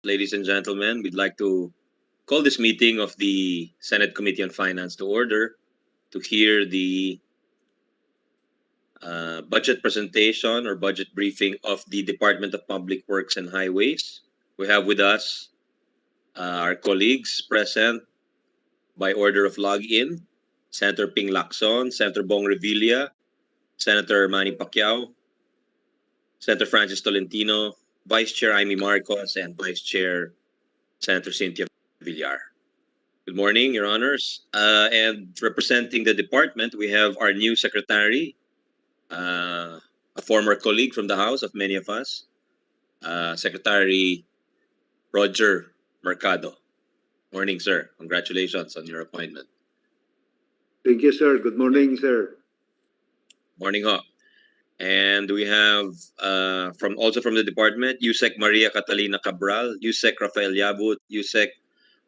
ladies and gentlemen, we'd like to call this meeting of the Senate Committee on Finance to order to hear the budget presentation or budget briefing of the Department of Public Works and Highways. We have with us our colleagues present by order of login: Senator Ping Lacson, Senator Bong Revilla, Senator Manny Pacquiao, Senator Francis Tolentino, Vice Chair Amy Marcos, and Vice Chair Senator Cynthia Villar. Good morning, Your Honors. And representing the department, we have our new secretary, a former colleague from the House of many of us, Secretary Roger Mercado. Morning, sir. Congratulations on your appointment. Thank you, sir. Good morning, sir. Morning, ho. And we have also from the department, Yusek Maria Catalina Cabral, Yusek Rafael Yabut, Yusek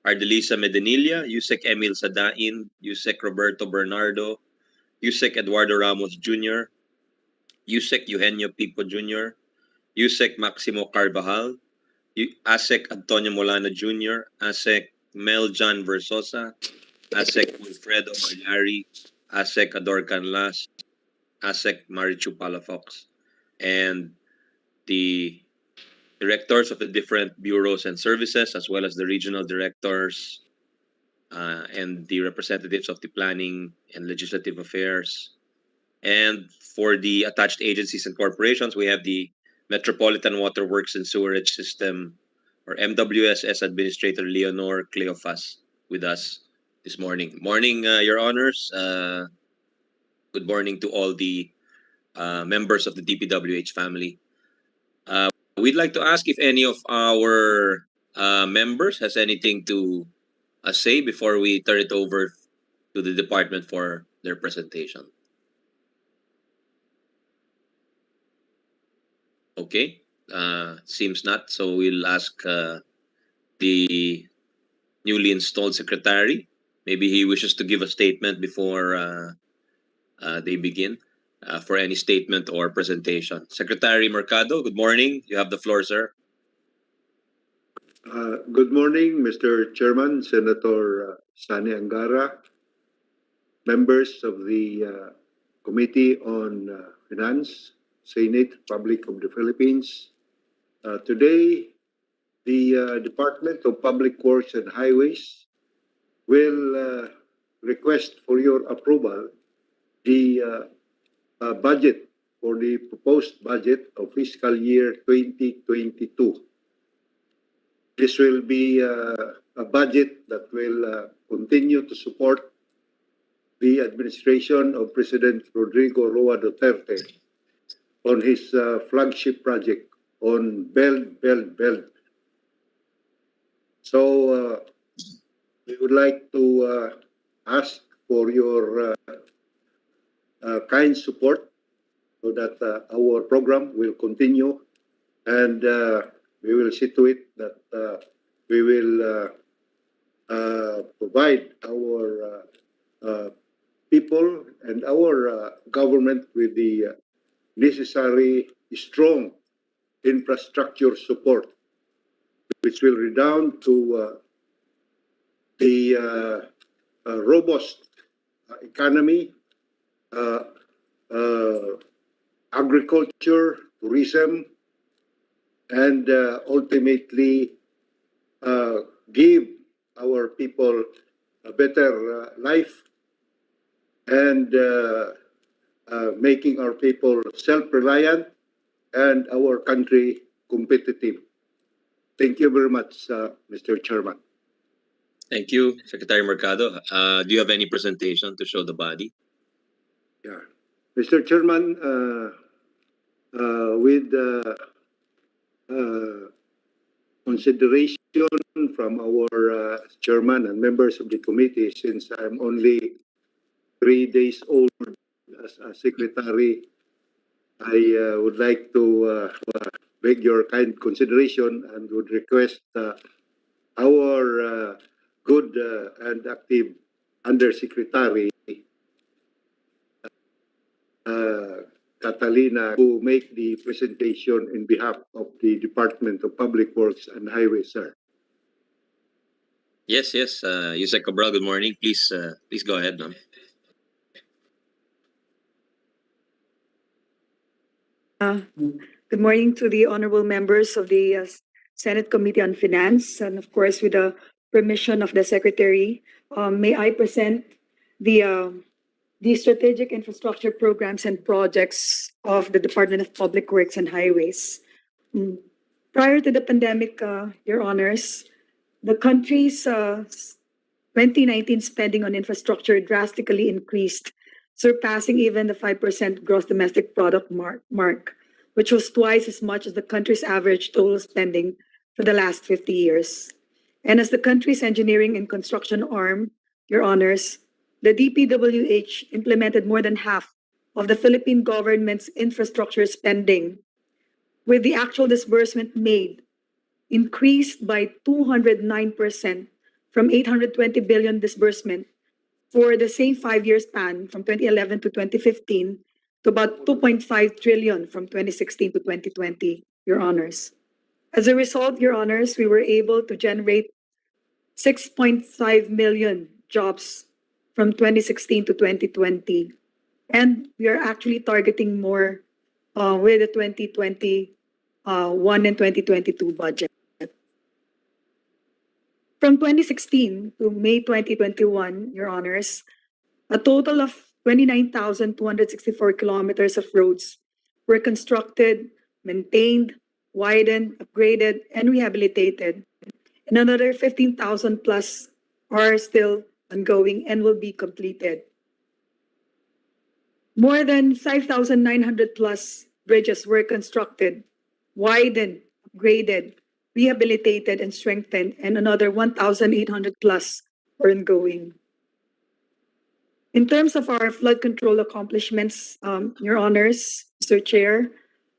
Ardelisa Medenilla, Yusek Emil Sadain, Yusek Roberto Bernardo, Yusek Eduardo Ramos Jr., Yusek Eugenio Pipo Jr., Yusek Maximo Carvajal, Asek Antonio Molano Jr., Asek Mel John Versosa, Asek Wilfredo Malyari, Asek Ador Canlas, Asek Marichu Palafox, and the directors of the different bureaus and services, as well as the regional directors and the representatives of the planning and legislative affairs. And for the attached agencies and corporations, we have the Metropolitan Water Works and Sewerage System, or MWSS Administrator Leonor Cleofas, with us this morning. Morning, Your Honors. Good morning to all the members of the DPWH family. We'd like to ask if any of our members has anything to say before we turn it over to the department for their presentation. Okay, seems not. So we'll ask the newly installed secretary. Maybe he wishes to give a statement before they begin for any statement or presentation. Secretary Mercado, good morning. You have the floor, sir. Good morning, Mr. Chairman, Senator Sani Angara, members of the Committee on Finance, Senate, Republic of the Philippines. Today, the Department of Public Works and Highways will request for your approval the budget for the proposed budget of fiscal year 2022. This will be a budget that will continue to support the administration of President Rodrigo Roa Duterte on his flagship project on Build. So we would like to ask for your kind support so that our program will continue, and we will see to it that we will provide our people and our government with the necessary strong infrastructure support, which will redound to the robust economy, agriculture, tourism, and ultimately give our people a better life and making our people self-reliant and our country competitive. Thank you very much, Mr. Chairman. Thank you, Secretary Mercado. Do you have any presentation to show the body? Yeah. Mr. Chairman, with consideration from our chairman and members of the committee, since I'm only 3 days old as a secretary, I would like to beg your kind consideration and would request our good and active undersecretary Catalina to make the presentation in behalf of the Department of Public Works and Highways, sir. Yes, yes. Yusek Cabral, good morning. Please go ahead, ma'am. Good morning to the honorable members of the Senate Committee on Finance, and of course, with the permission of the Secretary, may I present the strategic infrastructure programs and projects of the Department of Public Works and Highways. Prior to the pandemic, Your Honors, the country's 2019 spending on infrastructure drastically increased, surpassing even the 5% gross domestic product mark, which was twice as much as the country's average total spending for the last 50 years. And as the country's engineering and construction arm, Your Honors, the DPWH implemented more than half of the Philippine government's infrastructure spending, with the actual disbursement made increased by 209% from 820 billion disbursement for the same 5-year span from 2011 to 2015 to about 2.5 trillion from 2016 to 2020, Your Honors. As a result, Your Honors, we were able to generate 6.5 million jobs from 2016 to 2020. And we are actually targeting more with the 2021 and 2022 budget. From 2016 to May 2021, Your Honors, a total of 29,264 kilometers of roads were constructed, maintained, widened, upgraded, and rehabilitated. And another 15,000 plus are still ongoing and will be completed. More than 5,900 plus bridges were constructed, widened, upgraded, rehabilitated, and strengthened, and another 1,800 plus are ongoing. In terms of our flood control accomplishments, Your Honors, Mr. Chair,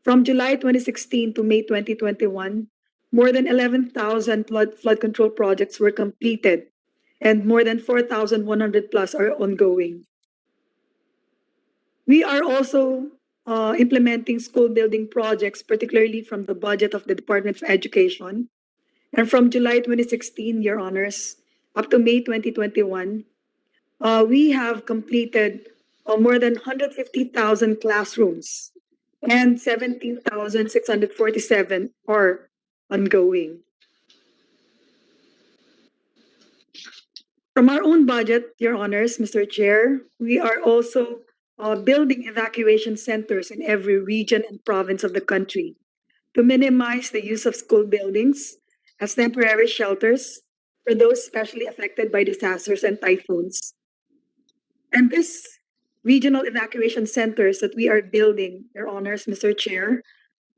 from July 2016 to May 2021, more than 11,000 flood control projects were completed, and more than 4,100 plus are ongoing. We are also implementing school building projects, particularly from the budget of the Department of Education. And from July 2016, Your Honors, up to May 2021, we have completed more than 150,000 classrooms, and 17,647 are ongoing. From our own budget, Your Honors, Mr. Chair, we are also building evacuation centers in every region and province of the country to minimize the use of school buildings as temporary shelters for those especially affected by disasters and typhoons. And these regional evacuation centers that we are building, Your Honors, Mr. Chair,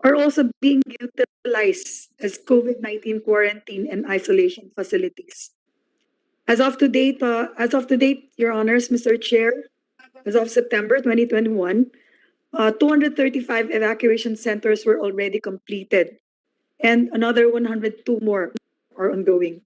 are also being utilized as COVID-19 quarantine and isolation facilities. As of to date, Your Honors, Mr. Chair, as of September 2021, 235 evacuation centers were already completed, and another 102 more are ongoing.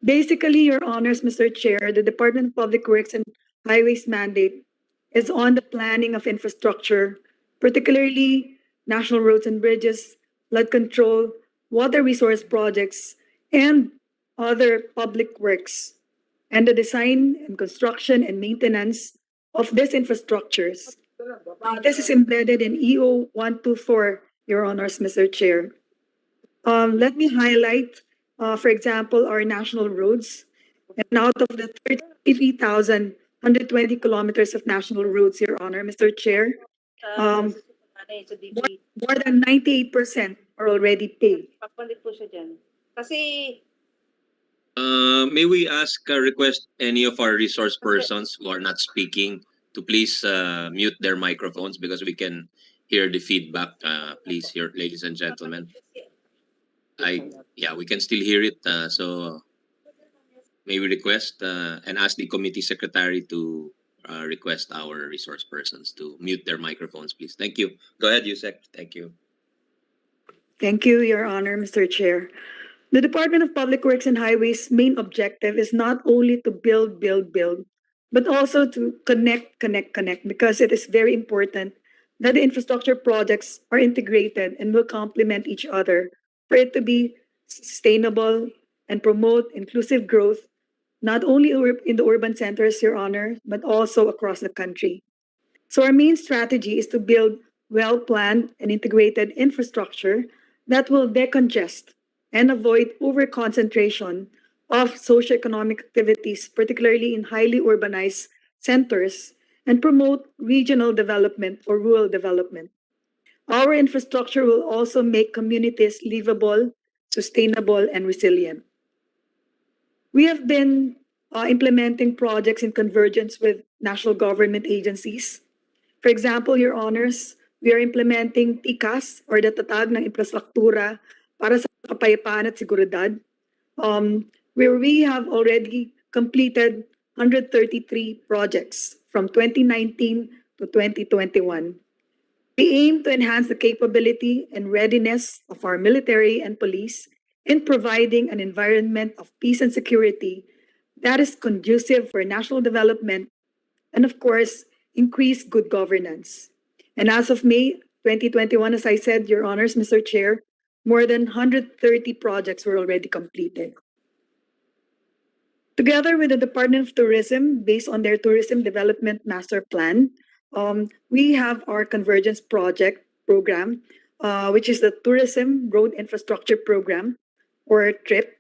Basically, Your Honors, Mr. Chair, the Department of Public Works and Highways mandate is on the planning of infrastructure, particularly national roads and bridges, flood control, water resource projects, and other public works, and the design and construction and maintenance of these infrastructures. This is embedded in EO 124, Your Honors, Mr. Chair. Let me highlight, for example, our national roads. And out of the 33,120 kilometers of national roads, Your Honor, Mr. Chair, more than 98% are already paid. May we request any of our resource persons who are not speaking to please mute their microphones because we can hear the feedback. Please, here, ladies and gentlemen. We can still hear it. So may we request and ask the committee secretary to request our resource persons to mute their microphones, please. Thank you. Go ahead, Yusek. Thank you. Thank you, Your Honor, Mr. Chair. The Department of Public Works and Highways' main objective is not only to build, but also to connect, because it is very important that the infrastructure projects are integrated and will complement each other for it to be sustainable and promote inclusive growth, not only in the urban centers, Your Honor, but also across the country. So our main strategy is to build well-planned and integrated infrastructure that will decongest and avoid overconcentration of socioeconomic activities, particularly in highly urbanized centers, and promote regional development or rural development. Our infrastructure will also make communities livable, sustainable, and resilient. We have been implementing projects in convergence with national government agencies. For example, Your Honors, we are implementing TICAS or the Tatag ng Infrastruktura para sa Kapayapaan at Seguridad, where we have already completed 133 projects from 2019 to 2021. We aim to enhance the capability and readiness of our military and police in providing an environment of peace and security that is conducive for national development and, of course, increase good governance. And as of May 2021, as I said, Your Honors, Mr. Chair, more than 130 projects were already completed. Together with the Department of Tourism, based on their Tourism Development Master Plan, we have our Convergence Project program, which is the Tourism Road Infrastructure Program, or TRIP,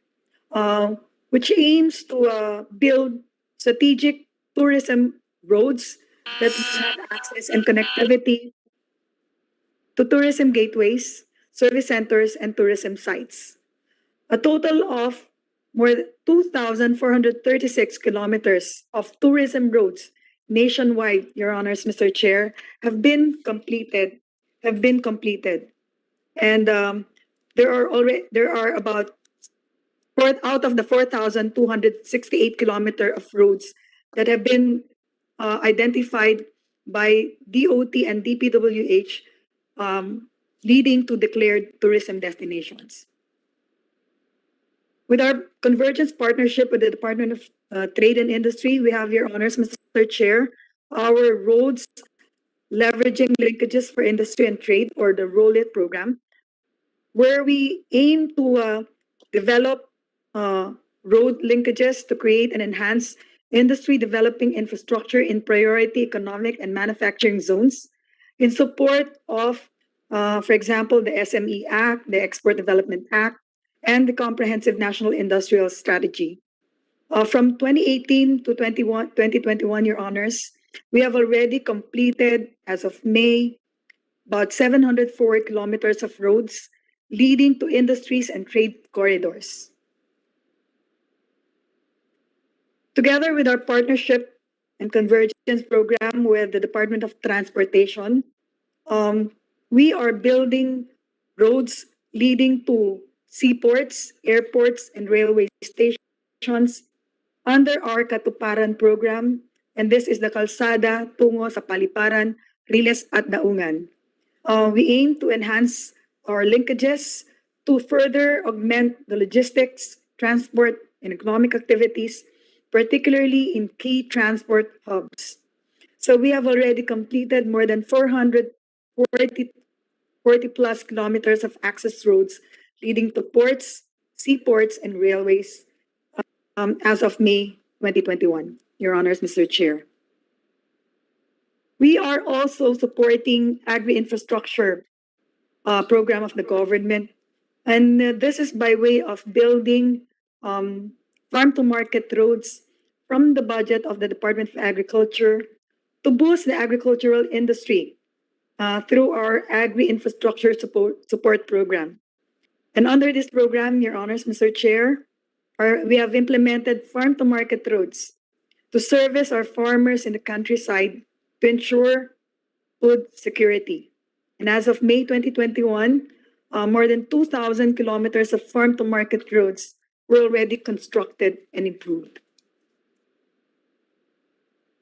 which aims to build strategic tourism roads that will have access and connectivity to tourism gateways, service centers, and tourism sites. A total of more than 2,436 kilometers of tourism roads nationwide, Your Honors, Mr. Chair, have been completed. And there are about out of the 4,268 kilometer of roads that have been identified by DOT and DPWH, leading to declared tourism destinations. With our convergence partnership with the Department of Trade and Industry, we have, Your Honors, Mr. Chair, our roads leveraging linkages for industry and trade, or the ROLIT program, where we aim to develop road linkages to create and enhance industry developing infrastructure in priority economic and manufacturing zones in support of, for example, the SME Act, the Export Development Act, and the Comprehensive National Industrial Strategy. From 2018 to 2021, Your Honors, we have already completed, as of May, about 704 kilometers of roads leading to industries and trade corridors. Together with our partnership and convergence program with the Department of Transportation, we are building roads leading to seaports, airports, and railway stations under our Katuparan program, and this is the Kalsada tungo sa Paliparan, Riles at Daungan. We aim to enhance our linkages to further augment the logistics, transport, and economic activities, particularly in key transport hubs. So we have already completed more than 440 plus kilometers of access roads leading to ports, seaports, and railways as of May 2021, Your Honors, Mr. Chair. We are also supporting agri-infrastructure program of the government, and this is by way of building farm-to-market roads from the budget of the Department of Agriculture to boost the agricultural industry through our agri-infrastructure support program. And under this program, Your Honors, Mr. Chair, we have implemented farm-to-market roads to service our farmers in the countryside to ensure food security. And as of May 2021, more than 2,000 kilometers of farm-to-market roads were already constructed and improved.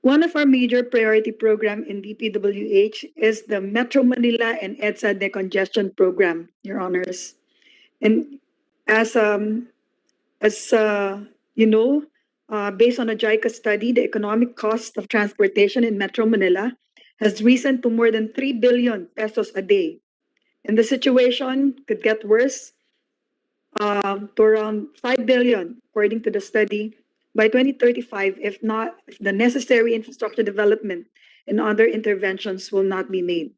One of our major priority program in DPWH is the Metro Manila and EDSA Decongestion Program, Your Honors. And as you know, based on a JICA study, the economic cost of transportation in Metro Manila has risen to more than 3 billion pesos a day. And the situation could get worse to around 5 billion, according to the study, by 2035, if the necessary infrastructure development and other interventions will not be made.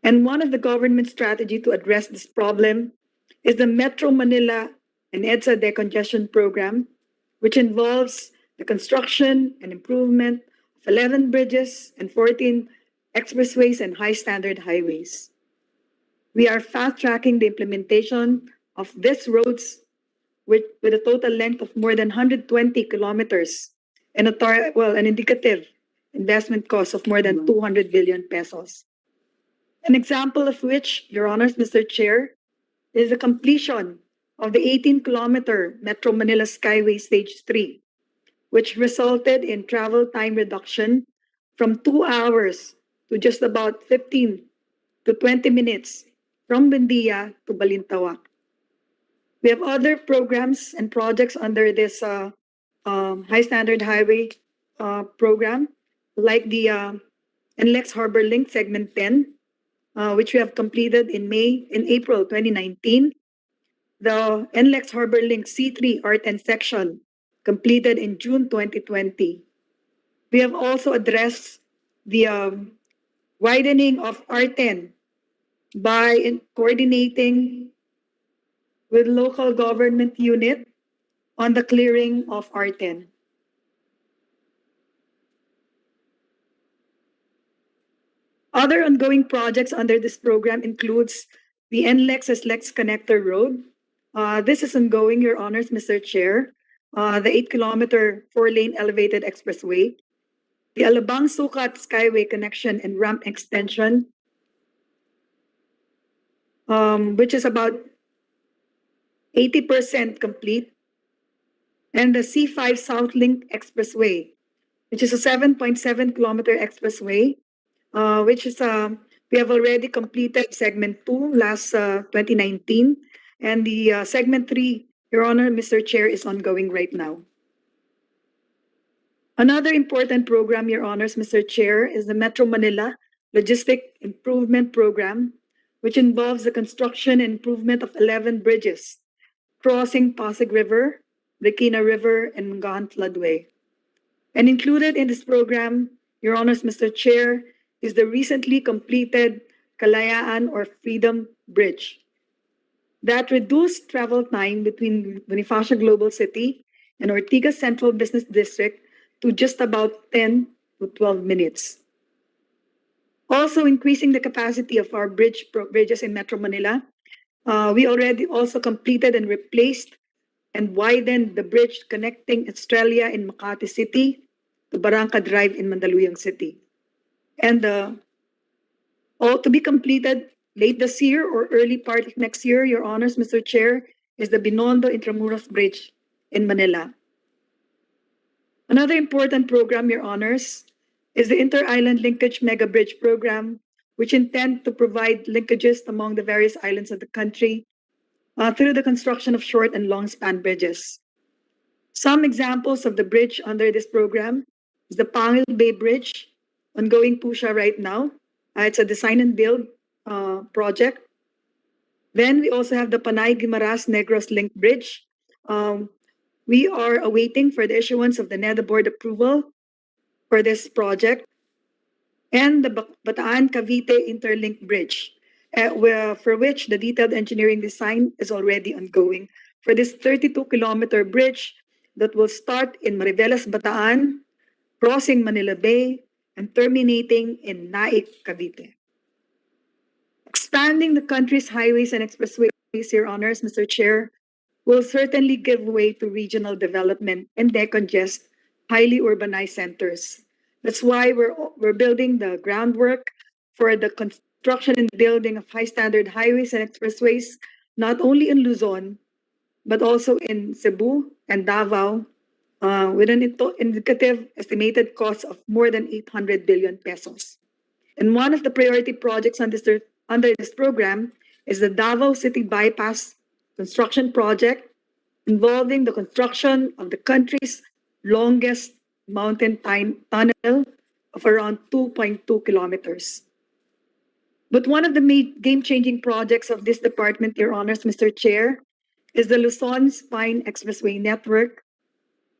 And one of the government strategy to address this problem is the Metro Manila and EDSA Decongestion Program, which involves the construction and improvement of 11 bridges and 14 expressways and high standard highways. We are fast tracking the implementation of these roads with a total length of more than 120 kilometers and an indicative investment cost of more than 200 billion pesos. An example of which, Your Honors, Mr. Chair, is the completion of the 18-kilometer Metro Manila Skyway Stage 3, which resulted in travel time reduction from 2 hours to just about 15 to 20 minutes from Buendia to Balintawak. We have other programs and projects under this high standard highway program, like the NLEX Harbor Link Segment 10, which we have completed in April 2019. The NLEX Harbor Link C3 R10 section completed in June 2020. We have also addressed the widening of R10 by coordinating with local government unit on the clearing of R10. Other ongoing projects under this program includes the NLEX SLEX Connector Road. This is ongoing, Your Honors, Mr. Chair. The 8-kilometer 4-lane elevated expressway, the Alabang Sukat Skyway connection and ramp extension, which is about 80% complete, and the C5 South Link Expressway, which is a 7.7-kilometer expressway, which is we have already completed segment 2 last 2019, and the segment 3, Your Honor, Mr. Chair, is ongoing right now. Another important program, Your Honors, Mr. Chair, is the Metro Manila Logistic Improvement Program, which involves the construction and improvement of 11 bridges crossing Pasig River, Bikina River, and Mangahan Floodway. And included in this program, Your Honors, Mr. Chair, is the recently completed Kalayaan or Freedom Bridge that reduced travel time between Bonifacio Global City and Ortigas Central Business District to just about 10 to 12 minutes. Also increasing the capacity of our bridges in Metro Manila, we already also completed and replaced and widened the bridge connecting Estrella in Makati City to Barangka Drive in Mandaluyong City. And all to be completed late this year or early part of next year, Your Honors, Mr. Chair, is the Binondo Intramuros Bridge in Manila. Another important program, Your Honors, is the Inter-Island Linkage Mega Bridge Program, which intend to provide linkages among the various islands of the country through the construction of short and long-span bridges. Some examples of the bridge under this program is the Pangil Bay Bridge, ongoing po siya right now. It's a design and build project. Then we also have the Panay Guimaras Negros Link Bridge. We are awaiting for the issuance of the NEDA board approval for this project. And the Bataan Cavite Interlink Bridge, for which the detailed engineering design is already ongoing for this 32-kilometer bridge that will start in Mariveles, Bataan, crossing Manila Bay, and terminating in Naik, Cavite. Expanding the country's highways and expressways, Your Honors, Mr. Chair, will certainly give way to regional development and decongest highly urbanized centers. That's why we're building the groundwork for the construction and building of high-standard highways and expressways, not only in Luzon, but also in Cebu and Davao, with an indicative estimated cost of more than 800 billion pesos. And one of the priority projects under this program is the Davao City Bypass construction project, involving the construction of the country's longest mountain tunnel of around 2.2 kilometers. But one of the game-changing projects of this department, Your Honors, Mr. Chair, is the Luzon Spine Expressway Network,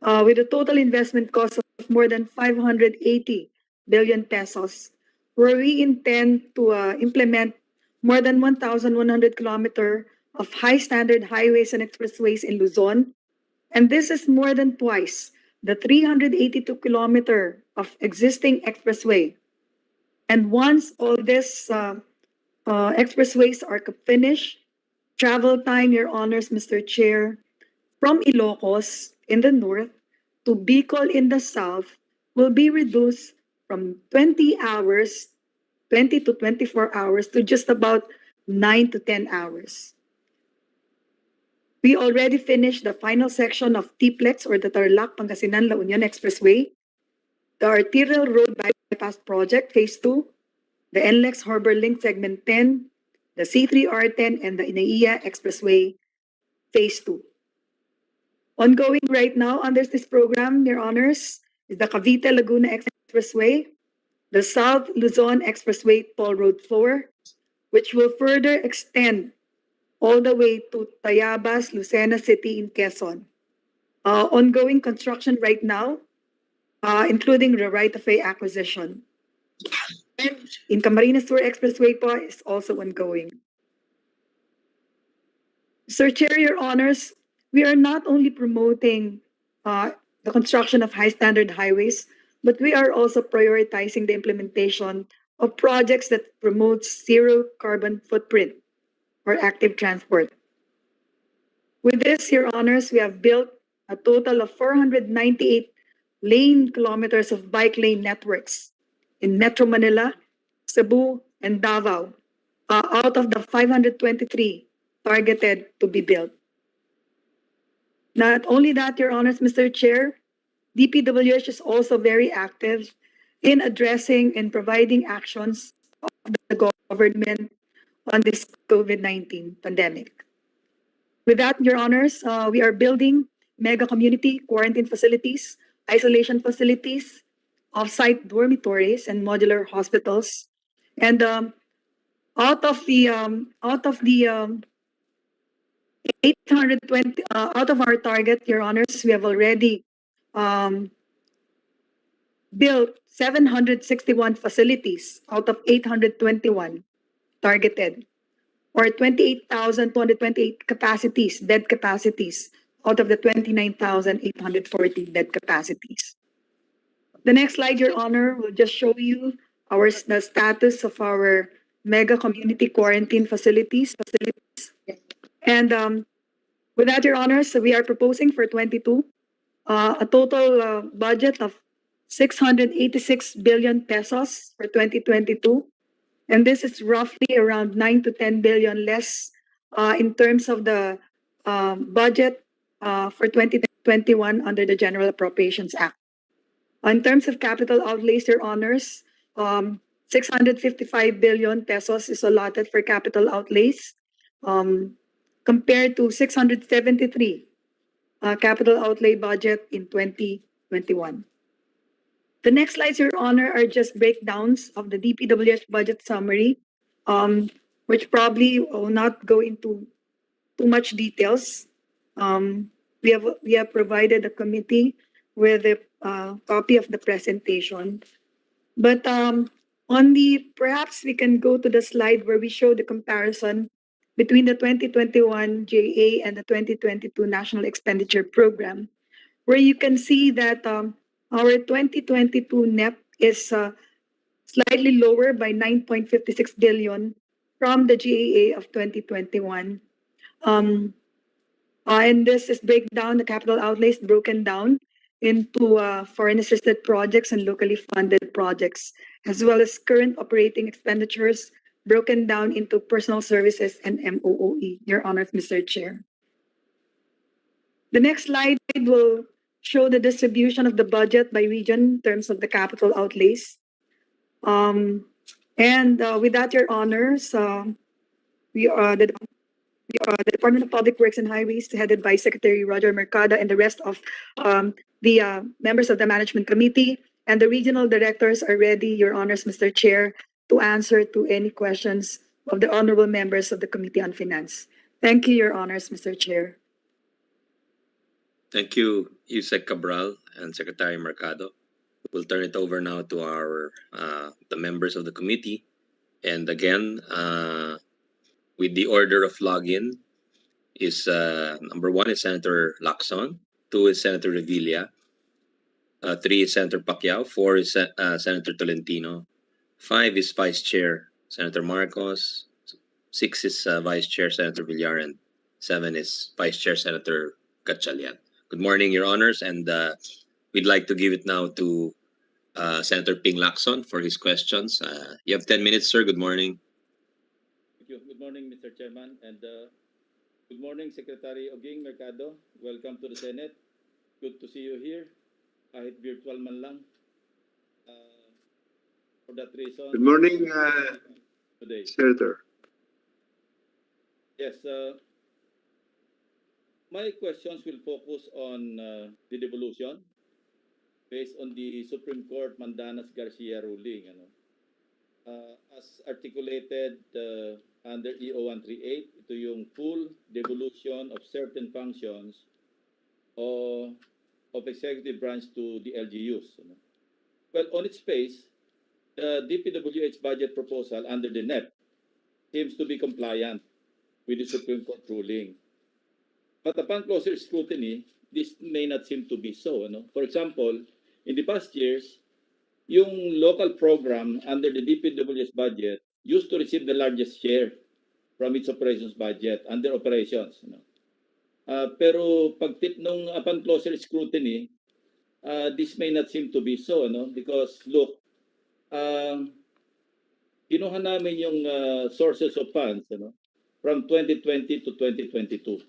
with a total investment cost of more than 580 billion pesos, where we intend to implement more than 1,100 kilometers of high-standard highways and expressways in Luzon. And this is more than twice the 382 kilometer of existing expressway. And once all these expressways are finished, travel time, Your Honors, Mr. Chair, from Ilocos in the north to Bicol in the south will be reduced from 20 hours, 20 to 24 hours, to just about 9 to 10 hours. We already finished the final section of TPLEX, or the Tarlac Pangasinan La Union Expressway, the Arterial Road Bypass Project Phase 2, the NLEX Harbor Link Segment 10, the C3R10, and the INAIA Expressway Phase 2. Ongoing right now under this program, Your Honors, is the Cavite Laguna Expressway, the South Luzon Expressway Toll Road 4, which will further extend all the way to Tayabas, Lucena City in Quezon. Ongoing construction right now, including the right-of-way acquisition. And in Camarines Sur Expressway po is also ongoing. Sir Chair, Your Honors, we are not only promoting the construction of high-standard highways, but we are also prioritizing the implementation of projects that promote zero carbon footprint or active transport. With this, Your Honors, we have built a total of 498 lane kilometers of bike lane networks in Metro Manila, Cebu, and Davao, out of the 523 targeted to be built. Not only that, Your Honors, Mr. Chair, DPWH is also very active in addressing and providing actions of the government on this COVID-19 pandemic. With that, Your Honors, we are building mega community quarantine facilities, isolation facilities, off-site dormitories, and modular hospitals. And out of the 820, out of our target, Your Honors, we have already built 761 facilities out of 821 targeted, or 28,228 capacities, bed capacities, out of the 29,840 bed capacities. The next slide, Your Honor, will just show you the status of our mega community quarantine facilities. And with that, Your Honors, we are proposing for 22 a total budget of 686 billion pesos for 2022. And this is roughly around 9 to 10 billion less in terms of the budget for 2021 under the General Appropriations Act. In terms of capital outlays, Your Honors, 655 billion pesos is allotted for capital outlays, compared to 673 capital outlay budget in 2021. The next slides, Your Honor, are just breakdowns of the DPWH budget summary, which probably will not go into too much details. We have provided the committee with a copy of the presentation. But perhaps we can go to the slide where we show the comparison between the 2021 JA and the 2022 National Expenditure Program, where you can see that our 2022 NEP is slightly lower by 9.56 billion from the GAA of 2021. And this is the capital outlays broken down into foreign assisted projects and locally funded projects, as well as current operating expenditures broken down into personal services and MOOE, Your Honor, Mr. Chair. The next slide will show the distribution of the budget by region in terms of the capital outlays. And with that, Your Honors, we the Department of Public Works and Highways, headed by Secretary Roger Mercado, and the rest of the members of the Management Committee. And the regional directors are ready, Your Honors, Mr. Chair, to answer to any questions of the honorable members of the Committee on Finance. Thank you, Your Honors, Mr. Chair. Thank you, Yusek Cabral and Secretary Mercado. We'll turn it over now to our the members of the committee. And again, with the order of login is number 1 is Senator Lacson, 2 is Senator Revilla, 3 is Senator Pacquiao, 4 is Senator Tolentino, 5 is Vice Chair Senator Marcos, 6 is Vice Chair Senator Villar, and 7 is Vice Chair Senator Gatchalian. Good morning, Your Honors, and we'd like to give it now to Senator Ping Lacson for his questions. You have 10 minutes, sir. Good morning. Thank you. Good morning, Mr. Chairman, and good morning, Secretary Oging Mercado. Welcome to the Senate. Good to see you here. Kahit virtual man lang. For that reason. Good morning, today. Senator. Yes. My questions will focus on the devolution based on the Supreme Court Mandanas-Garcia ruling. As articulated under EO 138, ito yung full devolution of certain functions of executive branch to the LGUs. Well, on its face, the DPWH budget proposal under the NEP seems to be compliant with the Supreme Court ruling. But upon closer scrutiny, this may not seem to be so. For example, in the past years, yung local program under the DPWH budget used to receive the largest share from its operations budget under operations. Pero nung upon closer scrutiny, this may not seem to be so, because look, kinuha namin yung sources of funds from 2020 to 2022.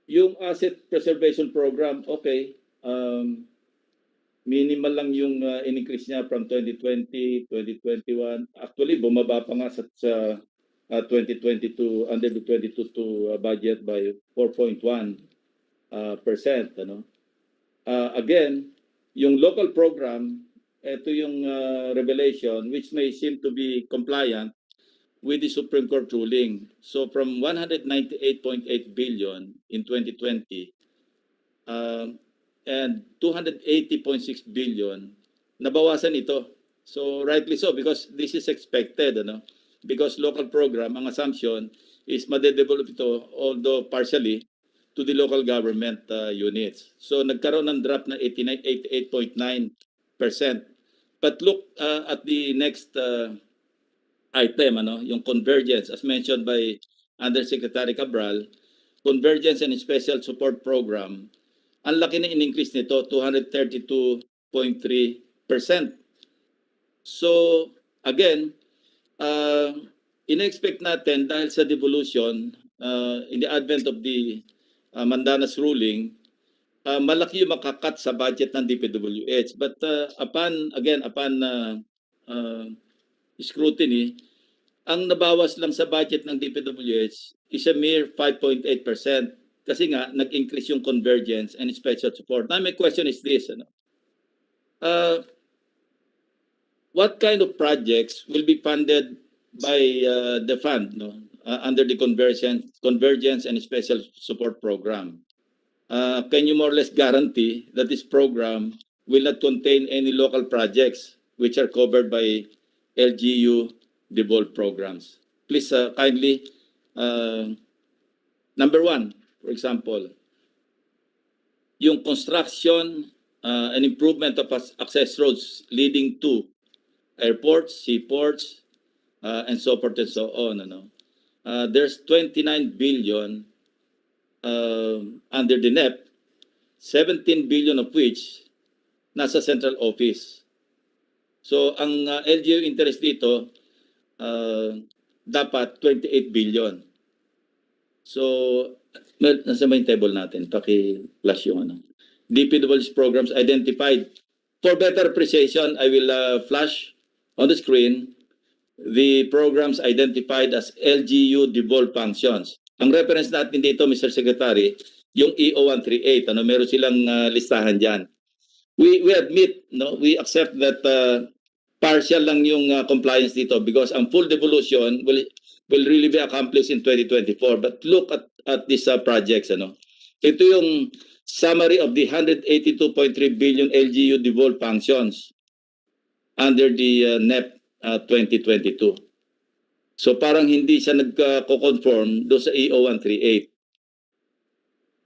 Yung asset preservation program, okay, minimal lang yung in-increase niya from 2020, 2021. Actually, bumaba pa nga sa 2022, under the 22 budget by 4.1%. Again, yung local program, ito yung revelation which may seem to be compliant with the Supreme Court ruling. So from 198.8 billion in 2020 and 280.6 billion, nabawasan ito. So rightly so, because this is expected, because local program, ang assumption is madedevelop ito, although partially, to the local government units. So nagkaroon ng drop na 88.9%. But look at the next item, yung convergence, as mentioned by Undersecretary Cabral, convergence and special support program, ang laki na in-increase nito, 232.3%. So, again, in-expect natin dahil sa devolution, in the advent of the Mandanas ruling, malaki yung makakat sa budget ng DPWH. But upon scrutiny, ang nabawas lang sa budget ng DPWH is a mere 5.8% kasi nga nag-increase yung convergence and special support. Now my question is this, what kind of projects will be funded by the fund under the convergence and special support program? Can you more or less guarantee that this program will not contain any local projects which are covered by LGU devolved programs? Please kindly, number 1, for example, yung construction and improvement of access roads leading to airports, seaports, and so forth and so on. There's 29 billion under the NEP, 17 billion of which nasa central office. So ang LGU interest dito dapat 28 billion. So nasa main table natin, paki-flash yung DPWH programs identified. For better appreciation, I will flash on the screen the programs identified as LGU devolved functions. Ang reference natin dito, Mr. Secretary, yung EO138, meron silang listahan diyan. We admit, no, we accept that partial lang yung compliance dito because ang full devolution will really be accomplished in 2024. But look at these projects, Ito yung summary of the 182.3 billion LGU devolved functions under the NEP 2022. So parang hindi siya nagko-conform do sa EO138.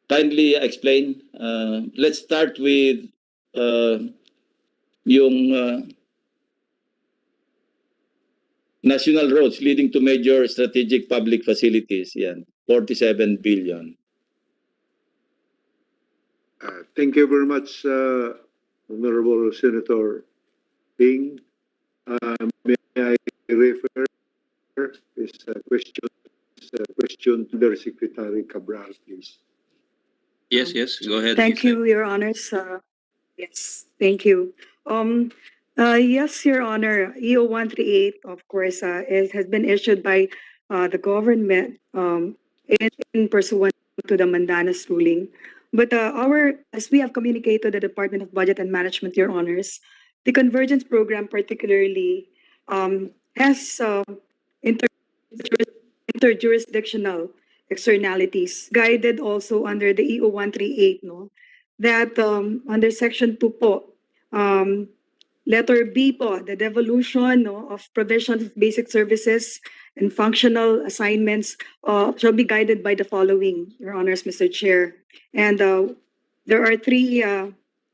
Kindly explain. Let's start with yung national roads leading to major strategic public facilities. Yan, 47 billion. Thank you very much, Honorable Senator Ping. May I refer this question to the Secretary Cabral, please. Yes, go ahead. Thank you, Your Honors. Yes, thank you. Yes, Your Honor, EO138, of course, it has been issued by the government in pursuant to the Mandanas ruling. But as we have communicated to the Department of Budget and Management, Your Honors, the convergence program particularly has interjurisdictional externalities guided also under the EO138, no? That under Section 2 po, letter B po, the devolution, no, of provision of basic services and functional assignments shall be guided by the following, Your Honors, Mr. Chair. And there are three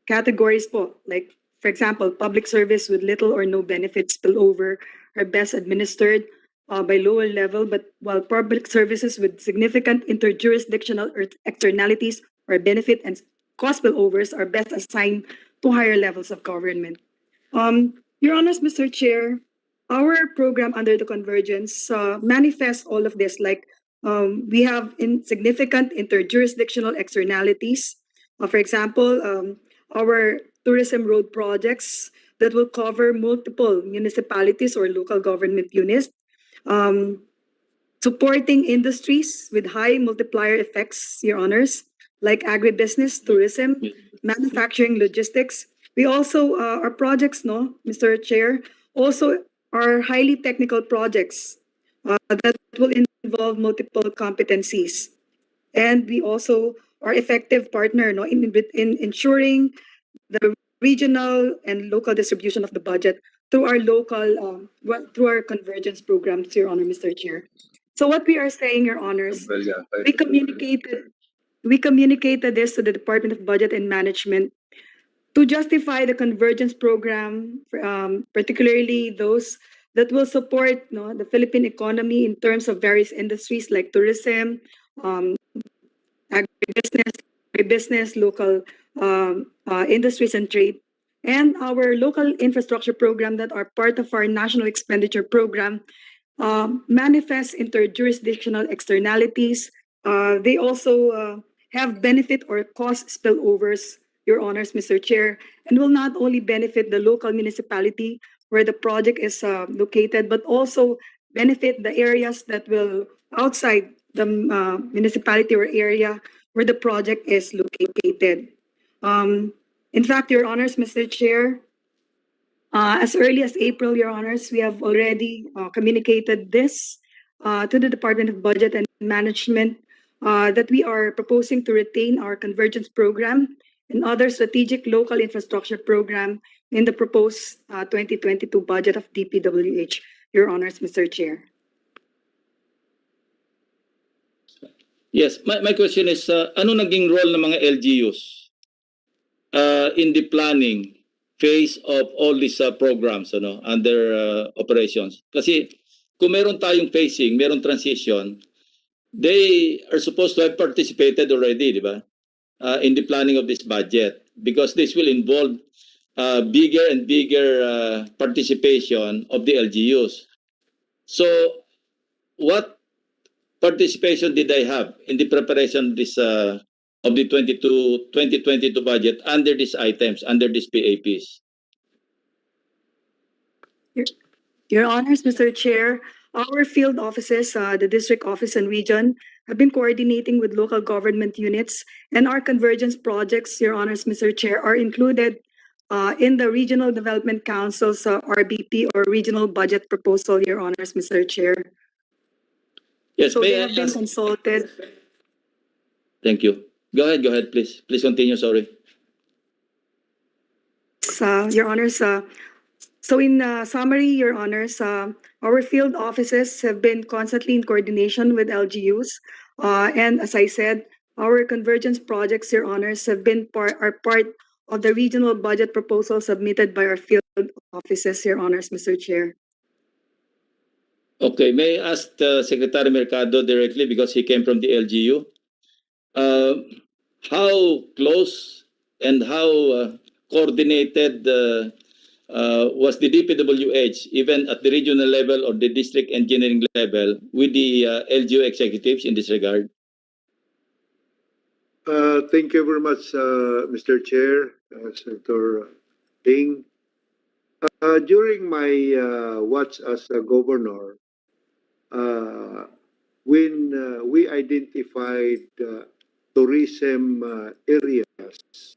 categories po, like, for example, public service with little or no benefit spillover are best administered by lower level, but while public services with significant interjurisdictional externalities or benefit and cost spillovers are best assigned to higher levels of government. Your Honors, Mr. Chair, our program under the convergence manifests all of this. Like we have significant interjurisdictional externalities. For example, our tourism road projects that will cover multiple municipalities or local government units. Supporting industries with high multiplier effects, Your Honors, like agribusiness, tourism, manufacturing, logistics. We also, our projects, no, Mr. Chair, also are highly technical projects that will involve multiple competencies. And we also are effective partner, no, in ensuring the regional and local distribution of the budget through our local, through our convergence programs, Your Honor, Mr. Chair. So what we are saying, Your Honors, we communicated this to the Department of Budget and Management to justify the convergence program, particularly those that will support, no, the Philippine economy in terms of various industries like tourism, agribusiness, local industries and trade, and our local infrastructure program that are part of our national expenditure program manifest interjurisdictional externalities. They also have benefit or cost spillovers, Your Honors, Mr. Chair, and will not only benefit the local municipality where the project is located, but also benefit the areas that will outside the municipality or area where the project is located. In fact, Your Honors, Mr. Chair, as early as April, Your Honors, we have already communicated this to the Department of Budget and Management that we are proposing to retain our convergence program and other strategic local infrastructure program in the proposed 2022 budget of DPWH, Your Honors, Mr. Chair. Yes, my question is, ano naging role ng mga LGUs in the planning phase of all these programs under operations? Kasi kung meron tayong phasing, meron transition, they are supposed to have participated already, di ba? In the planning of this budget, because this will involve bigger and bigger participation of the LGUs. So, what participation did I have in the preparation of this of the 2022 budget under these items, under these PAPs? Your Honors, Mr. Chair, our field offices, the district office and region, have been coordinating with local government units, and our convergence projects, Your Honors, Mr. Chair, are included in the Regional Development Council's RBP or Regional Budget Proposal, Your Honors, Mr. Chair. Yes, So may they I have been ask? consulted. Thank you. Go ahead, please. Please continue, sorry. Your Honors, so in summary, Your Honors, our field offices have been constantly in coordination with LGUs. And as I said, our convergence projects, Your Honors, are part of the regional budget proposal submitted by our field offices, Your Honors, Mr. Chair. Okay, may I ask Secretary Mercado directly because he came from the LGU? How close and how coordinated was the DPWH, even at the regional level or the district engineering level, with the LGU executives in this regard? Thank you very much, Mr. Chair, Senator Ding. During my watch as a governor, when we identified tourism areas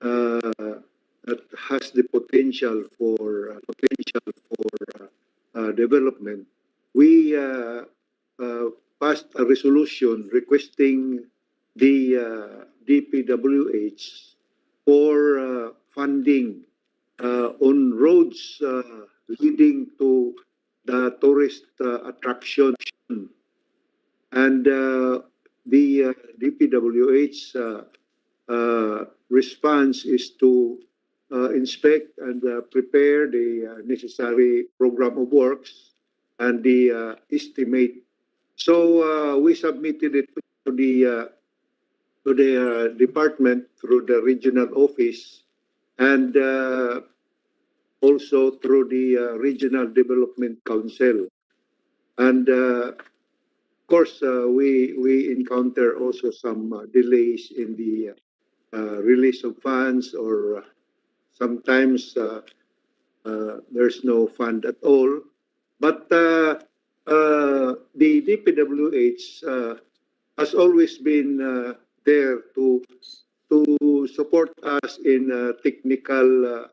that has the potential for development, we passed a resolution requesting the DPWH for funding on roads leading to the tourist attraction. And the DPWH response is to inspect and prepare the necessary program of works and the estimate. So we submitted it to the department through the regional office and also through the Regional Development Council. And of course, we encounter also some delays in the release of funds, or sometimes there's no fund at all. But the DPWH has always been there to support us in technical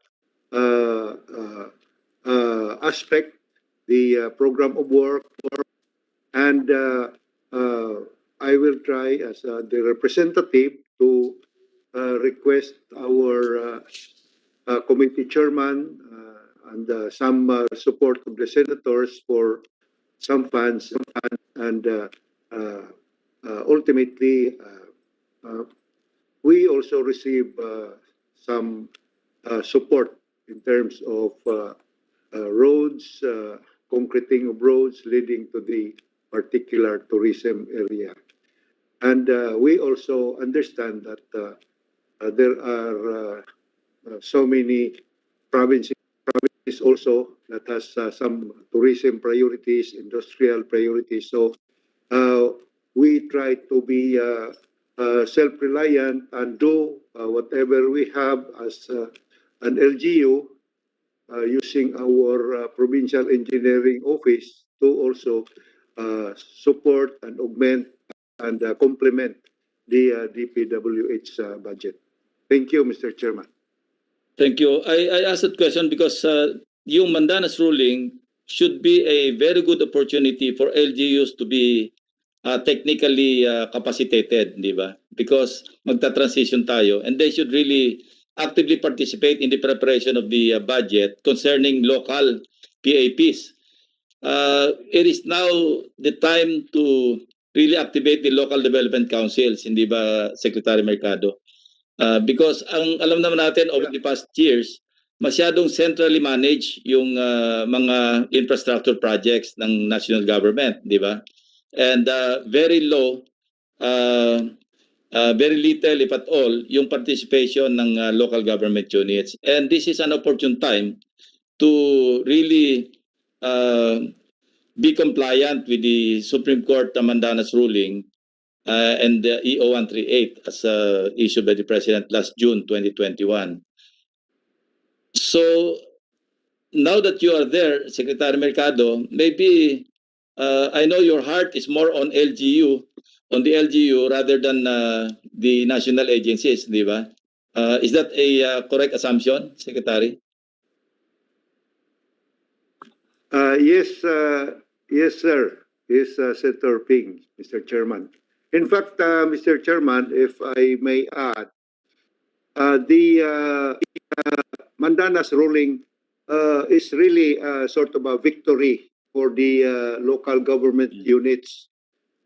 aspect, the program of work, and I will try as the representative to request our committee chairman and some support of the senators for some funds, and ultimately we also receive some support in terms of roads, concreting of roads leading to the particular tourism area. And we also understand that there are so many provinces also that has some tourism priorities, industrial priorities. So we try to be self-reliant and do whatever we have as an LGU using our provincial engineering office to also support and augment and complement the DPWH budget. Thank you, Mr. Chairman. Thank you. I asked that question because yung Mandanas ruling should be a very good opportunity for LGUs to be technically capacitated, di ba? Because magta-transition tayo and they should really actively participate in the preparation of the budget concerning local PAPs. It is now the time to really activate the local development councils, hindi ba, Secretary Mercado? Because ang alam naman natin over the past years, masyadong centrally managed yung mga infrastructure projects ng national government, di ba? And very low, very little if at all, yung participation ng local government units. And this is an opportune time to really be compliant with the Supreme Court Mandanas ruling and the EO 138 as issued by the President last June 2021. So now that you are there, Secretary Mercado, maybe I know your heart is more on LGU, on the LGU rather than the national agencies, di ba? Is that a correct assumption, Secretary? Yes, sir. Yes, Senator Ping, Mr. Chairman. In fact, Mr. Chairman, if I may add, the Mandana's ruling is really sort of a victory for the local government units.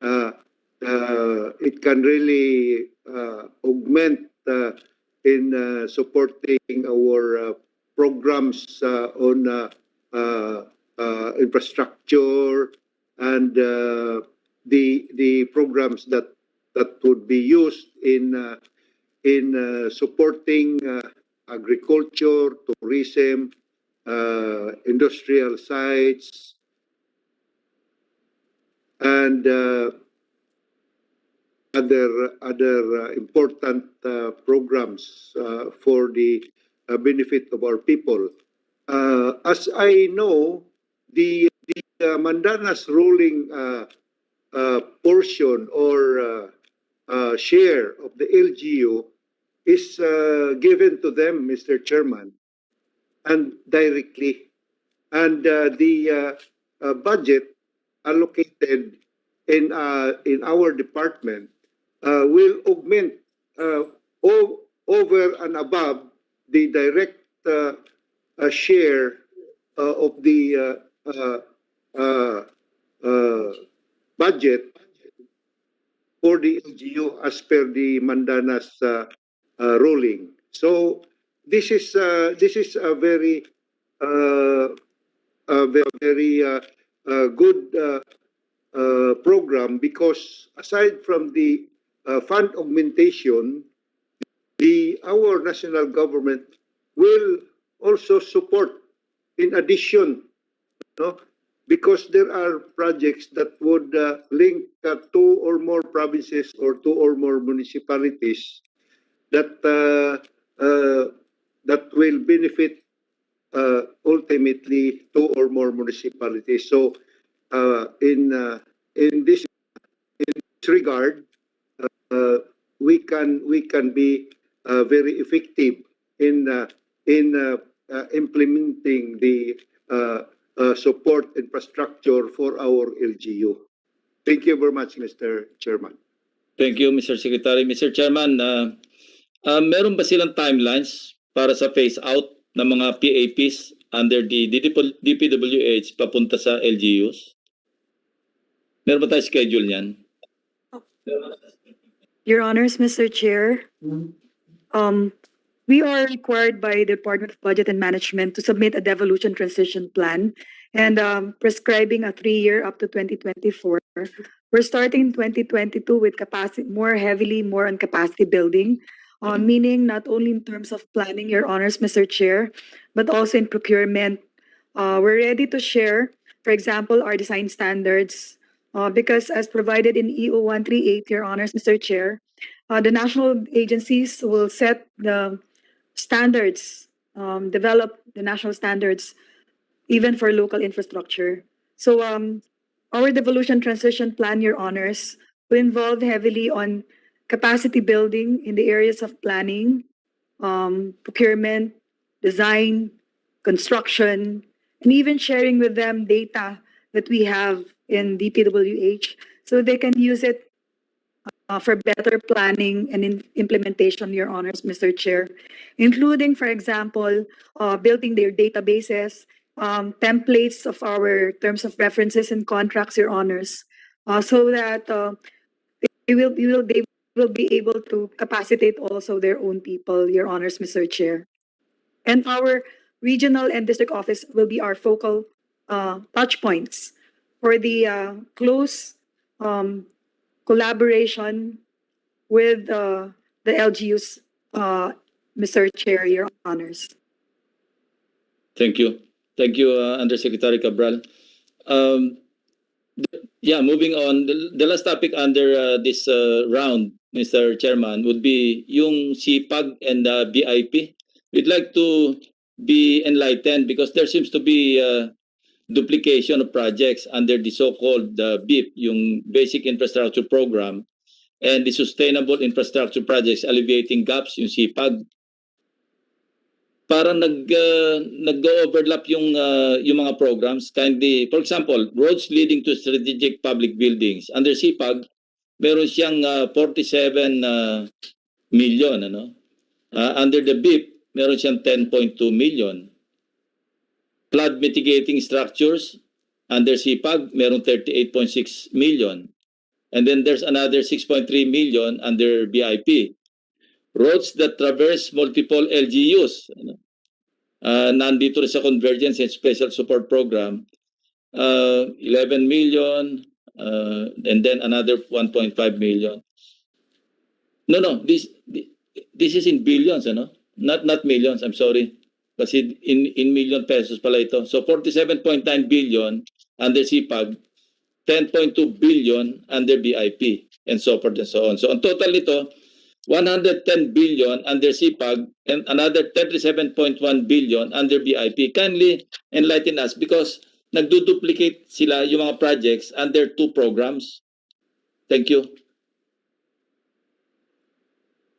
It can really augment in supporting our programs on infrastructure and the programs that would be used in supporting agriculture, tourism, industrial sites, and other important programs for the benefit of our people. As I know, the Mandana's ruling portion or share of the LGU is given to them, Mr. Chairman, and directly. And the budget allocated in our department will augment over and above the direct share of the budget for the LGU as per the Mandana's ruling. So this is a very good program, because aside from the fund augmentation, our national government will also support in addition, no? Because there are projects that would link two or more provinces or two or more municipalities that that will benefit ultimately two or more municipalities. So in this regard, we can be very effective in implementing the support infrastructure for our LGU. Thank you very much, Mr. Chairman. Thank you, Mr. Secretary. Mr. Chairman, meron ba silang timelines para sa phase out ng mga PAPs under the DPWH papunta sa LGUs? Meron ba tayo schedule niyan? Your Honors, Mr. Chair, we are required by the Department of Budget and Management to submit a devolution transition plan and prescribing a 3-year up to 2024. We're starting in 2022 with capacity more on capacity building, meaning not only in terms of planning, Your Honors, Mr. Chair, but also in procurement. We're ready to share, for example, our design standards, because as provided in EO 138, Your Honors, Mr. Chair, the national agencies will set the standards, develop the national standards, even for local infrastructure. So our devolution transition plan, Your Honors, will involve heavily on capacity building in the areas of planning, procurement, design, construction, and even sharing with them data that we have in DPWH so they can use it for better planning and implementation, Your Honors, Mr. Chair, including, for example, building their databases, templates of our terms of references and contracts, Your Honors, so that they will be able to capacitate also their own people, Your Honors, Mr. Chair. And our regional and district office will be our focal touch points for the close collaboration with the LGUs, Mr. Chair, Your Honors. Thank you. Thank you, Undersecretary Cabral. Yeah, moving on. The last topic under this round, Mr. Chairman, would be yung CPAG and BIP. We'd like to be enlightened because there seems to be duplication of projects under the so-called BIP, yung Basic Infrastructure Program, and the Sustainable Infrastructure Projects Alleviating Gaps, yung SIPAG. Parang nag-overlap yung mga programs. Kindly, for example, roads leading to strategic public buildings. Under SIPAG, meron siyang 47 million. Under the BIP, meron siyang 10.2 million. Flood mitigating structures, under SIPAG, meron 38.6 million. And then there's another 6.3 million under BIP. Roads that traverse multiple LGUs. Nandito rin sa Convergence and Special Support Program, 11 million, and then another 1.5 million. No, this is in billions, not millions, I'm sorry. Kasi in million pesos pala ito. So 47.9 billion under CPAG, 10.2 billion under BIP, and so forth and so on. So ang total nito, 110 billion under CPAG and another 37.1 billion under BIP. Kindly enlighten us because nagduduplicate sila yung mga projects under two programs. Thank you.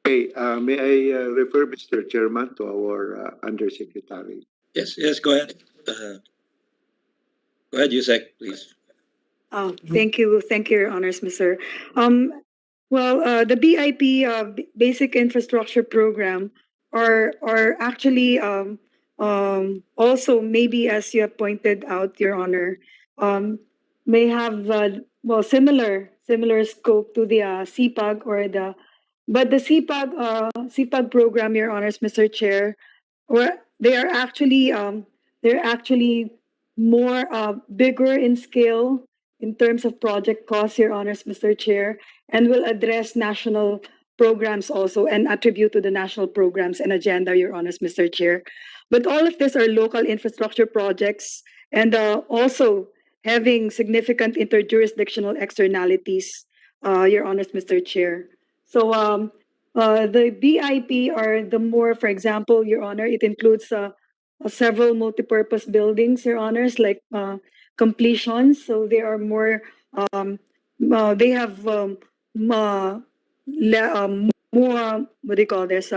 Okay, may I refer, Mr. Chairman, to our Undersecretary? Yes, go ahead. Go ahead, Yusek, please. Oh, thank you, Your Honors, Mr. The BIP Basic Infrastructure Program are actually also maybe, as you have pointed out, Your Honor, may have similar scope to the CPAG but the CPAG program, Your Honors, Mr. Chair, they're actually more bigger in scale in terms of project costs, Your Honors, Mr. Chair, and will address national programs also and attribute to the national programs and agenda, Your Honors, Mr. Chair. But all of these are local infrastructure projects and also having significant interjurisdictional externalities, Your Honors, Mr. Chair. So the BIP are the more, for example, Your Honor, it includes several multipurpose buildings, Your Honors, like completions. So they are more, they have more, what do you call this,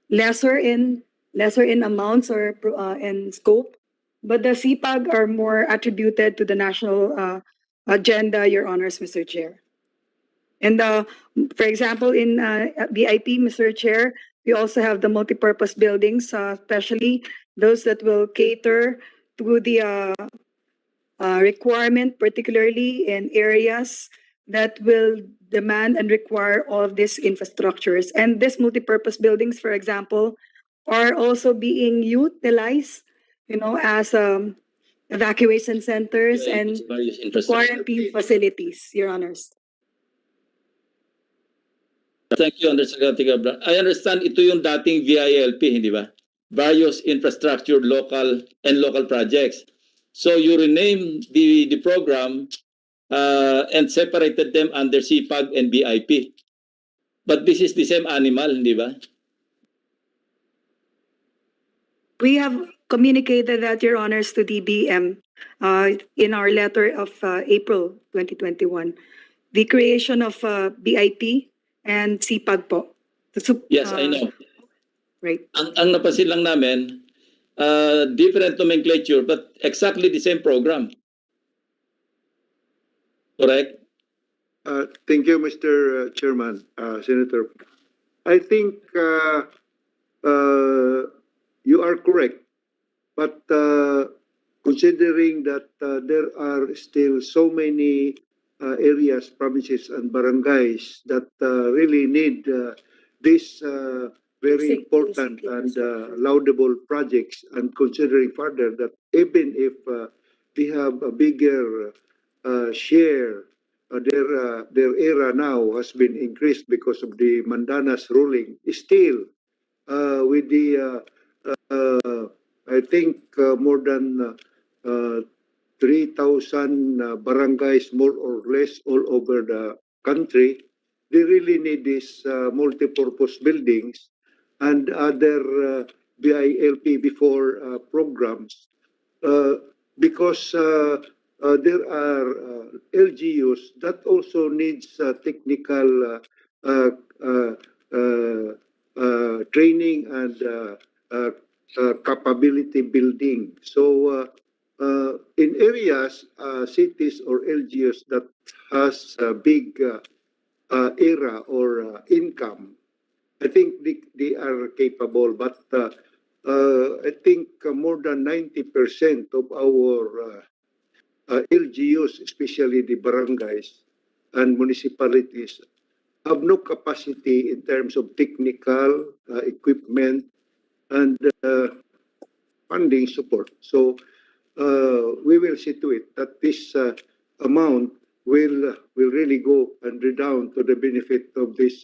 lesser in amounts or in scope. But the CPAG are more attributed to the national agenda, Your Honors, Mr. Chair. And for example, in BIP, Mr. Chair, we also have the multipurpose buildings, especially those that will cater to the requirement, particularly in areas that will demand and require all of these infrastructures. And these multipurpose buildings, for example, are also being utilized, as evacuation centers and quarantine facilities, Your Honors. Thank you, Undersecretary Gabran. I understand ito yung dating VILP, hindi ba? Various infrastructure local projects. So you renamed the program and separated them under CPAG and BIP. But this is the same animal, hindi ba? We have communicated that, Your Honors, to DBM in our letter of April 2021. The creation of BIP and CPAG po. Yes, I know. Right. Ang napansin lang namin, different nomenclature but exactly the same program. Correct? Thank you, Mr. Chairman, Senator. I think you are correct, but considering that there are still so many areas, provinces, and barangays that really need this very important and laudable projects, and considering further that even if we have a bigger share, their era now has been increased because of the Mandanas ruling, still with the I think more than 3,000 barangays, more or less, all over the country, they really need these multi-purpose buildings and other BILP before programs, because there are LGUs that also needs technical uh, uh, uh, training and capability building. So in areas, cities or LGUs that has a big era or income, I think they are capable, but I think more than 90% of our LGUs, especially the barangays and municipalities, have no capacity in terms of technical equipment and funding support. So we will see to it that this amount will really go and redound to the benefit of these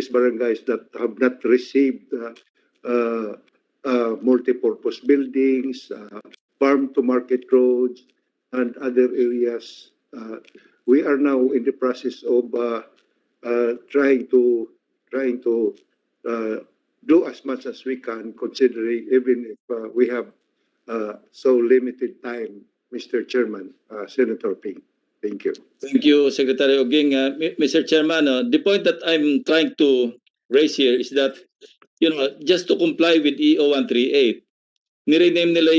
barangays that have not received multi-purpose buildings, farm to market roads, and other areas. We are now in the process of trying to uh, do as much as we can, considering even if we have so limited time, Mr. Chairman, Senator Ping. Thank you. Thank you, Secretary Oging. Mr. Chairman, the point that I'm trying to raise here is that, just to comply with EO 138, nirename nila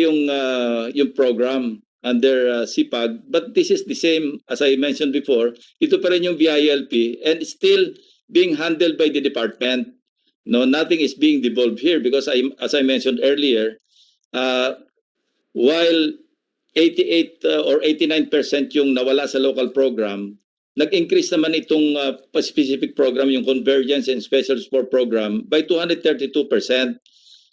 yung program under CPAG, but this is the same as I mentioned before. Ito pa rin yung BILP and still being handled by the department. No, nothing is being devolved here because as I mentioned earlier, while 88 or 89% yung nawala sa local program, nag-increase naman itong specific program, yung Convergence and Special Support Program, by 232%.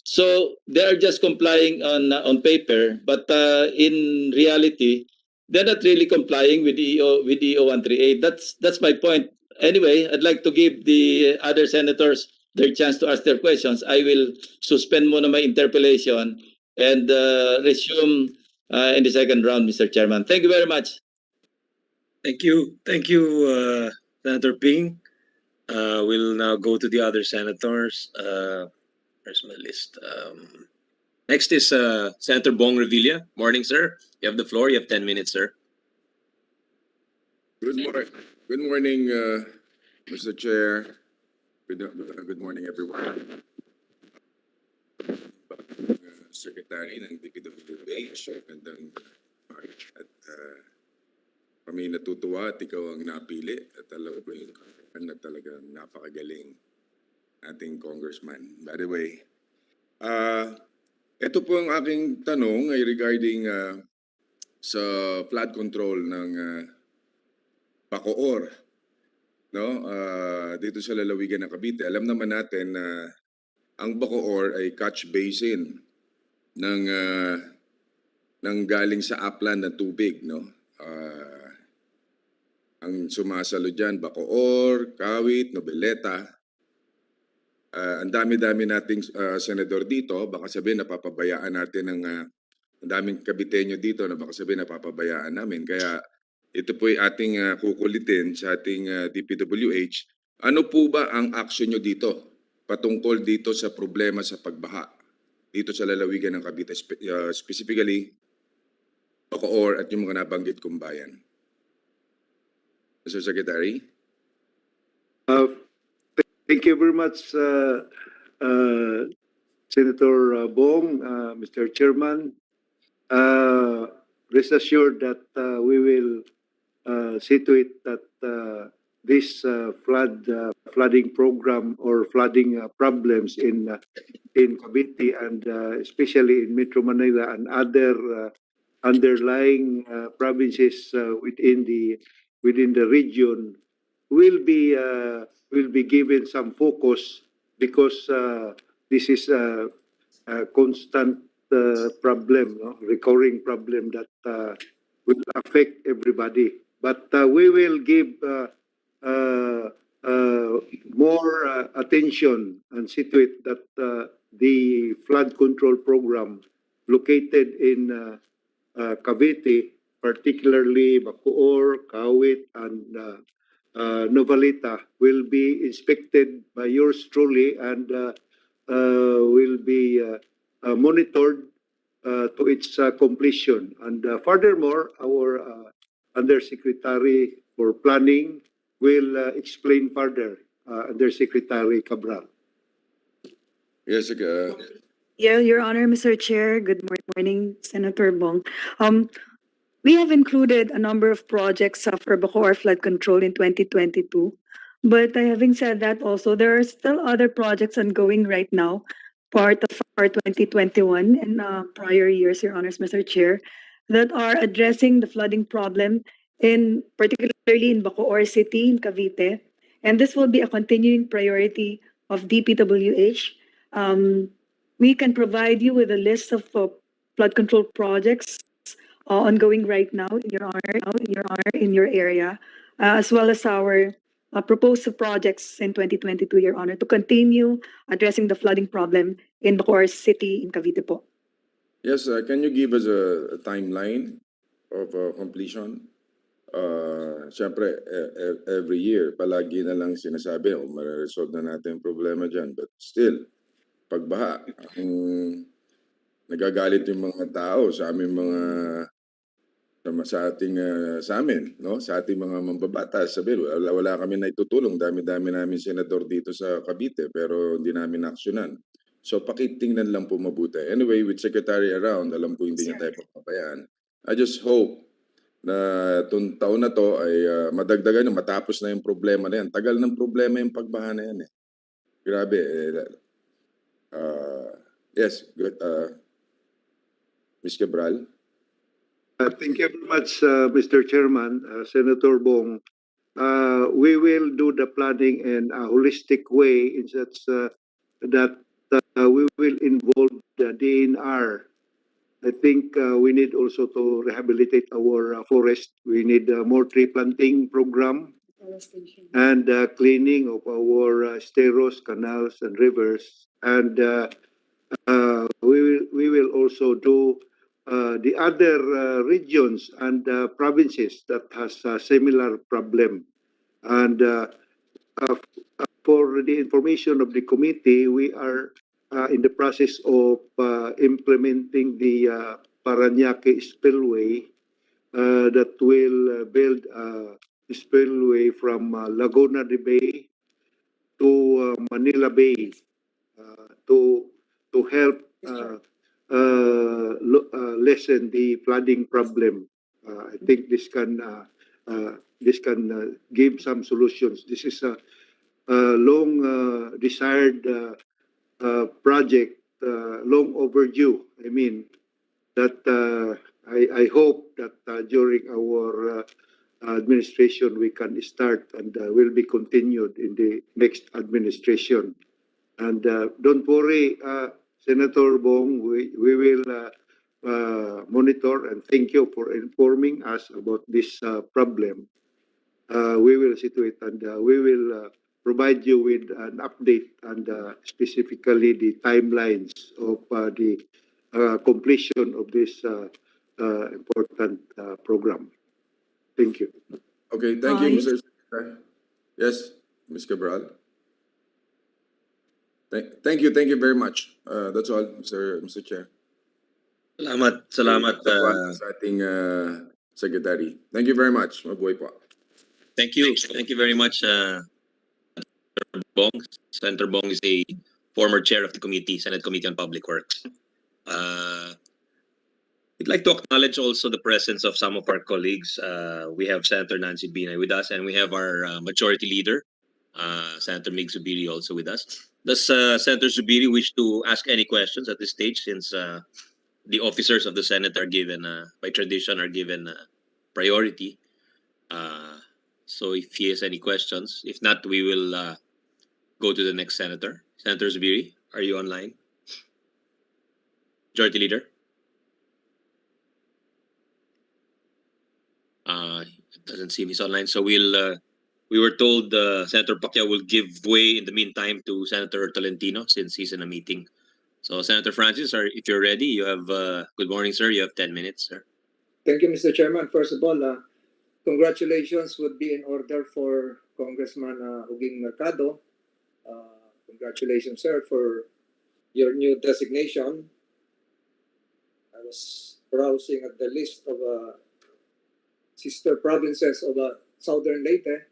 So they are just complying on paper, but in reality, they're not really complying with EO 138. That's my point. Anyway, I'd like to give the other senators their chance to ask their questions. I will suspend muna my interpellation and resume in the second round, Mr. Chairman. Thank you very much. Thank you, Senator Ping. We'll now go to the other senators. Where's my list? Next is Senator Bong Revilla. Morning, sir. You have the floor. You have 10 minutes, sir. Good morning, Mr. Chair. Good morning, everyone. Secretary ng DPWH, magandang at kami natutuwa at ikaw ang napili at alam ko yung na talagang napakagaling ating congressman. By the way, ito po ang aking tanong ay regarding sa flood control ng Bacoor, no? Dito sa lalawigan ng Cavite. Alam naman natin na ang Bacoor ay catch basin ng galing sa upland na tubig, no? Ang sumasalo diyan Bacoor, Kawit, Nobeleta. Ang dami-dami nating senador dito, baka sabihin napapabayaan natin ang daming Caviteño dito na baka sabihin napapabayaan namin. Kaya ito po ay ating kukulitin sa ating DPWH. Ano po ba ang action nyo dito patungkol dito sa problema sa pagbaha dito sa lalawigan ng Cavite, specifically Bacoor at yung mga nabanggit kong bayan? Mr. Secretary? Thank you very much, Senator Bong, Mr. Chairman. Rest assured that we will see to it that this flooding program or flooding problems in Cavite and especially in Metro Manila and other underlying provinces within the region will be given some focus because this is a constant problem, no? Recurring problem that will affect everybody. But we will give more attention and see to it that the flood control program located in Cavite, particularly Bacoor, Kawit, and Novalita, will be inspected by yours truly and will be monitored to its completion. And furthermore, our Undersecretary for Planning will explain further, Undersecretary Cabral. Yes, Yeah, Your Honor, Mr. Chair. Good morning, Senator Bong. We have included a number of projects for Bacoor flood control in 2022. But having said that, also, there are still other projects ongoing right now, part of our 2021 and prior years, Your Honors, Mr. Chair, that are addressing the flooding problem particularly in Bacoor City, in Cavite. And this will be a continuing priority of DPWH. We can provide you with a list of flood control projects ongoing right now in your area, as well as our proposed projects in 2022, Your Honor, to continue addressing the flooding problem in Bacoor City in Cavite po. yes, can you give us a timeline of completion? Siyempre, every year, palagi na lang sinasabi, ma-resolve na natin yung problema dyan. But still, pagbaha, nagagalit yung mga tao sa aming mga sa amin, no? Sa ating mga mambabatas, sabi, wala kami na itutulong. Dami-dami namin senador dito sa Cavite, pero hindi namin aksyonan. So, pakitingnan lang po mabuti. Anyway, with Secretary around, alam ko hindi niya tayo papabayaan. I just hope na itong taon na to ay madagdagan na matapos na yung problema na yan. Tagal ng problema yung pagbaha na yan eh. Grabe. Yes, good. Ms. Cabral. Thank you very much, Mr. Chairman, Senator Bong. We will do the planning in a holistic way in such that we will involve the DNR. I think we need also to rehabilitate our forest. We need more tree planting program and cleaning of our steros, canals, and rivers. And we will also do the other regions and provinces that has a similar problem. And for the information of the committee, we are in the process of implementing the Parañaque spillway that will build a spillway from Laguna de Bay to Manila Bay to help lessen the flooding problem. I think this can give some solutions. This is a long desired project, long overdue. I mean, that I hope that during our administration we can start and will be continued in the next administration. And don't worry, Senator Bong, we will monitor, and thank you for informing us about this problem. We will see to it, and we will provide you with an update and specifically the timelines of the completion of this important program. Thank you. Okay, thank you, Mr. Secretary. Yes, Ms. Cabral. Thank you very much. That's all, Mr. Chair. Salamat. Sa ating Secretary. Thank you very much. Mabuhay po. Thank you very much, Bong. Senator Bong is a former chair of the committee, Senate Committee on Public Works. We'd like to acknowledge also the presence of some of our colleagues. We have Senator Nancy Binay with us, and we have our Majority Leader, Senator Mig Zubiri, also with us. Does Senator Zubiri wish to ask any questions at this stage, since the officers of the Senate are given, by tradition, are given priority? So if he has any questions, if not, we will go to the next senator. Senator Zubiri, are you online? Majority Leader? It doesn't seem he's online. So we were told Senator Pacquiao will give way in the meantime to Senator Tolentino, since he's in a meeting. So Senator Francis, if you're ready, you have, good morning, sir. You have 10 minutes, sir. Thank you, Mr. Chairman. First of all, congratulations would be in order for Congressman Huging Mercado. Congratulations, sir, for your new designation. I was browsing at the list of sister provinces of Southern Leyte.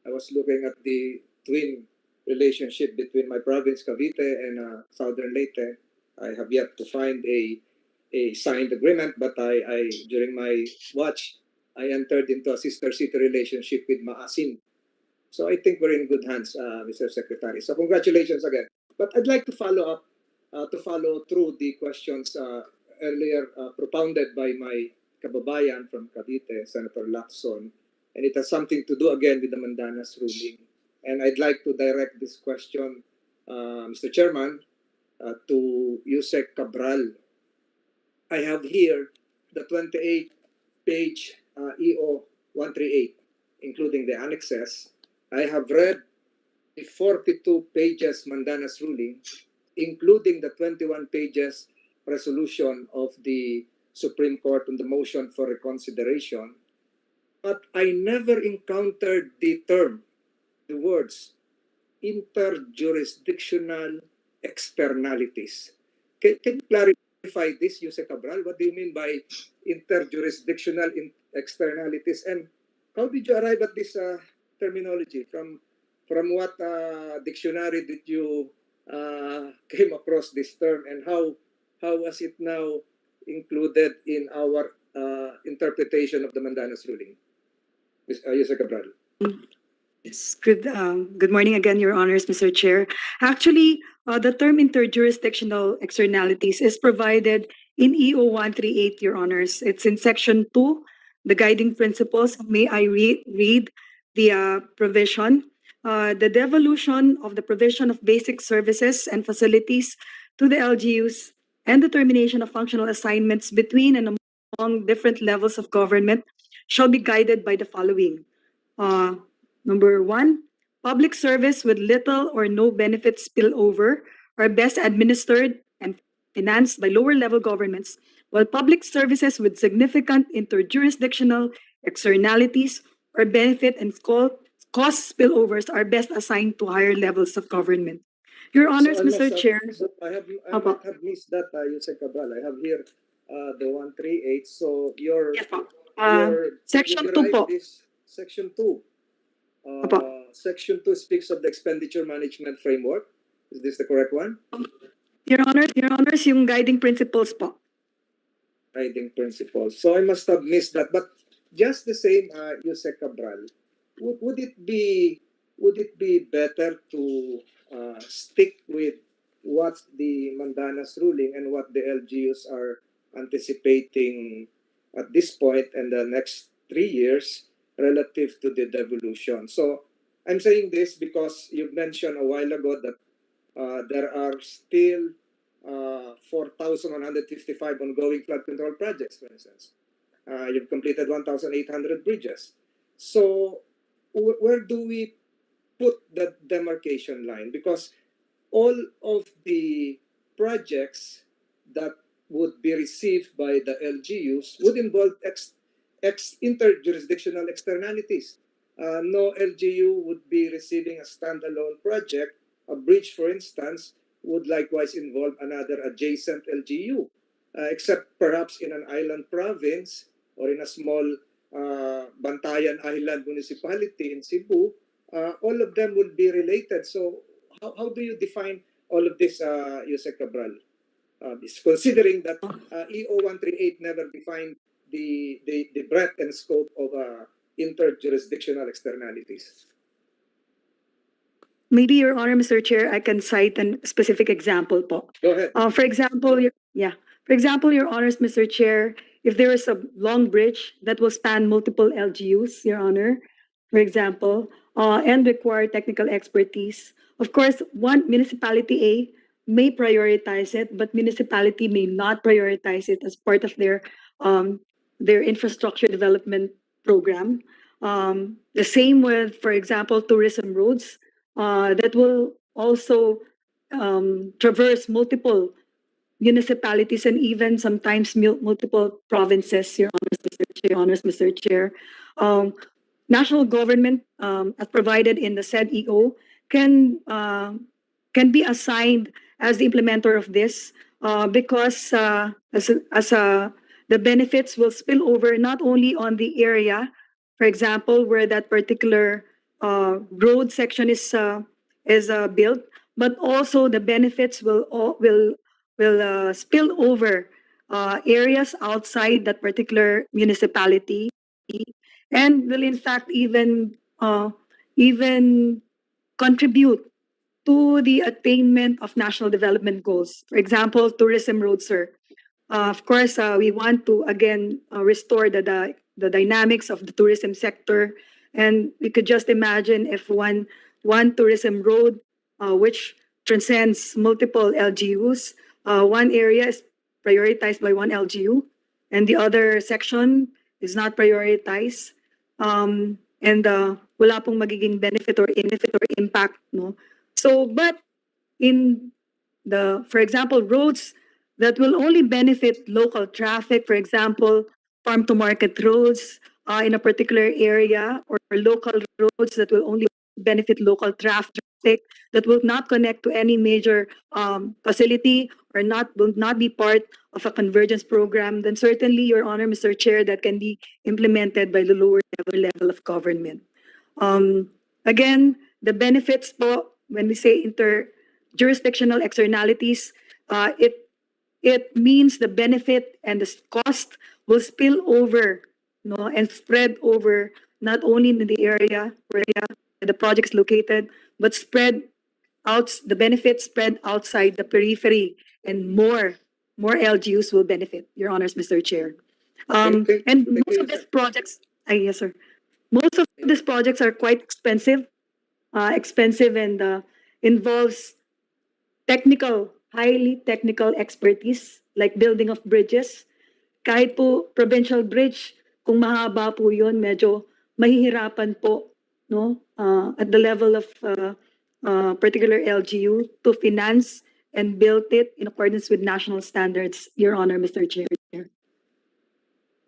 I was looking at the twin relationship between my province, Cavite, and Southern Leyte. I have yet to find a signed agreement, but I during my watch, I entered into a sister city relationship with Maasin. So I think we're in good hands, Mr. Secretary. So congratulations again. But I'd like to follow up, to follow through the questions earlier propounded by my kababayan from Cavite, Senator Lacson, and it has something to do again with the Mandanas ruling. And I'd like to direct this question, Mr. Chairman, to Yusek Cabral. I have here the 28-page EO 138, including the annexes. I have read the 42 pages Mandanas ruling, including the 21 pages resolution of the Supreme Court on the motion for reconsideration. But I never encountered the term, the words, interjurisdictional externalities. Can you clarify this, Jose Cabral? What do you mean by interjurisdictional externalities? And how did you arrive at this terminology? From what dictionary did you came across this term, and how was it now included in our interpretation of the Mandanas ruling? Jose Cabral. Yes, good morning again, Your Honors, Mr. Chair. Actually, the term interjurisdictional externalities is provided in EO 138, Your Honors. It's in Section 2, the guiding principles. May I read the provision? The devolution of the provision of basic services and facilities to the LGUs and the termination of functional assignments between and among different levels of government shall be guided by the following. Number one, public service with little or no benefit spillover are best administered and financed by lower level governments, while public services with significant interjurisdictional externalities or benefit and cost spillovers are best assigned to higher levels of government. Your Honors, Mr. Chair. I might have missed that, Yusek Cabral. I have here the 138. So Yes, po. Section Section 2 derived po. this Section 2. Opo. Section 2 speaks of the expenditure management framework. Is this the correct one? Your Honors, yung guiding principles po. Guiding principles. So I must have missed that. But just the same, Yusek Cabral, would it be better to stick with what the Mandanas ruling and what the LGUs are anticipating at this point and the next 3 years relative to the devolution? So I'm saying this because you mentioned a while ago that there are still 4,155 ongoing flood control projects, for instance. You've completed 1,800 bridges. So where do we put the demarcation line? Because all of the projects that would be received by the LGUs would involve interjurisdictional externalities. No LGU would be receiving a standalone project. A bridge, for instance, would likewise involve another adjacent LGU, except perhaps in an island province or in a small Bantayan Island municipality in Cebu. All of them will be related. So how do you define all of this, Yusek Cabral? Considering that EO 138 never defined the breadth and scope of interjurisdictional externalities. Maybe, Your Honor, Mr. Chair, I can cite a specific example po. Go ahead. For example, Your Honors, Mr. Chair, if there is a long bridge that will span multiple LGUs, Your Honor, for example, and require technical expertise, of course, one municipality A may prioritize it, but municipality may not prioritize it as part of their infrastructure development program. The same with, for example, tourism roads that will also traverse multiple municipalities and even sometimes multiple provinces, Your Honors, Mr. Chair. National government, as provided in the said EO, can be assigned as the implementer of this because the benefits will spill over not only on the area, for example, where that particular road section is built, but also the benefits will spill over areas outside that particular municipality, and will in fact even contribute to the attainment of national development goals. For example, tourism road, sir. Of course, we want to again restore the dynamics of the tourism sector, and we could just imagine if one tourism road, which transcends multiple LGUs, one area is prioritized by one LGU, and the other section is not prioritized, and wala pong magiging benefit or impact, no. So, but in for example, roads that will only benefit local traffic, for example, farm to market roads in a particular area, or local roads that will only benefit local traffic, that will not connect to any major facility, or will not be part of a convergence program, then certainly, Your Honor, Mr. Chair, that can be implemented by the lower level of government. Again, the benefits po, when we say jurisdictional externalities, it means the benefit and the cost will spill over, no, and spread over not only in the area where the project is located, but the benefits spread outside the periphery, and more LGUs will benefit. Your Honors, Mr. Chair. And most of these projects, yes, sir. Most of these projects are quite expensive, and involves highly technical expertise, like building of bridges. Kahit po provincial bridge, kung mahaba po yun, medyo mahihirapan po, no, at the level of particular LGU to finance and build it in accordance with national standards, Your Honor, Mr. Chair.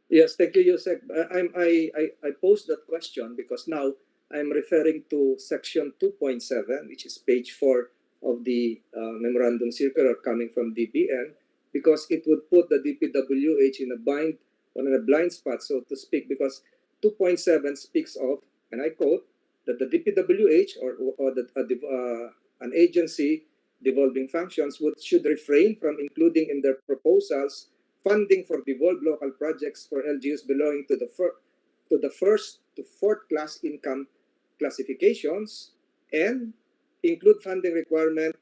Yes, thank you, Yusek. I posed that question because now I'm referring to section 2.7, which is page 4 of the memorandum circular coming from DBM, because it would put the DPWH in a blind spot, so to speak, because 2.7 speaks of, and I quote, that the DPWH or an agency devolving functions should refrain from including in their proposals funding for devolved local projects for LGUs belonging to the first to fourth class income classifications, and include funding requirement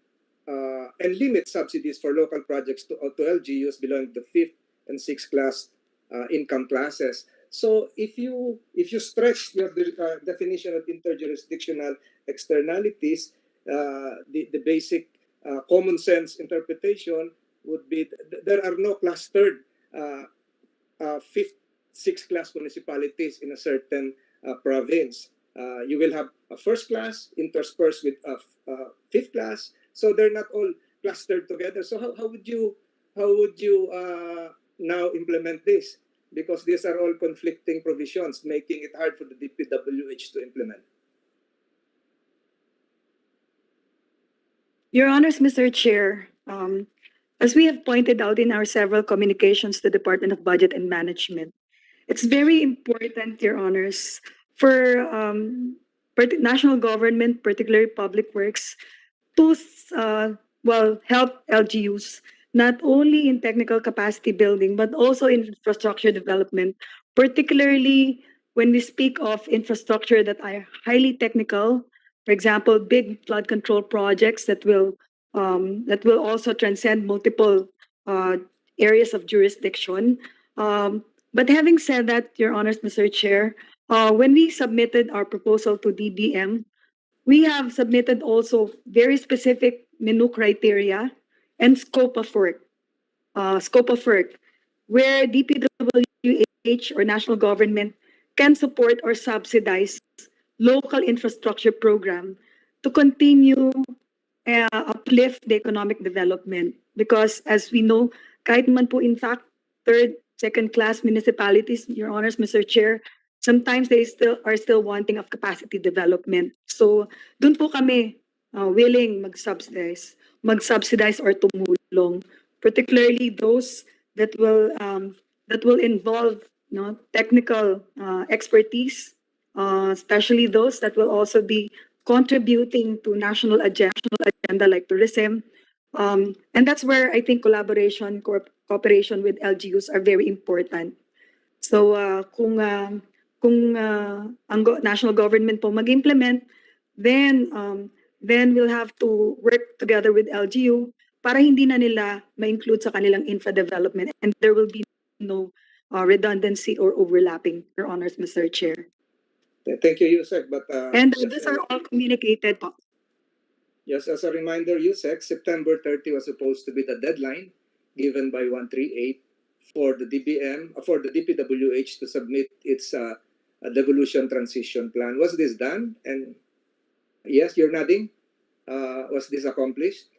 and limit subsidies for local projects to LGUs belonging to fifth and sixth class income classes. So if you stretch your definition of interjurisdictional externalities, the basic common sense interpretation would be there are no clustered fifth, sixth class municipalities in a certain province. You will have a first class interspersed with a fifth class, so they're not all clustered together. So how would you now implement this? Because these are all conflicting provisions, making it hard for the DPWH to implement. Your Honors, Mr. Chair, as we have pointed out in our several communications to the Department of Budget and Management, it's very important, Your Honors, for national government, particularly public works, to help LGUs not only in technical capacity building but also in infrastructure development, particularly when we speak of infrastructure that are highly technical. For example, big flood control projects that will also transcend multiple areas of jurisdiction. But having said that, Your Honors, Mr. Chair, when we submitted our proposal to DBM, we have submitted also very specific menu criteria and scope of work, where DPWH or national government can support or subsidize local infrastructure program to continue uplift the economic development. Because as we know, kahit man po in fact third, second class municipalities, Your Honors, Mr. Chair, sometimes they are still wanting of capacity development. So dun po kami willing mag-subsidize or tumulong, particularly those that will involve, technical expertise, especially those that will also be contributing to national agenda like tourism. And that's where I think cooperation with LGUs are very important. So kung ang national government po mag-implement, then we'll have to work together with LGU para hindi na nila ma-include sa kanilang infra development, and there will be no redundancy or overlapping, Your Honors, Mr. Chair. Thank you, Yusek. But And just these are all communicated po. just as a reminder, Yusek, September 30 was supposed to be the deadline given by 138 for the DPWH to submit its devolution transition plan. Was this done? And yes, you're nodding. Was this accomplished,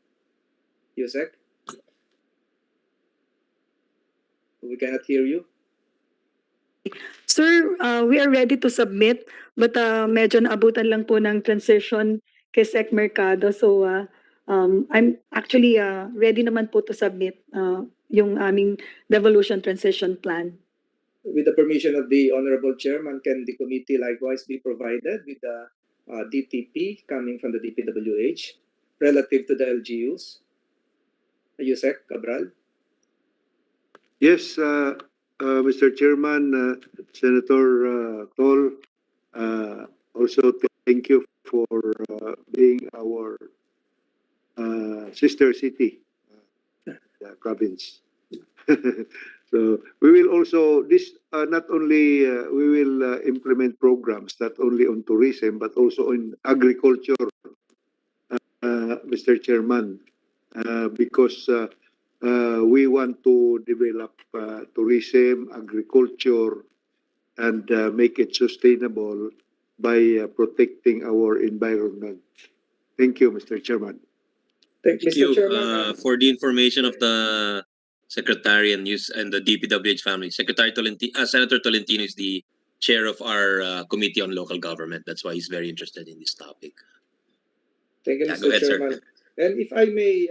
Yusek? We cannot hear you. Sir, we are ready to submit, but medyo naabutan lang po ng transition kay Sec Mercado. So I'm actually ready naman po to submit yung aming devolution transition plan. With the permission of the Honorable Chairman, can the committee likewise be provided with the DTP coming from the DPWH relative to the LGUs? Yusek Cabral? Yes, Mr. Chairman, Senator Tol, also thank you for being our sister city, the province. So we will also not only we will implement programs not only on tourism but also in agriculture, Mr. Chairman, because we want to develop tourism, agriculture, and make it sustainable by protecting our environment. Thank you, Mr. Chairman. Thank Thank Mr. you Chairman. for the information of the Secretary and the DPWH family. Senator Tolentino is the chair of our Committee on Local Government. That's why he's very interested in this topic. Thank you, Yeah, Mr. go ahead, sir. Chairman. And if I may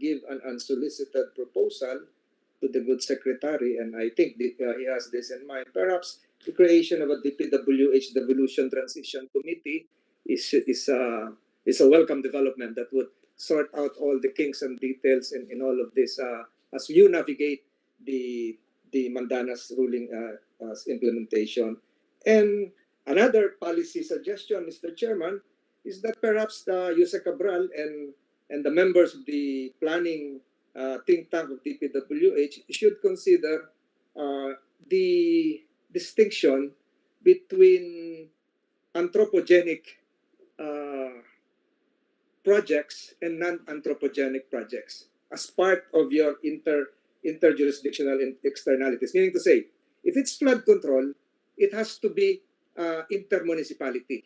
give an unsolicited proposal to the good secretary, and I think he has this in mind, perhaps the creation of a DPWH Devolution Transition Committee is a welcome development that would sort out all the kinks and details in all of this as you navigate the Mandanas ruling implementation. And another policy suggestion, Mr. Chairman, is that perhaps Yusek Cabral and the members of the planning think tank of DPWH should consider the distinction between anthropogenic projects and non-anthropogenic projects as part of your interjurisdictional externalities. Meaning to say, if it's flood control, it has to be intermunicipality.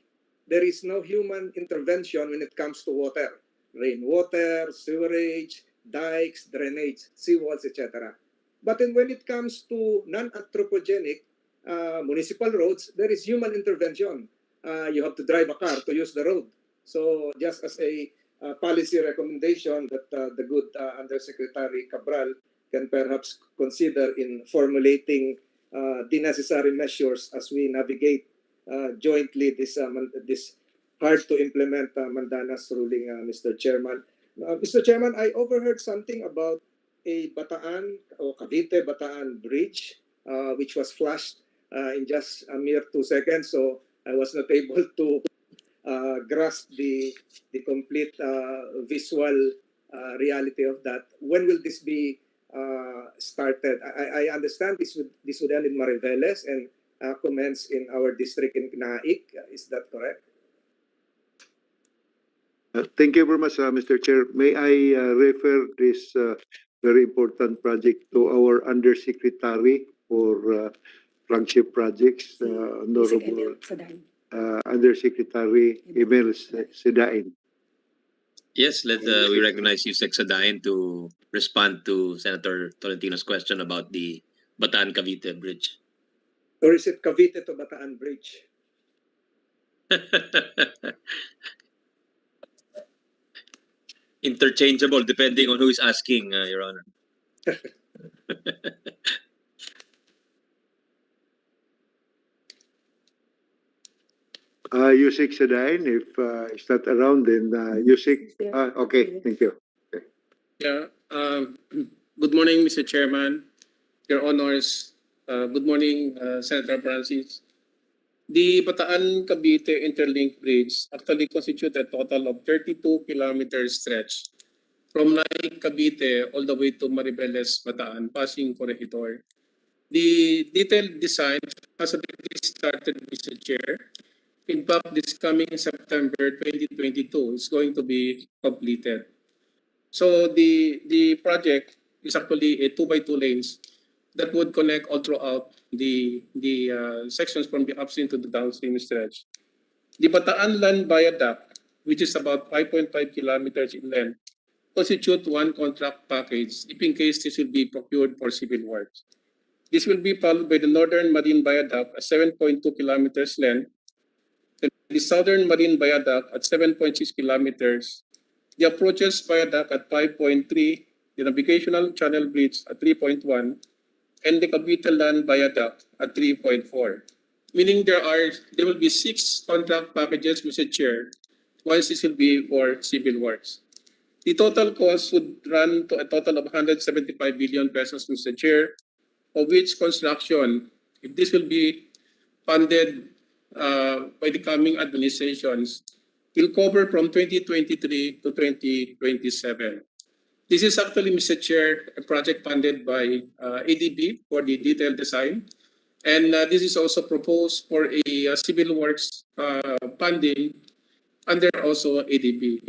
There is no human intervention when it comes to water, rainwater, sewerage, dikes, drainage, seawalls, etc. But when it comes to non-anthropogenic municipal roads, there is human intervention. You have to drive a car to use the road. So just as a policy recommendation that the good Undersecretary Cabral can perhaps consider in formulating the necessary measures as we navigate jointly this hard to implement Mandanas ruling, Mr. Chairman. Mr. Chairman, I overheard something about a Bataan or Cavite-Bataan bridge, which was flashed in just a mere 2 seconds. So I was not able to grasp the complete visual reality of that. When will this be started? I understand this would end in Mariveles and commence in our district in Naik. Is that correct? Thank you very much, Mr. Chair. May I refer this very important project to our Undersecretary for Flagship Projects, Honorable Undersecretary Emil Sidain. Yes, we recognize Yusek Sadain to respond to Senator Tolentino's question about the Bataan-Cavite Bridge. Or is it Cavite to Bataan Bridge? interchangeable depending on who is asking, Your Honor. Yusik Sadain, if it's not around, then Yusik. Okay, thank you. Yeah. Good morning, Mr. Chairman, Your Honors. Good morning, Senator Francis. The Bataan-Cavite Interlink Bridge actually constitutes a total of 32-kilometer stretch from Naik, Cavite all the way to Maribeles, Bataan, passing Corregidor. The detailed design has already started, Mr. Chair. In fact, this coming September 2022 is going to be completed. So the project is actually a 2x2 lanes that would connect all throughout the sections from the upstream to the downstream stretch. The Bataan Land Viaduct, which is about 5.5 kilometers in length, constitute one contract package if in case this will be procured for civil works. This will be followed by the Northern Marine Viaduct at 7.2 kilometers length, the Southern Marine Viaduct at 7.6 kilometers, the approaches viaduct at 5.3, the navigational channel bridge at 3.1, and the Cavite Land Viaduct at 3.4. Meaning there will be 6 contract packages, Mr. Chair, once this will be for civil works. The total cost would run to a total of 175 billion pesos, Mr. Chair, of which construction, if this will be funded by the coming administrations, will cover from 2023 to 2027. This is actually, Mr. Chair, a project funded by ADB for the detailed design. And this is also proposed for a civil works funding under also ADB.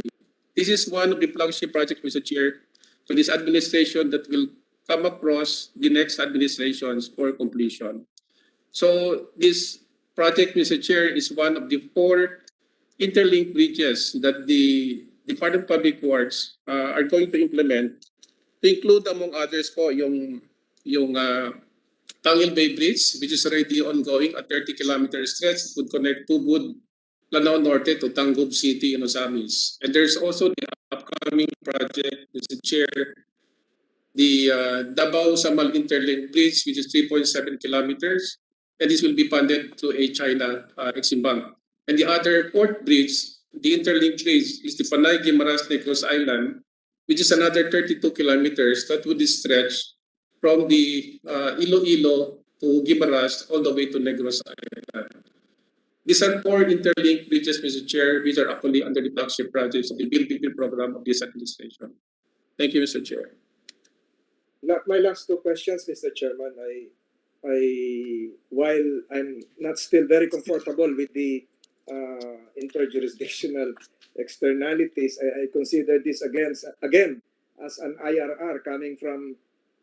This is one of the flagship projects, Mr. Chair, for this administration that will come across the next administrations for completion. So this project, Mr. Chair, is one of the 4 interlinked bridges that the Department of Public Works are going to implement, to include among others po yung Tangil Bay Bridge, which is already ongoing at 30-kilometer stretch, would connect Tubud, Lanao Norte to Tangub City in Osamis. And there's also the upcoming project, Mr. Chair, the Davao-Samal Interlink Bridge, which is 3.7 kilometers, and this will be funded through a China Exim Bank. And the other port bridge, the interlink bridge, is the Panay-Guimaras Negros Island, which is another 32 kilometers that would stretch from the Iloilo to Guimaras all the way to Negros Island. These are 4 interlinked bridges, Mr. Chair, which are actually under the flagship projects of the BIL program of this administration. Thank you, Mr. Chair. My last 2 questions, Mr. Chairman. While I'm not still very comfortable with the interjurisdictional externalities, I consider this again as an IRR coming from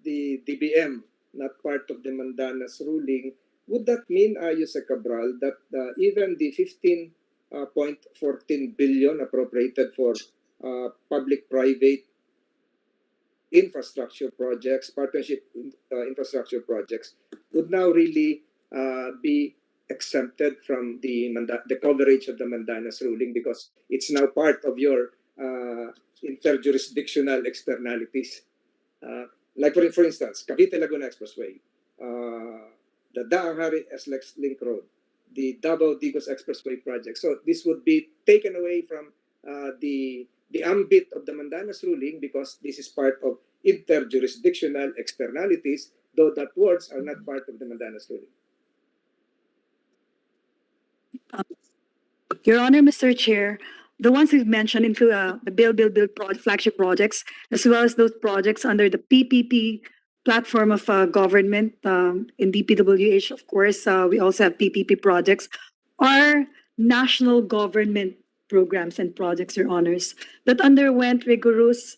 the DBM, not part of the Mandanas ruling. Would that mean, Yusek Cabral, that even the 15.14 billion appropriated for public-private infrastructure projects, partnership infrastructure projects, would now really be exempted from the coverage of the Mandanas ruling because it's now part of your interjurisdictional externalities? Like for instance, Cavite-Laguna Expressway, the Daang-Hari SLEX Link Road, the Davao-Digos Expressway project. So this would be taken away from the ambit of the Mandanas ruling because this is part of interjurisdictional externalities, though that words are not part of the Mandanas ruling. Your Honor, Mr. Chair, the ones we've mentioned include the Build flagship projects, as well as those projects under the PPP platform of government in DPWH. Of course, we also have PPP projects, are national government programs and projects, Your Honors, that underwent rigorous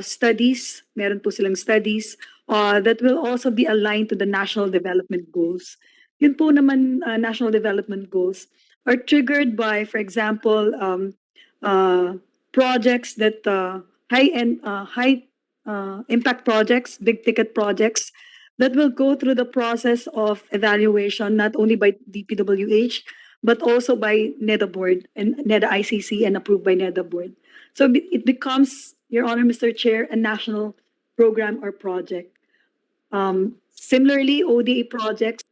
studies. Meron po silang studies that will also be aligned to the national development goals. Yun po naman, national development goals are triggered by, for example, projects that high impact projects, big ticket projects that will go through the process of evaluation, not only by DPWH, but also by NEDA board and NEDA ICC and approved by NEDA board. So it becomes Your Honor, Mr. Chair, a national program or project. Similarly, ODA projects,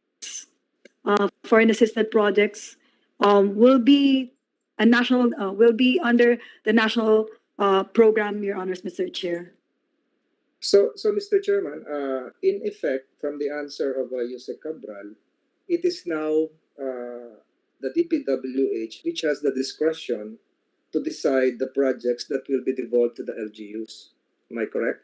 foreign assisted projects, will be will be under the national program, Your Honors, Mr. Chair. So Mr. Chairman, in effect, from the answer of Yusek Cabral, it is now the DPWH which has the discretion to decide the projects that will be devolved to the LGUs. Am I correct?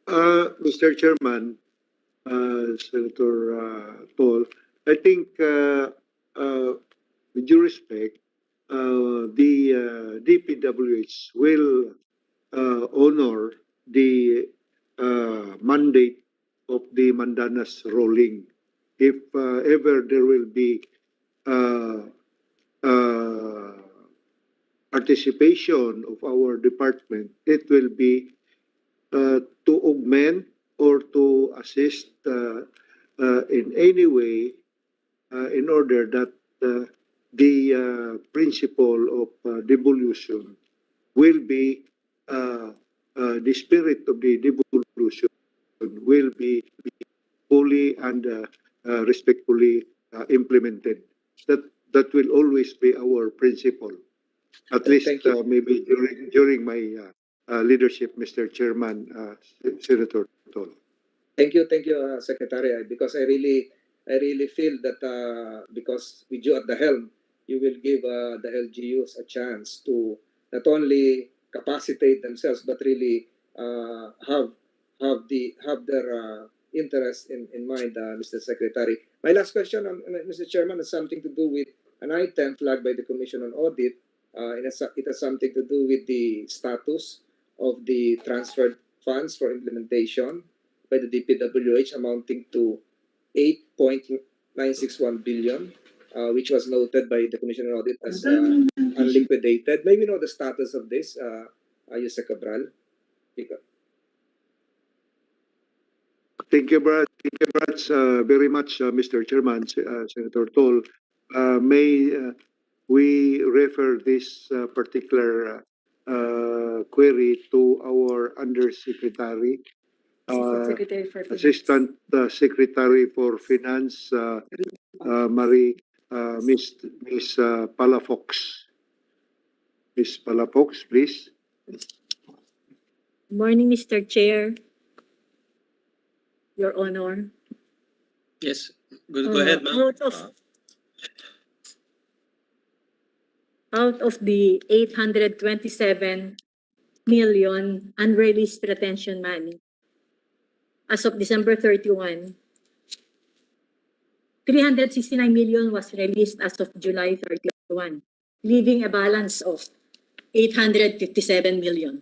Mr. Chairman, Senator Tol, I think with due respect, the DPWH will honor the mandate of the Mandanas rolling. If ever there will be uh, uh, participation of our department, it will be to augment or to assist in any way in order that the principle of devolution will be the spirit of the devolution will be fully and respectfully implemented. That will always be our principle. At least Thank you. maybe during my leadership, Mr. Chairman, Senator Tol. Thank you, Secretary. Because I really feel that because with you at the helm, you will give the LGUs a chance to not only capacitate themselves but really have their interest in mind, Mr. Secretary. My last question, Mr. Chairman, has something to do with an item flagged by the Commission on Audit. It has something to do with the status of the transferred funds for implementation by the DPWH amounting to 8.961 billion, which was noted by the Commission on Audit as unliquidated. May we know the status of this, Yusek Cabral? Thank you, Brad. Very much, Mr. Chairman, Senator Tol. May we refer this particular query to our Undersecretary, Assistant Secretary for Finance. Assistant Secretary for Finance, Marie, Miss Palafox. Miss Palafox, please. Morning, Mr. Chair, Your Honor. Yes, go ahead, ma'am. Out of the 827 million unreleased retention money, as of December 31, 369 million was released as of July 31, leaving a balance of 857 million.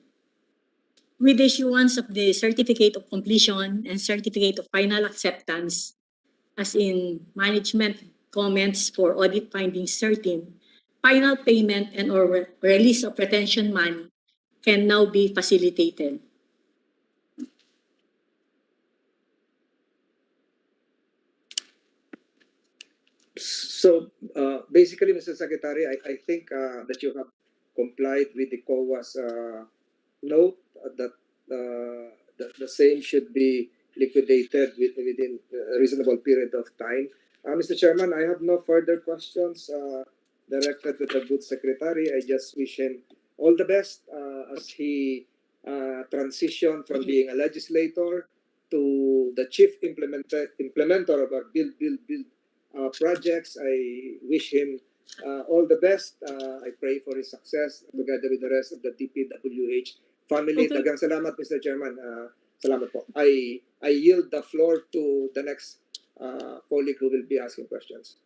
With the issuance of the Certificate of Completion and Certificate of Final Acceptance, as in management comments for audit findings 13, final payment and or release of retention money can now be facilitated. So basically, Mr. Secretary, I think that you have complied with the COA's note that the same should be liquidated within a reasonable period of time. Mr. Chairman, I have no further questions directed to the good secretary. I just wish him all the best as he transitioned from being a legislator to the chief implementer of our build projects. I wish him all the best. I pray for his success together with the rest of the DPWH family. Okay. Dagang salamat, Mr. Chairman. Salamat po. I yield the floor to the next colleague who will be asking questions.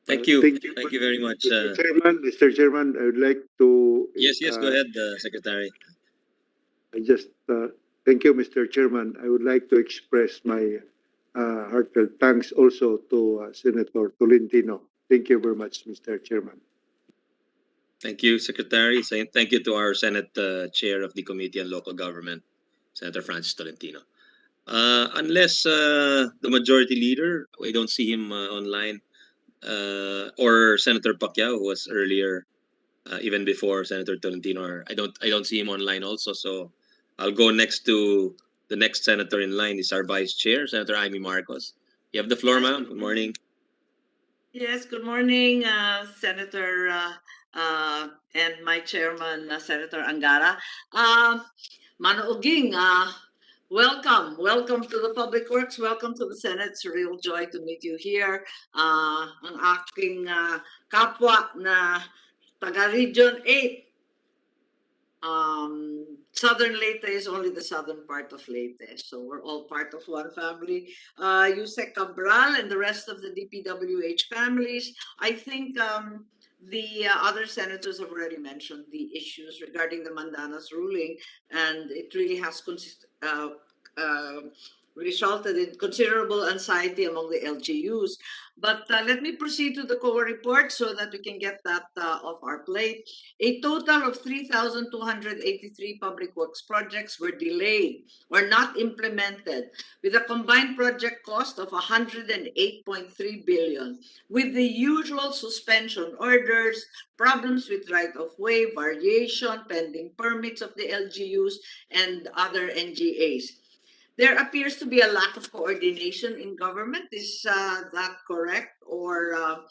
Thank you. Thank Thank you very much. Mr. Chairman, I would like to. Yes, go ahead, Secretary. I just thank you, Mr. Chairman. I would like to express my heartfelt thanks also to Senator Tolentino. Thank you very much, Mr. Chairman. Thank you, Secretary. Thank you to our Senate Chair of the Committee on Local Government, Senator Francis Tolentino. Unless the majority leader, we don't see him online, or Senator Pacquiao, who was earlier, even before Senator Tolentino. I don't see him online also. So I'll go next to the next senator in line is our vice chair, Senator Amy Marcos. You have the floor, ma'am. Good morning. Yes, good morning, Senator and my chairman, Senator Angara. Manooging, welcome to the Public Works, welcome to the Senate. It's a real joy to meet you here. Ang aking kapwa na taga Region 8. Southern Leyte is only the southern part of Leyte, so we're all part of one family. Yusek Cabral and the rest of the DPWH families. I think the other senators have already mentioned the issues regarding the Mandanas ruling, and it really has resulted in considerable anxiety among the LGUs. But let me proceed to the COA report so that we can get that off our plate. A total of 3,283 public works projects were delayed or not implemented, with a combined project cost of 108.3 billion, with the usual suspension orders, problems with right-of-way, variation, pending permits of the LGUs, and other NGAs. There appears to be a lack of coordination in government. Is that correct? Or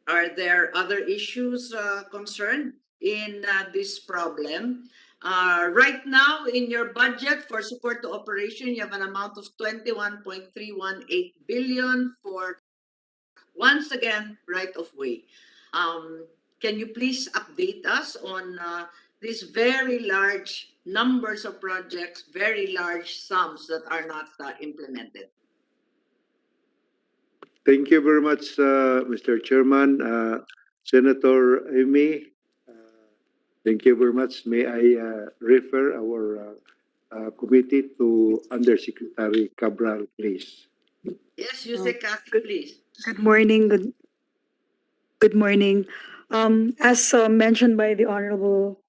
are there other issues concerned in this problem? Right now, in your budget for support to operation, you have an amount of 21.318 billion for, once again, right-of-way. Can you please update us on these very large numbers of projects, very large sums that are not implemented? Thank you very much, Mr. Chairman. Senator Amy, thank you very much. May I refer our committee to Undersecretary Cabral, please? Yes, Yusek Cathy, please. Good morning. Good morning. As mentioned by the Honorable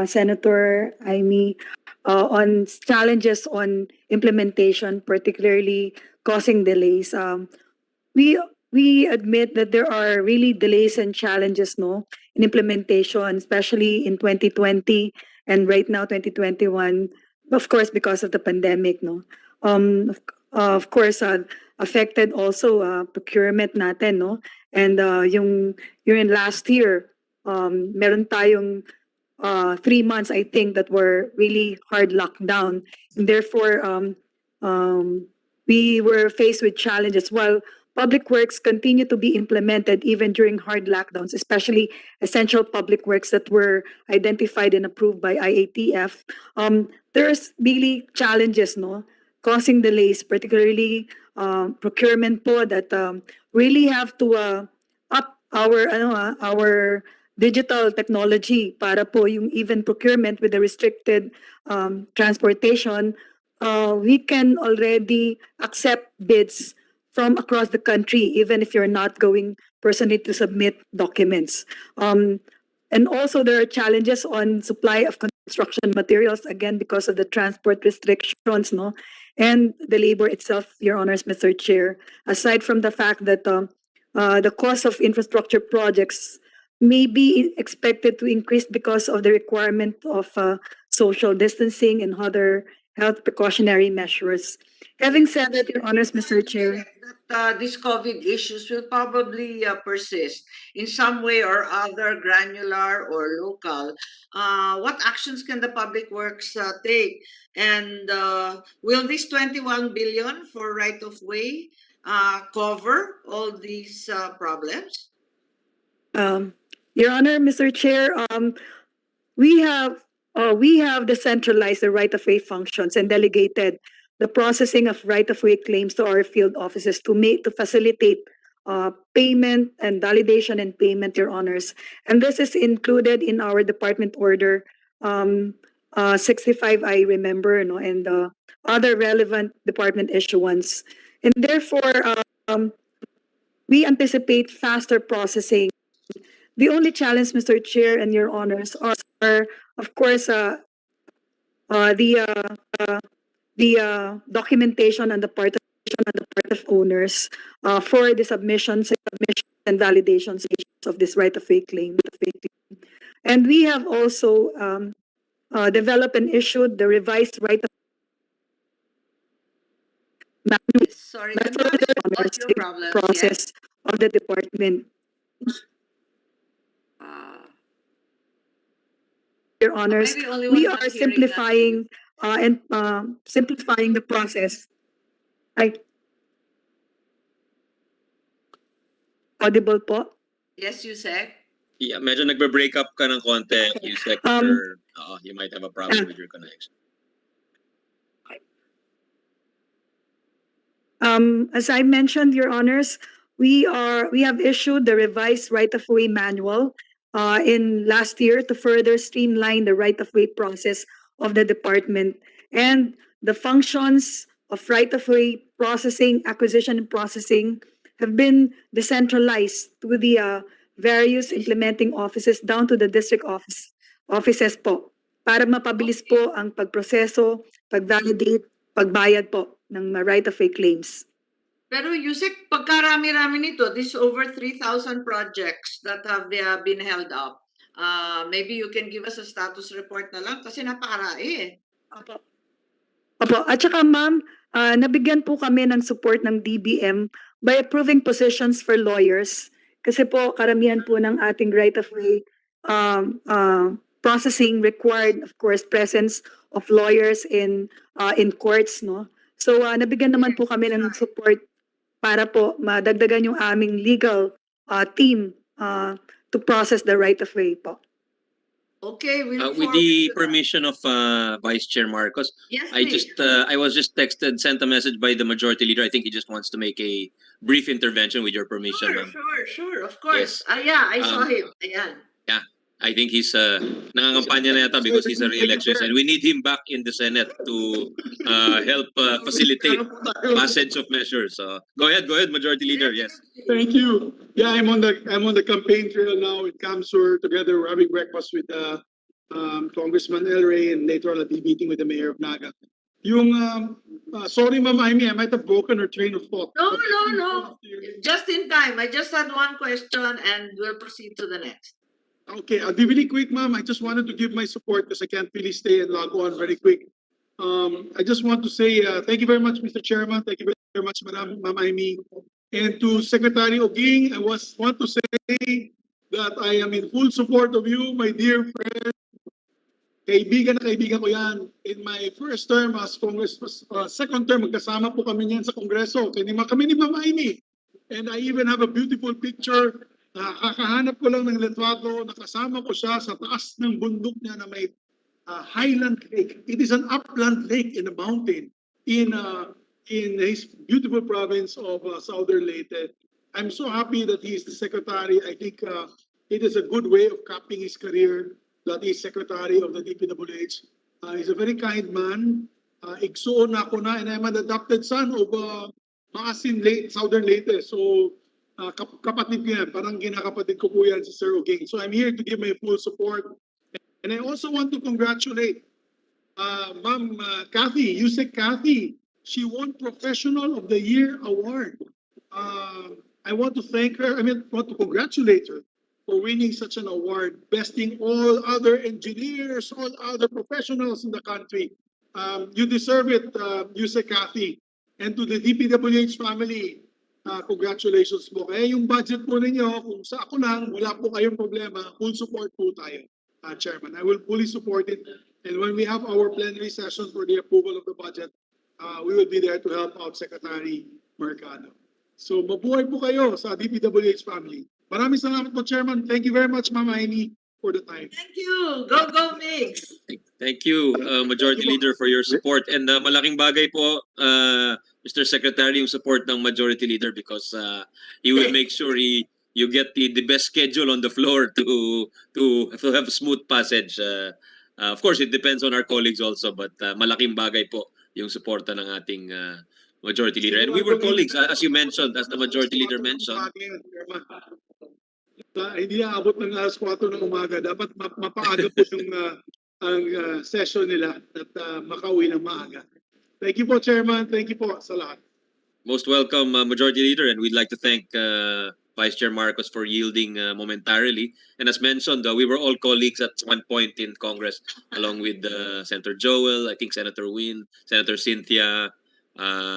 Senator Amy, on challenges on implementation, particularly causing delays, we admit that there are really delays and challenges, no, in implementation, especially in 2020 and right now 2021. Of course, because of the pandemic, no. Of course, affected also procurement natin, no, and yung last year, meron tayong 3 months, I think, that were really hard lockdown, and therefore we were faced with challenges while public works continue to be implemented even during hard lockdowns, especially essential public works that were identified and approved by IATF. There's really challenges, no, causing delays, particularly procurement po that really have to up our digital technology para po yung even procurement with the restricted transportation. We can already accept bids from across the country, even if you're not going personally to submit documents. And also there are challenges on supply of construction materials, again, because of the transport restrictions, no, and the labor itself, Your Honors, Mr. Chair. Aside from the fact that the cost of infrastructure projects may be expected to increase because of the requirement of social distancing and other health precautionary measures. Having said that, Your Honors, Mr. Chair. That these COVID issues will probably persist in some way or other, granular or local. What actions can the public works take? And will this 21 billion for right-of-way cover all these problems? Your Honor, Mr. Chair, we have decentralized the right-of-way functions and delegated the processing of right-of-way claims to our field offices to facilitate payment and validation and payment, Your Honors. And this is included in our department order 65, I remember, no, and other relevant department issuance. And therefore, we anticipate faster processing. The only challenge, Mr. Chair and Your Honors, are of course the documentation on the part of owners for the submissions and validation stages of this right-of-way claim. And we have also developed and issued the revised right-of-way manual Sorry, I'm having audio problems. process of the department. Your honors, Maybe only we one are man hearing simplifying and simplifying the process. Audible po? Yes, you said. Yeah, medyo nagbe-break up ka ng konti, Okay. Yusek, you might have a problem with your connection. As I mentioned, Your Honors, we have issued the revised right-of-way manual in last year to further streamline the right-of-way process of the department, and the functions of right-of-way processing, acquisition, and processing have been decentralized to the various implementing offices down to the district offices po, para mapabilis po ang pagproseso, pag-validate, pagbayad po ng right-of-way claims. Pero Yusek, pagkarami-rami nito, this over 3,000 projects that have been held up. Maybe you can give us a status report na lang kasi napakarami eh. Opo. At saka ma'am, nabigyan po kami ng support ng DBM by approving positions for lawyers. Kasi po karamihan po ng ating right-of-way processing required, of course, presence of lawyers in courts, no? So nabigyan naman po kami ng support para po madagdagan yung aming legal team to process the right-of-way po. Okay, we look With forward the to that. permission of Vice Chair Marcos, Yes, I please. was just sent a message by the Majority Leader. I think he just wants to make a brief intervention with your permission, ma'am. Sure, of course. Yes. Yeah, I saw him. Ayan. I think he's nangangampanya na yata because he's a re-election, and we need him back in the Senate to help facilitate passage of measures. So go ahead, Majority Leader. Yes. Thank you. Yeah, I'm on the campaign trail now in Kamsur. Together, we're having breakfast with Congressman El Rey, and later on I'll be meeting with the mayor of Naga. Yung sorry, Ma'am Amy, I might have broken her train of thought. No. Just in time. I just had one question and we'll proceed to the next. Okay, I'll be really quick, ma'am. I just wanted to give my support because I can't really stay and log on very quick. I just want to say thank you very much, Mr. Chairman. Thank you very much, Ma'am Amy. And to Secretary Oging, I want to say that I am in full support of you, my dear friend. Kaibigan na kaibigan ko yan. In my first term as second term, magkasama po kami niyan sa Kongreso. Kami ni Ma'am Amy. And I even have a beautiful picture. Kakahanap ko lang ng letrato, nakasama ko siya sa taas ng bundok niya na may highland lake. It is an upland lake in a mountain in his beautiful province of Southern Leyte. I'm so happy that he is the secretary. I think it is a good way of capping his career that he's secretary of the DPWH. He's a very kind man. Igsoon ako na, and I'm an adopted son of Maasin Leyte, Southern Leyte. So kapatid ko yan, parang ginakapatid ko po yan si Sir Oging. So I'm here to give my full support. And I also want to congratulate Ma'am Kathy, Yusek Kathy. She won Professional of the Year award. I want to thank her, want to congratulate her for winning such an award, besting all other engineers, all other professionals in the country. You deserve it, Yusek Kathy. And to the DPWH family, congratulations po. Kaya yung budget po ninyo, kung sa ako lang, wala po kayong problema, full support po tayo, Chairman. I will fully support it. And when we have our plenary session for the approval of the budget, we will be there to help out Secretary Mercado. So mabuhay po kayo sa DPWH family. Maraming salamat po, Chairman. Thank you very much, Ma'am Amy, for the time. Thank you. Go Mix. Thank you, Majority Leader, for your support. And malaking bagay po, Mr. Secretary, yung support ng Majority Leader because he will make sure you get the best schedule on the floor to have a smooth passage. Of course, it depends on our colleagues also, but malaking bagay po yung suporta ng ating Majority Leader. And we were colleagues, as you mentioned, as the Majority Leader mentioned. Hindi aabot ng alas 4 ng umaga. Dapat mapaaga po yung ang session nila at makauwi ng maaga. Thank you po, Chairman. Thank you po sa lahat. Most welcome, Majority Leader, and we'd like to thank Vice Chair Marcos for yielding momentarily. And as mentioned, we were all colleagues at one point in Congress, along with Senator Joel, I think Senator Win, Senator Cynthia,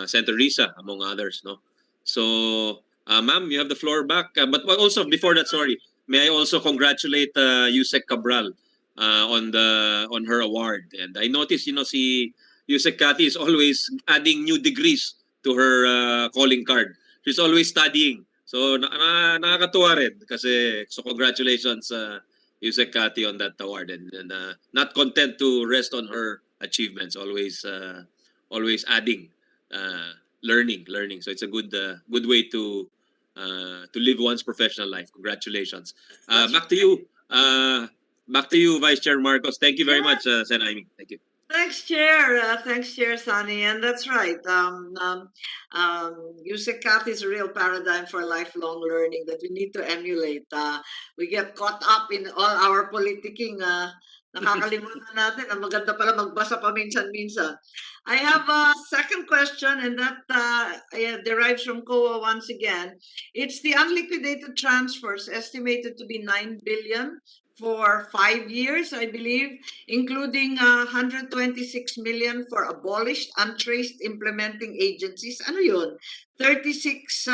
Senator Risa, among others. No, so ma'am, you have the floor back. But also before that, sorry, may I also congratulate Yusek Cabral on her award. And I noticed, si Yusek Cathy is always adding new degrees to her calling card. She's always studying. So nakakatuwa rin kasi so congratulations Yusek Cathy on that award, and not content to rest on her achievements, always adding, learning. So it's a good way to live one's professional life. Congratulations. Back to you. Back to you, Vice Chair Marcos. Thank you very much, Sen. Aimee. Thank you. Thanks, Chair. Thanks, Chair Sunny. And that's right. Yusek Cathy is a real paradigm for lifelong learning that we need to emulate. We get caught up in all our politicking. Nakakalimutan natin na maganda pala magbasa paminsan-minsan. I have a second question, and that derives from COA once again. It's the unliquidated transfers estimated to be 9 billion for 5 years, I believe, including 126 million for abolished, untraced implementing agencies. Ano yun? 36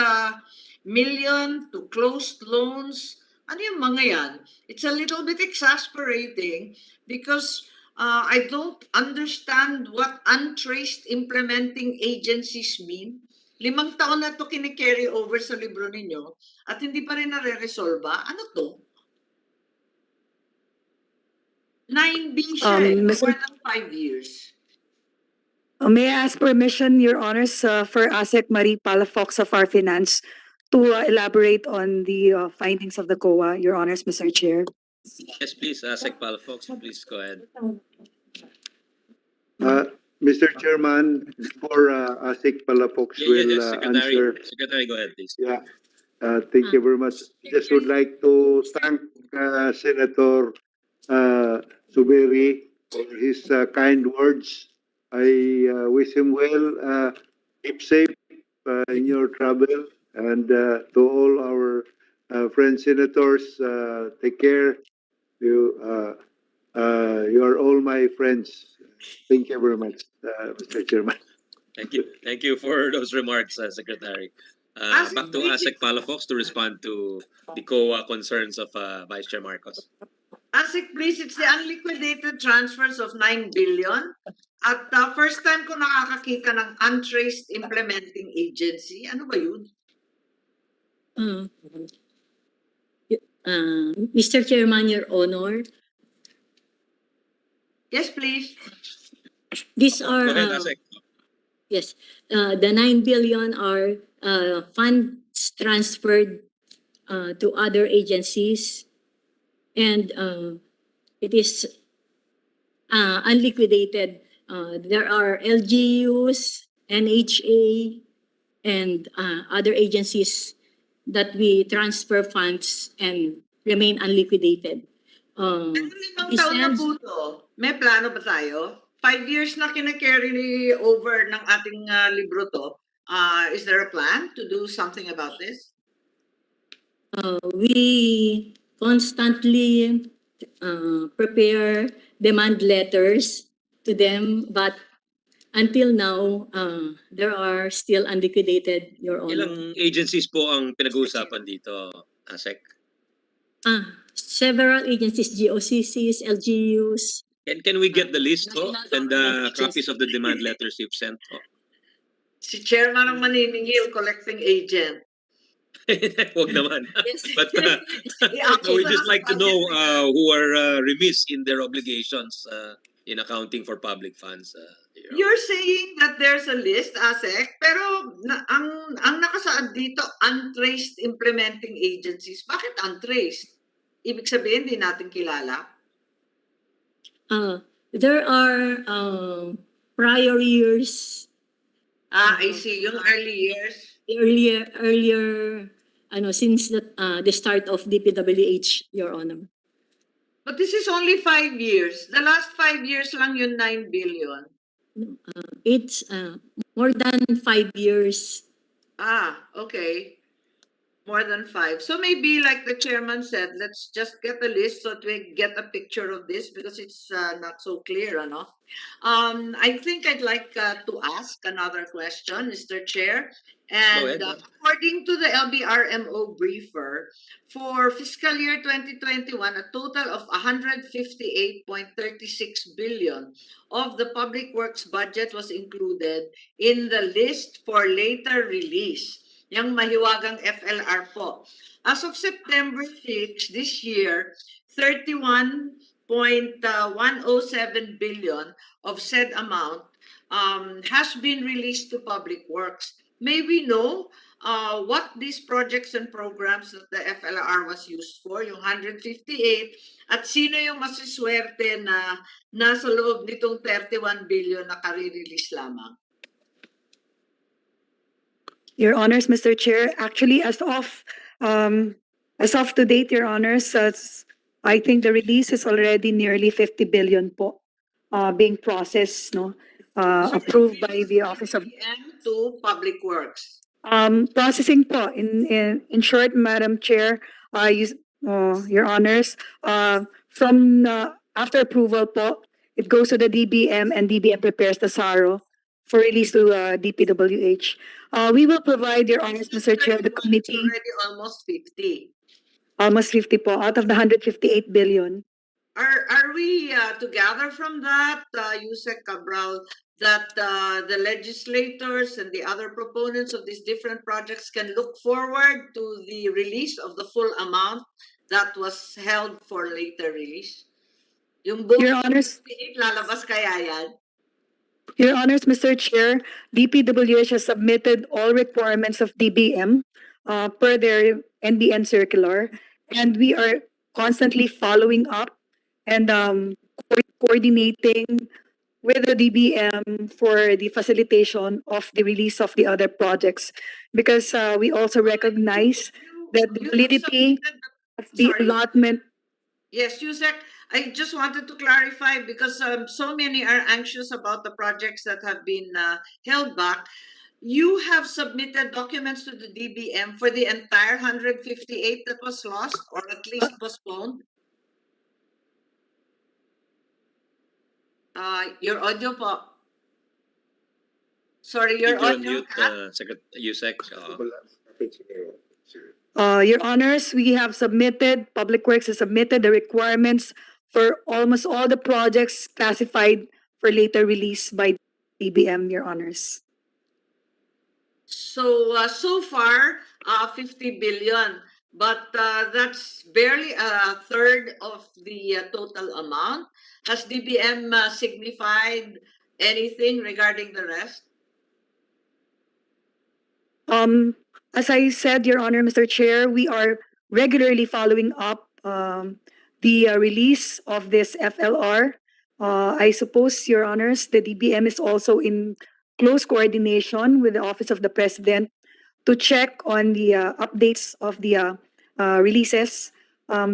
million to closed loans. Ano yung mga yan? It's a little bit exasperating because I don't understand what untraced implementing agencies mean. 5 taon na ito kinicarry over sa libro ninyo at hindi pa rin nare-resolva. Ano to? 9 billion siya more than 5 years. May I ask permission, Your Honors, for ASEC Marie Palafox of our Finance to elaborate on the findings of the COA, Your Honors, Mr. Chair. Yes, please, Sec Palafox, please go ahead. Mr. Chairman, before Asik Palafox will answer. Secretary, go ahead, please. Yeah, thank you very much. Just would like to thank Senator Suberi for his kind words. I wish him well. Keep safe in your travel, and to all our friends senators, take care. You are all my friends. Thank you very much, Mr. Chairman. Thank you for those remarks, Secretary. Back to Asek Palafox to respond to the COA concerns of Vice Chair Marcos. Asik, please, it's the unliquidated transfers of 9 billion. At first time ko nakakakita ng untraced implementing agency. Ano ba yun? Mr. Chairman, Your Honor. Yes, please. These are, Go ahead, Asek. yes, the 9 billion are funds transferred to other agencies, and it is unliquidated. There are LGUs, NHA, and other agencies that we transfer funds and remain unliquidated. Limang taon na po to. May plano ba tayo? 5 years na kina-carry over ng ating libro to. Is there a plan to do something about this? We constantly prepare demand letters to them, but until now, there are still unliquidated, Your Honor. Ilang agencies po ang pinag-uusapan dito, Asek? Several agencies, GOCCs, LGUs. Can we get the list and the copies of the demand letters you've sent? Si Chairman ang maniningil, collecting agent. Wag naman. Yes. But we just like to know who are remiss in their obligations in accounting for public funds. You're saying that there's a list, Asek, pero ang nakasaad dito, untraced implementing agencies. Bakit untraced? Ibig sabihin, di natin kilala? There are prior years. I see. Yung early years. Earlier, since the start of DPWH, Your Honor. But this is only 5 years. The last 5 years lang yung 9 billion. It's more than 5 years. Ah, okay. More than 5. So maybe like the chairman said, let's just get a list so that we get a picture of this because it's not so clear, ano? I think I'd like to ask another question, Mr. Chair. And ahead. according to the LBRMO briefer, for fiscal year 2021, a total of 158.36 billion of the public works budget was included in the list for later release. Yung mahiwagang FLR po. As of September 6 this year, 31.107 billion of said amount has been released to public works. May we know what these projects and programs that the FLR was used for, yung 158, at sino yung masiswerte na nasa loob nitong 31 billion na kare-release lamang? Your Honors, Mr. Chair, actually, as of to date, Your Honors, I think the release is already nearly 50 billion po being processed, no, approved by the Office of DBM to Public Works. processing po. In short, Madam Chair, Your Honors, from after approval po, it goes to the DBM and DBM prepares the SARO for release to DPWH. We will provide, Your Honors, Mr. Chair, the It's committee, already almost 50. almost 50 po, out of the 158 billion. Are we to gather from that, Yusek Cabral, that the legislators and the other proponents of these different projects can look forward to the release of the full amount that was held for later release? Yung buong Your Honors, 58, lalabas kaya yan? Your Honors, Mr. Chair, DPWH has submitted all requirements of DBM per their NBN circular, and we are constantly following up and coordinating with the DBM for the facilitation of the release of the other projects, because we also recognize that the You validity submitted of the sorry. allotment. Yes, Yusek, I just wanted to clarify because so many are anxious about the projects that have been held back. You have submitted documents to the DBM for the entire 158 that was lost or at least postponed? Your audio po. Sorry, your You're on audio. mute, Yusek. Your Honors, we have submitted, Public Works has submitted the requirements for almost all the projects classified for later release by DBM, Your Honors. So, so far, 50 billion, but that's barely a third of the total amount. Has DBM signified anything regarding the rest? As I said, Your Honor, Mr. Chair, we are regularly following up the release of this FLR. I suppose, Your Honors, the DBM is also in close coordination with the Office of the President to check on the updates of the releases,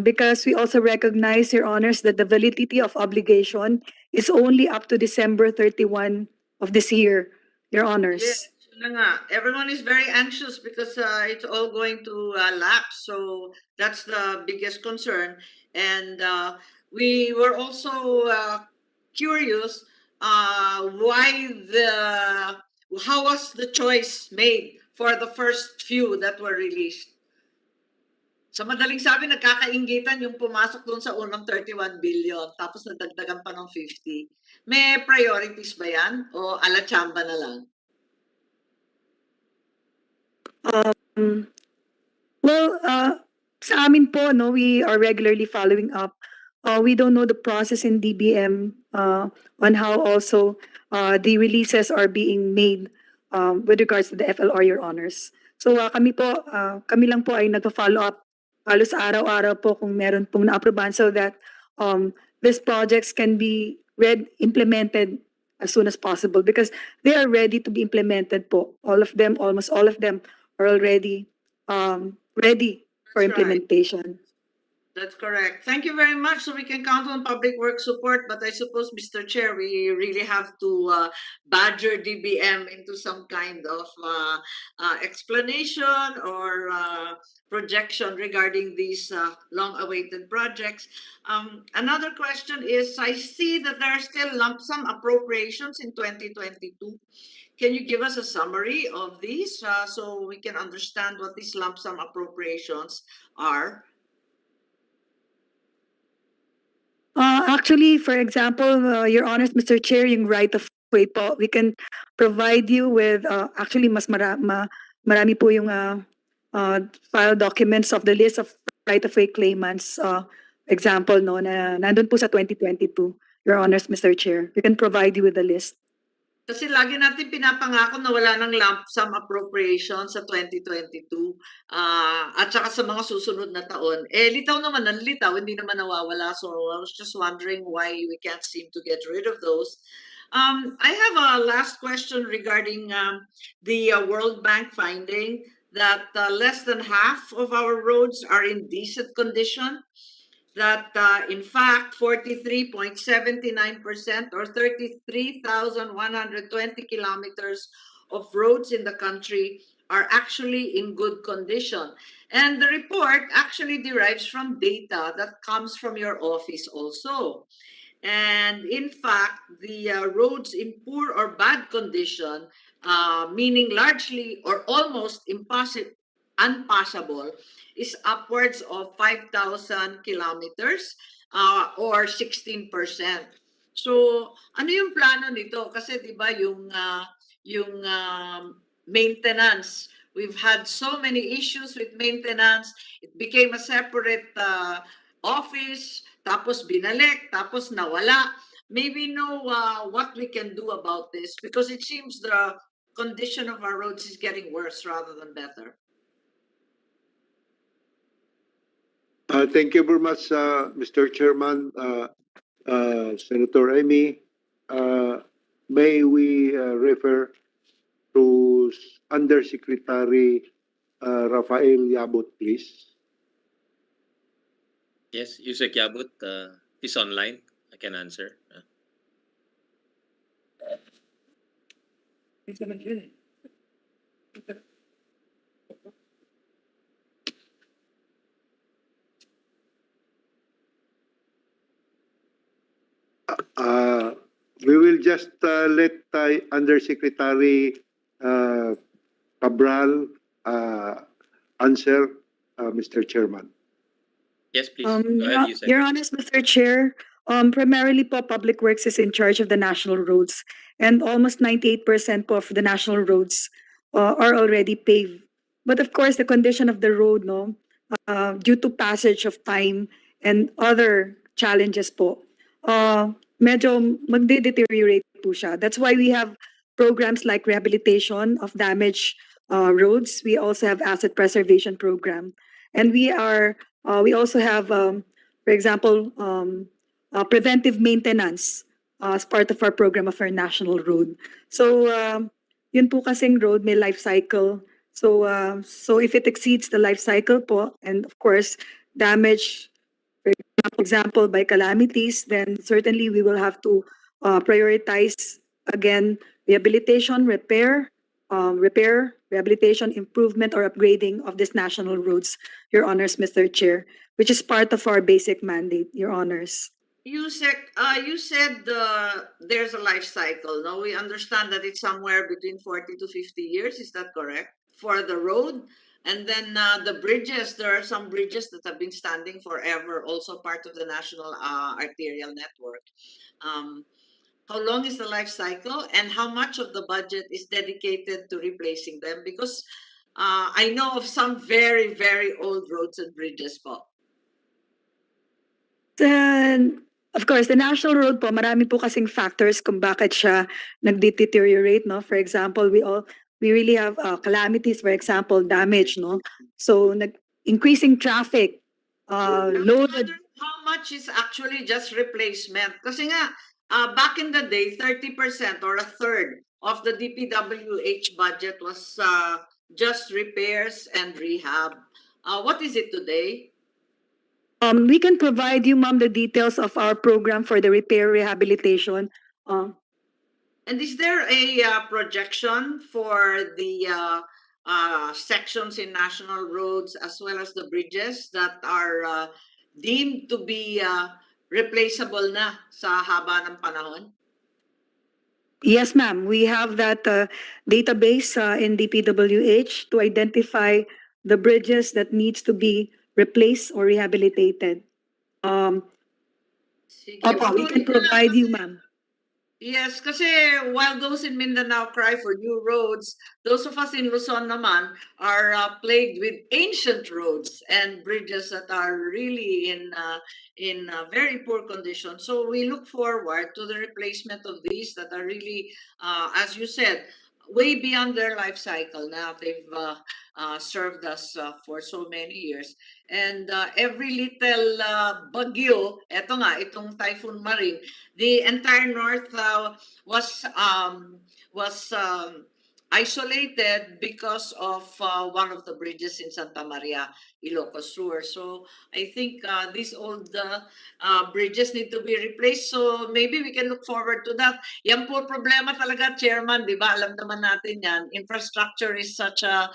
because we also recognize, Your Honors, that the validity of obligation is only up to December 31 of this year, Your Honors. Yes, yun na nga. Everyone is very anxious because it's all going to lapse. So that's the biggest concern. And we were also curious how was the choice made for the first few that were released? Sa madaling sabi, nagkakainggitan yung pumasok doon sa unang 31 billion tapos nadagdagan pa ng 50. May priorities ba yan? O ala chamba na lang? Well, sa amin po, no, we are regularly following up. We don't know the process in DBM on how also the releases are being made with regards to the FLR, Your Honors. So kami lang po ay nagpa-follow up halos araw-araw po kung meron pong na-aprobahan so that these projects can be implemented as soon as possible because they are ready to be implemented po. All of them, almost all of them are already ready for That's right. implementation. That's correct. Thank you very much. So we can count on public works support, but I suppose, Mr. Chair, we really have to badger DBM into some kind of explanation or projection regarding these long-awaited projects. Another question is, I see that there are still lump sum appropriations in 2022. Can you give us a summary of these so we can understand what these lump sum appropriations are? Actually, for example, Your Honors, Mr. Chair, yung right of way po, we can provide you with, actually, marami po yung file documents of the list of right of way claimants. Example, no, na nandun po sa 2022, Your Honors, Mr. Chair. We can provide you with the list. Kasi lagi natin pinapangako na wala ng lump sum appropriation sa 2022 at saka sa mga susunod na taon. Eh, litaw naman ng litaw, hindi naman nawawala. So I was just wondering why we can't seem to get rid of those. I have a last question regarding the World Bank finding that less than half of our roads are in decent condition. That in fact 43.79% or 33,120 kilometers of roads in the country are actually in good condition. And the report actually derives from data that comes from your office also. And in fact, the roads in poor or bad condition, meaning largely or almost unpassable, is upwards of 5,000 kilometers or 16%. So, ano yung plano nito? Kasi 'di ba yung maintenance, we've had so many issues with maintenance. It became a separate office, tapos binalik, tapos nawala. Maybe know what we can do about this because it seems the condition of our roads is getting worse rather than better. Thank you very much, Mr. Chairman, Senator Amy. May we refer to Undersecretary Rafael Yabut, please? Yes, Yusek Yabut is online. I can answer. We will just let Undersecretary Cabral answer, Mr. Chairman. Yes, please. Go ahead, Yusek. Your Honors, Mr. Chair, primarily po, Public Works is in charge of the national roads, and almost 98% po of the national roads are already paved. But of course, the condition of the road, no, due to passage of time and other challenges po, medyo magde-deteriorate po siya. That's why we have programs like rehabilitation of damaged roads. We also have asset preservation program, and we also have, for example, preventive maintenance as part of our program of our national road. So, yun po kasing road may life cycle. So, so if it exceeds the life cycle po, and of course, damage, for example, by calamities, then certainly we will have to prioritize again rehabilitation, rehabilitation, improvement, or upgrading of these national roads, Your Honors, Mr. Chair, which is part of our basic mandate, Your Honors. You said there's a life cycle. No, we understand that it's somewhere between 40 to 50 years. Is that correct? For the road, and then the bridges. There are some bridges that have been standing forever, also part of the national arterial network. How long is the life cycle, and how much of the budget is dedicated to replacing them? Because I know of some very, very old roads and bridges po. Then, of course, the national road po, marami po kasing factors kung bakit siya nag-deteriorate, no? For example, we really have calamities, for example, damage, no? So, increasing traffic, loaded. How much is actually just replacement? Kasi nga, back in the day, 30% or a third of the DPWH budget was just repairs and rehab. What is it today? We can provide you, ma'am, the details of our program for the repair rehabilitation. And is there a projection for the sections in national roads as well as the bridges that are deemed to be replaceable na sa haba ng panahon? Yes, ma'am. We have that database in DPWH to identify the bridges that needs to be replaced or rehabilitated. Sige, Opo, we can patuloy na lang provide you, kasi- ma'am. Yes, kasi while those in Mindanao cry for new roads, those of us in Luzon naman are plagued with ancient roads and bridges that are really in very poor condition. So we look forward to the replacement of these that are really, as you said, way beyond their life cycle now. They've served us for so many years. And every little bagyo, eto nga, itong Typhoon Maring, the entire north was isolated because of one of the bridges in Santa Maria, Ilocos Sur. So I think these old bridges need to be replaced. So maybe we can look forward to that. Yan po problema talaga, Chairman, di ba? Alam naman natin yan. Infrastructure is such a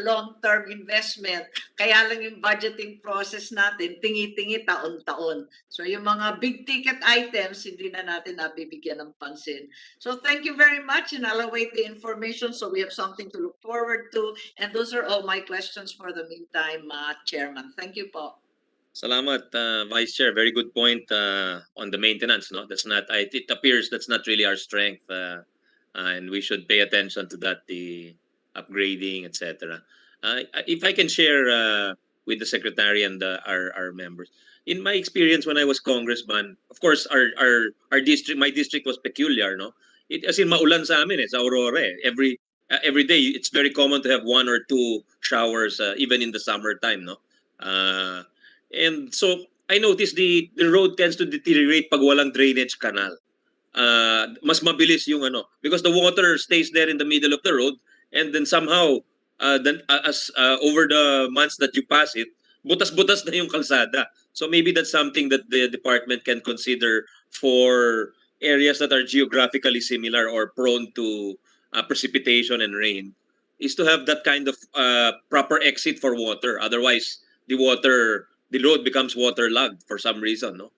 long-term investment. Kaya lang yung budgeting process natin, tingi-tingi taon-taon. So yung mga big ticket items, hindi na natin nabibigyan ng pansin. So thank you very much, and I'll await the information so we have something to look forward to. And those are all my questions for the meantime, Chairman. Thank you po. Salamat, Vice Chair. Very good point on the maintenance. No, that's not. It appears that's not really our strength, and we should pay attention to that. The upgrading, etc. If I can share with the Secretary and our members, in my experience when I was congressman, of course, our district, my district was peculiar. No, as in maulan sa amin sa Aurora. Every day, it's very common to have one or two showers, even in the summertime. No. And so I noticed the road tends to deteriorate pag walang drainage canal. Mas mabilis yung because the water stays there in the middle of the road, and then somehow as over the months that you pass it, butas-butas na yung kalsada. So maybe that's something that the department can consider for areas that are geographically similar or prone to precipitation and rain, is to have that kind of proper exit for water. Otherwise, the road becomes waterlogged for some reason, no?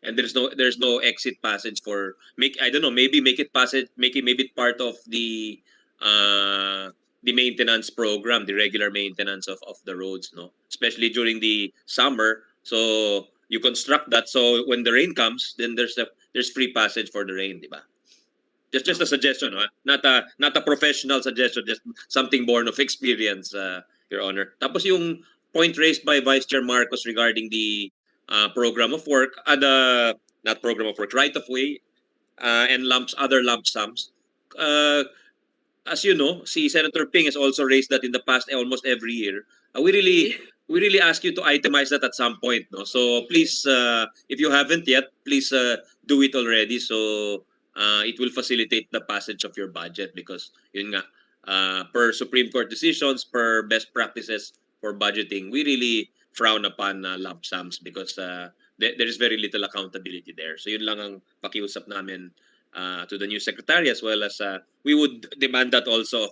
And there's no exit passage for maybe make it part of the maintenance program, the regular maintenance of the roads, no? Especially during the summer. So you construct that so when the rain comes, then there's free passage for the rain, di ba? Just a suggestion, not a professional suggestion, just something born of experience, Your Honor. Tapos yung point raised by Vice Chair Marcos regarding the program of work, not program of work, right of way, and other lump sums. As you know, si Senator Ping has also raised that in the past almost every year. We really ask you to itemize that at some point, no? So please, if you haven't yet, please do it already. So it will facilitate the passage of your budget, because yun nga, per Supreme Court decisions, per best practices for budgeting, we really frown upon lump sums because there is very little accountability there. So yun lang ang pakiusap namin to the new secretary, as well as we would demand that also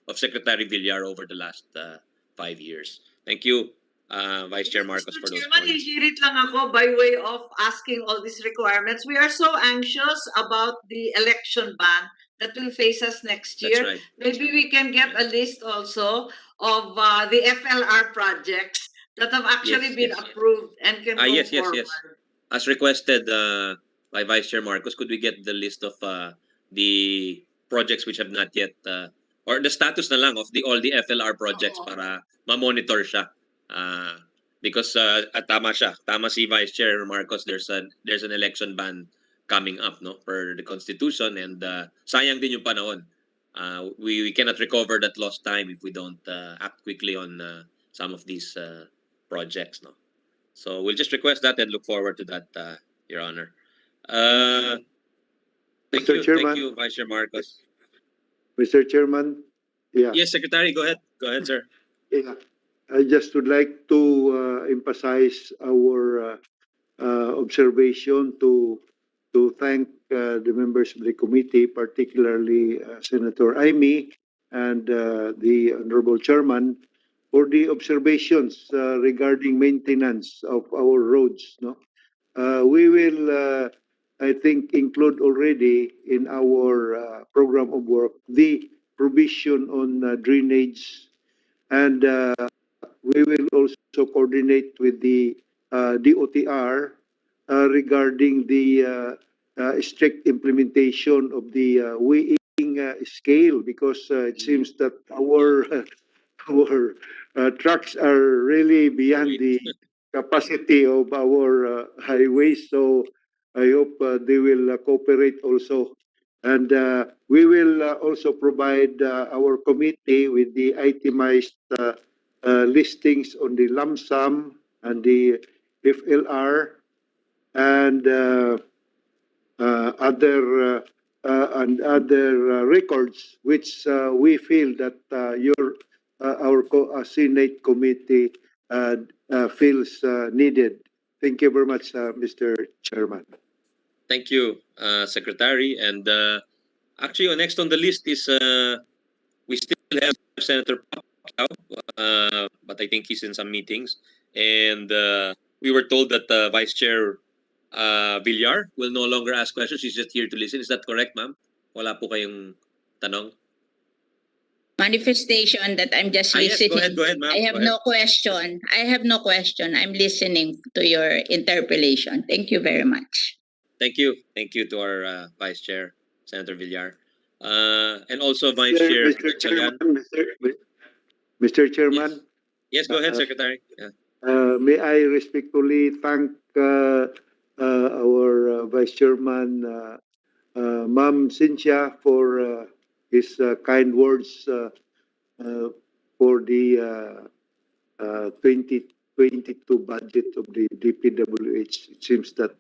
of Secretary Villar over the last 5 years. Thank you, Vice Chair Marcos, for those Chairman, points. hihirit lang ako by way of asking all these requirements. We are so anxious about the election ban that will face us next That's year. right. Maybe we can get a list also of the FLR projects that have actually been approved and can go Yes. forward. As requested by Vice Chair Marcos, could we get the list of the projects which have not yet, or the status na lang of all the FLR projects para ma-monitor siya? Because tama siya. Tama si Vice Chair Marcos, there's an election ban coming up, no, per the Constitution, and sayang din yung panahon. We cannot recover that lost time if we don't act quickly on some of these projects, no. So we'll just request that and look forward to that, Your Honor. Thank Mr. Chairman. you, Vice Chair Marcos. Mr. Chairman, yeah. Yes, Secretary, go ahead. Go ahead, sir. Yeah. I just would like to emphasize our observation to thank the members of the committee, particularly Senator Amy and the Honorable Chairman, for the observations regarding maintenance of our roads. No, we will, I think, include already in our program of work the provision on drainage, and we will also coordinate with the DOTR regarding the strict implementation of the weighing scale, because it seems that our our trucks are really beyond the capacity of our highways. So I hope they will cooperate also. And we will also provide our committee with the itemized listings on the lump sum and the FLR and other records, which we feel that our Senate committee feels needed. Thank you very much, Mr. Chairman. Thank you, Secretary. And actually, next on the list is we still have Senator Pacquiao, but I think he's in some meetings. And we were told that Vice Chair Villar will no longer ask questions. She's just here to listen. Is that correct, ma'am? Wala po kayong tanong? Manifestation that I'm just Yes, listening. go ahead, ma'am. I have no question. I'm listening to your interpellation. Thank you very much. Thank you to our Vice Chair, Senator Villar. And also Vice Chair Mr. Gatchalian. Chairman, Mr. Chairman. Yes, go ahead, Secretary. Yeah. May I respectfully thank our Vice Chairman, Ma'am Cynthia, for his kind words for the 2022 budget of the DPWH. It seems that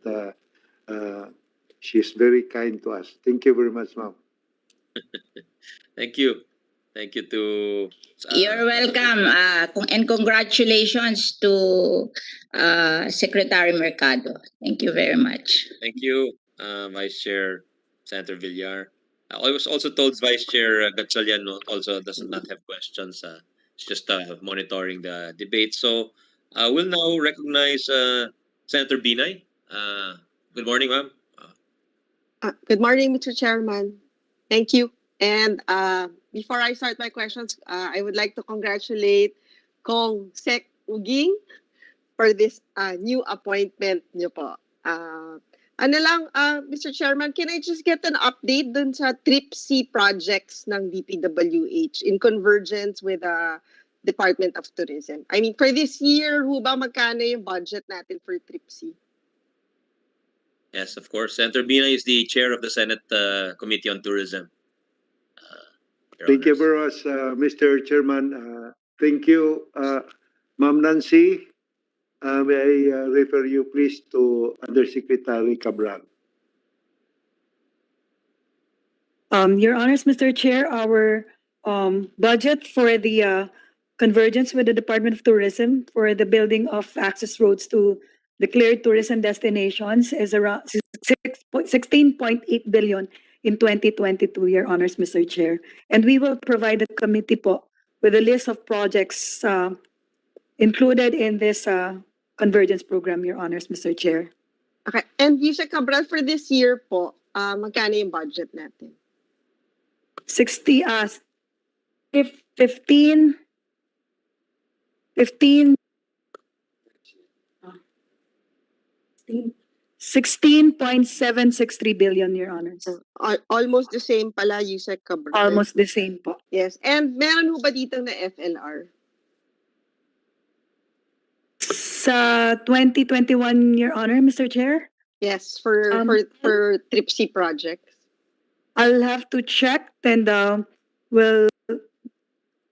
she's very kind to us. Thank you very much, ma'am. Thank you. Thank you to... You're welcome. And congratulations to Secretary Mercado. Thank you very much. Thank you, Vice Chair Senator Villar. I was also told Vice Chair Gatchalian also does not have questions. It's just monitoring the debate. So we'll now recognize Senator Binay. Good morning, ma'am. Good morning, Mr. Chairman. Thank you. And before I start my questions, I would like to congratulate Kong Sec Uging for this new appointment niyo po. Mr. Chairman, can I just get an update dun sa Trip C projects ng DPWH in convergence with the Department of Tourism? I mean, for this year, magkano yung budget natin for Trip C? Yes, of course. Senator Binay is the chair of the Senate Committee on Tourism. Thank you very much, Mr. Chairman. Thank you, Ma'am Nancy. May I refer you, please, to Undersecretary Cabral. Your Honors, Mr. Chair, our budget for the convergence with the Department of Tourism for the building of access roads to declared tourism destinations is around 16.8 billion in 2022, Your Honors, Mr. Chair. And we will provide the committee po with a list of projects included in this convergence program, Your Honors, Mr. Chair. Okay. And Yusek Cabral, for this year po, magkano yung budget natin? 16.763 billion, Your Honors. Almost the same pala, Yusek Cabral. Almost the same po. Yes. And meron ho ba dito na FLR? Sa 2021, Your Honor, Mr. Chair? Yes, for Trip C projects. I'll have to check and we'll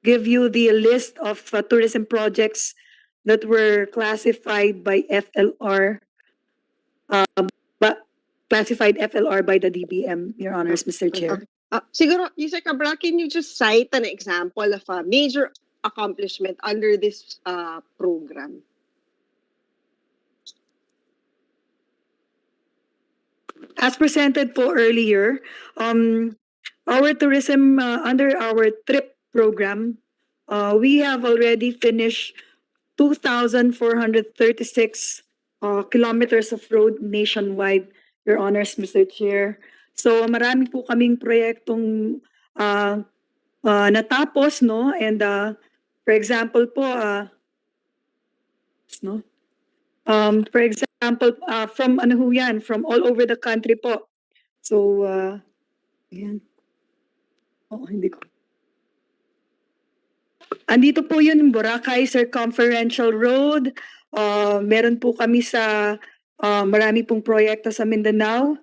give you the list of tourism projects that were classified by FLR, classified FLR by the DBM, Your Honors, Mr. Chair. Siguro, Yusek Cabral, can you just cite an example of a major accomplishment under this program? As presented po earlier, our tourism, under our TRIP program, we have already finished 2,436 kilometers of road nationwide, Your Honors, Mr. Chair. So marami po kaming proyektong natapos, no? And for example po, no? For example, from ano ho yan, from all over the country po. So, ayan. Oh, hindi ko. Andito po yun, Boracay Circumferential Road. Meron po kami sa marami pong proyekto sa Mindanao.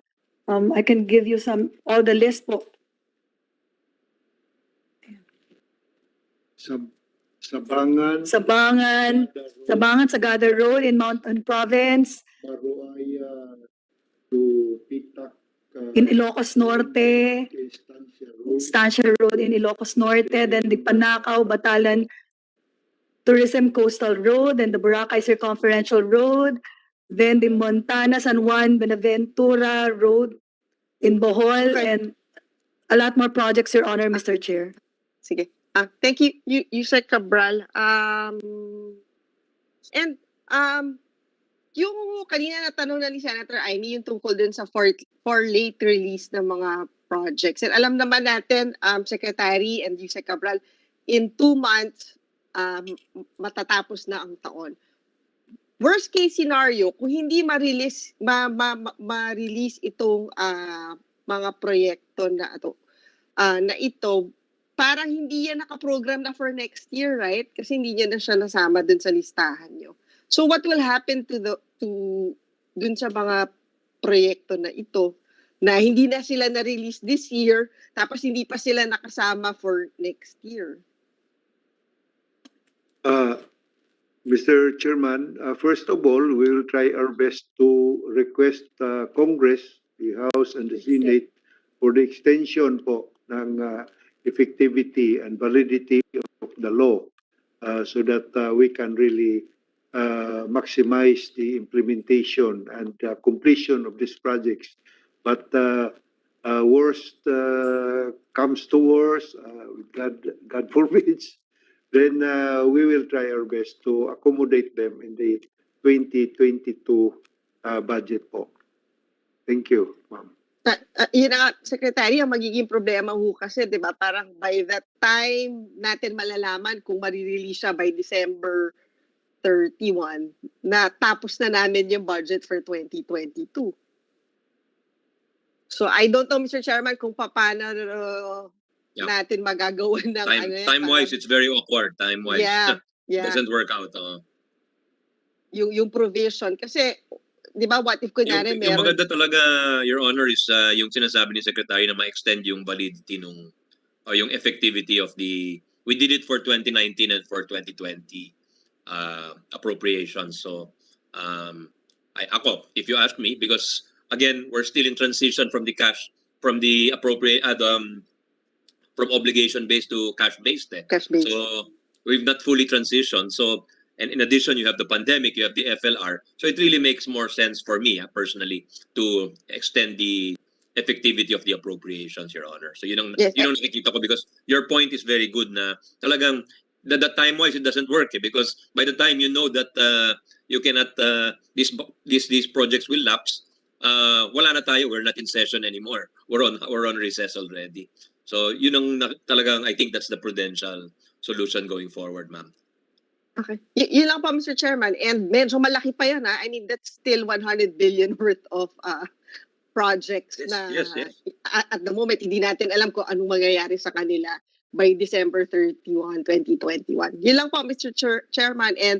I can give you all the list po. Sabangan, Sabangan, Sagada Road in Mountain Province. Maruaya to Pitak. In Ilocos Norte. Estancia Road in Ilocos Norte. Then the Panakaw, Batalan Tourism Coastal Road. Then the Boracay Circumferential Road. Then the Montana San Juan Benaventura Road in Bohol. Okay. And a lot more projects, Your Honor, Mr. Chair. Sige. Thank you, Yusek Cabral. Yung kanina natanong na ni Senator Amy yung tungkol dun sa for late release ng mga projects. And alam naman natin, Secretary and Yusek Cabral, in 2 months, matatapos na ang taon. Worst case scenario, kung hindi ma-release itong mga proyekto na ito, parang hindi yan nakaprogram na for next year, right? Kasi hindi niya na siya nasama dun sa listahan nyo. So what will happen dun sa mga proyekto na ito na hindi na sila na-release this year tapos hindi pa sila nakasama for next year? Mr. Chairman, first of all, we will try our best to request Congress, the House and the Senate for the extension po ng effectivity and validity of the law so that we can really maximize the implementation and completion of these projects. But worst comes to worst, God forbids, then we will try our best to accommodate them in the 2022 budget po. Thank you, ma'am. Yun nga, Secretary, ang magiging problema ho kasi, di ba, parang by that time natin malalaman kung marirelease siya by December 31, na tapos na namin yung budget for 2022. So I don't know, Mr. Chairman, kung paano natin magagawa ng time-wise, it's very awkward. Time-wise, yeah. doesn't work out. Yung provision. Kasi, di ba, what if kunyari yung meron... maganda talaga, Your Honor, is yung sinasabi ni Secretary na ma-extend yung validity yung effectivity of the... We did it for 2019 and for 2020 appropriations. So, if you ask me, because again, we're still in transition from the from obligation-based to cash-based. Cash-based. So, we've not fully transitioned. So, and in addition, you have the pandemic, you have the FLR. So it really makes more sense for me, personally, to extend the effectivity of the appropriations, Your Honor. So yun ang nakikita ko, because your point is very good na talagang the time-wise it doesn't work because by the time you know that you cannot these projects will lapse, wala na tayo, we're not in session anymore. We're on recess already. So yun ang talagang I think that's the prudential solution going forward, ma'am. Okay. Yun lang pa, Mr. Chairman. And medyo malaki pa yan, ha? I mean, that's still 100 billion worth of projects Yes. At the moment, hindi natin alam kung anong mangyayari sa kanila by December 31, 2021. Yun lang po, Mr. Chairman. And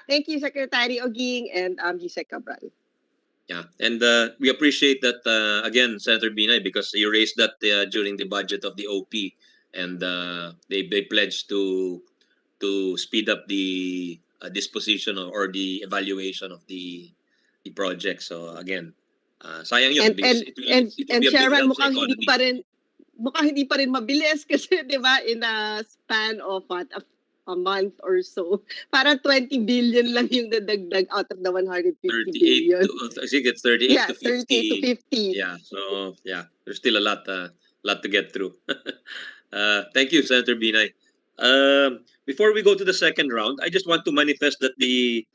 thank you, Secretary Oging and Yusek Cabral. Yeah, and we appreciate that, again, Senator Binay, because you raised that during the budget of the OP. And they pledged to speed up the disposition or the evaluation of the project. So again, sayang yun. And Chairman, mukhang hindi pa rin mabilis kasi, di ba, in a span of a month or so. Parang 20 billion lang yung nadagdag out of the 150 38 billion. to, I think it's 38 Yeah, to 38 to 50. 50. Yeah, so yeah, there's still a lot to get through. Thank you, Senator Binay. Before we go to the second round, I just want to manifest that the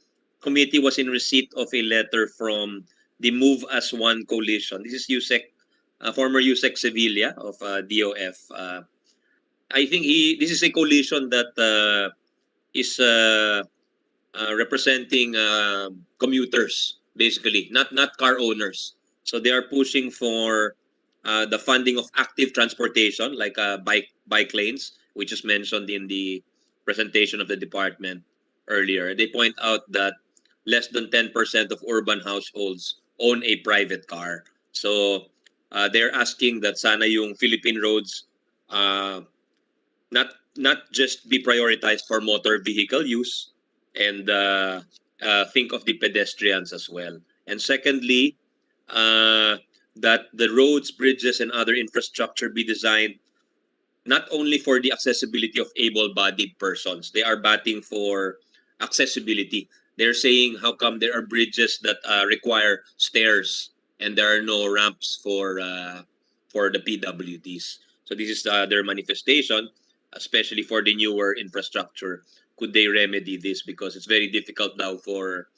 committee was in receipt of a letter from the Move as One coalition. This is USEC, former USEC Sevilla of DOF. I think this is a coalition that is representing commuters, basically, not car owners. So they are pushing for the funding of active transportation, like bike lanes, which is mentioned in the presentation of the department earlier. They point out that less than 10% of urban households own a private car. So they're asking that sana yung Philippine roads uh, not just be prioritized for motor vehicle use, and think of the pedestrians as well. And secondly, that the roads, bridges, and other infrastructure be designed not only for the accessibility of able-bodied persons. They are batting for accessibility. They're saying, how come there are bridges that require stairs and there are no ramps for the PWDs? So this is their manifestation, especially for the newer infrastructure. Could they remedy this? Because it's very difficult now for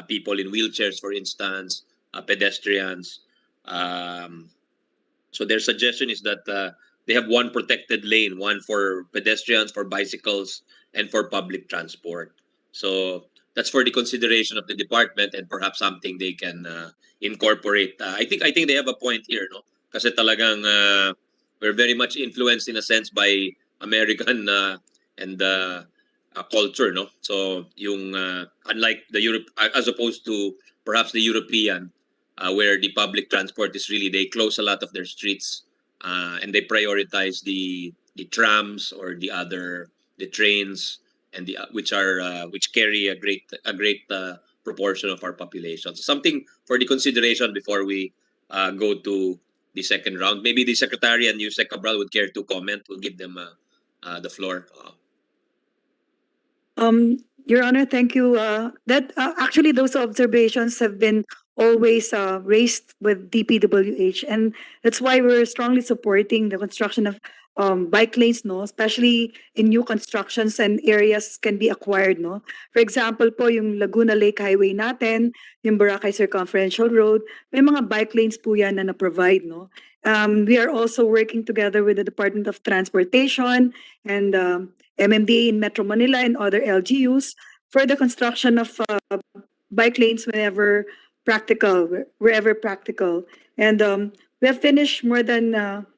people in wheelchairs, for instance, pedestrians. So their suggestion is that they have one protected lane, one for pedestrians, for bicycles, and for public transport. So that's for the consideration of the department, and perhaps something they can incorporate. I think they have a point here, no? Kasi talagang we're very much influenced in a sense by American and culture, no? So yung unlike the Europe, as opposed to perhaps the European, where the public transport is really, they close a lot of their streets and they prioritize the trams or the trains, and which carry a great proportion of our population. So something for the consideration before we go to the second round. Maybe the Secretary and Yusek Cabral would care to comment. We'll give them the floor. Your Honor, thank you. That actually, those observations have been always raised with DPWH, and that's why we're strongly supporting the construction of bike lanes, no, especially in new constructions and areas can be acquired, no. For example, po yung Laguna Lake Highway natin, yung Boracay Circumferential Road, may mga bike lanes po yan na na-provide, no. We are also working together with the Department of Transportation and MMDA in Metro Manila and other LGUs for the construction of bike lanes wherever practical. And we have finished more than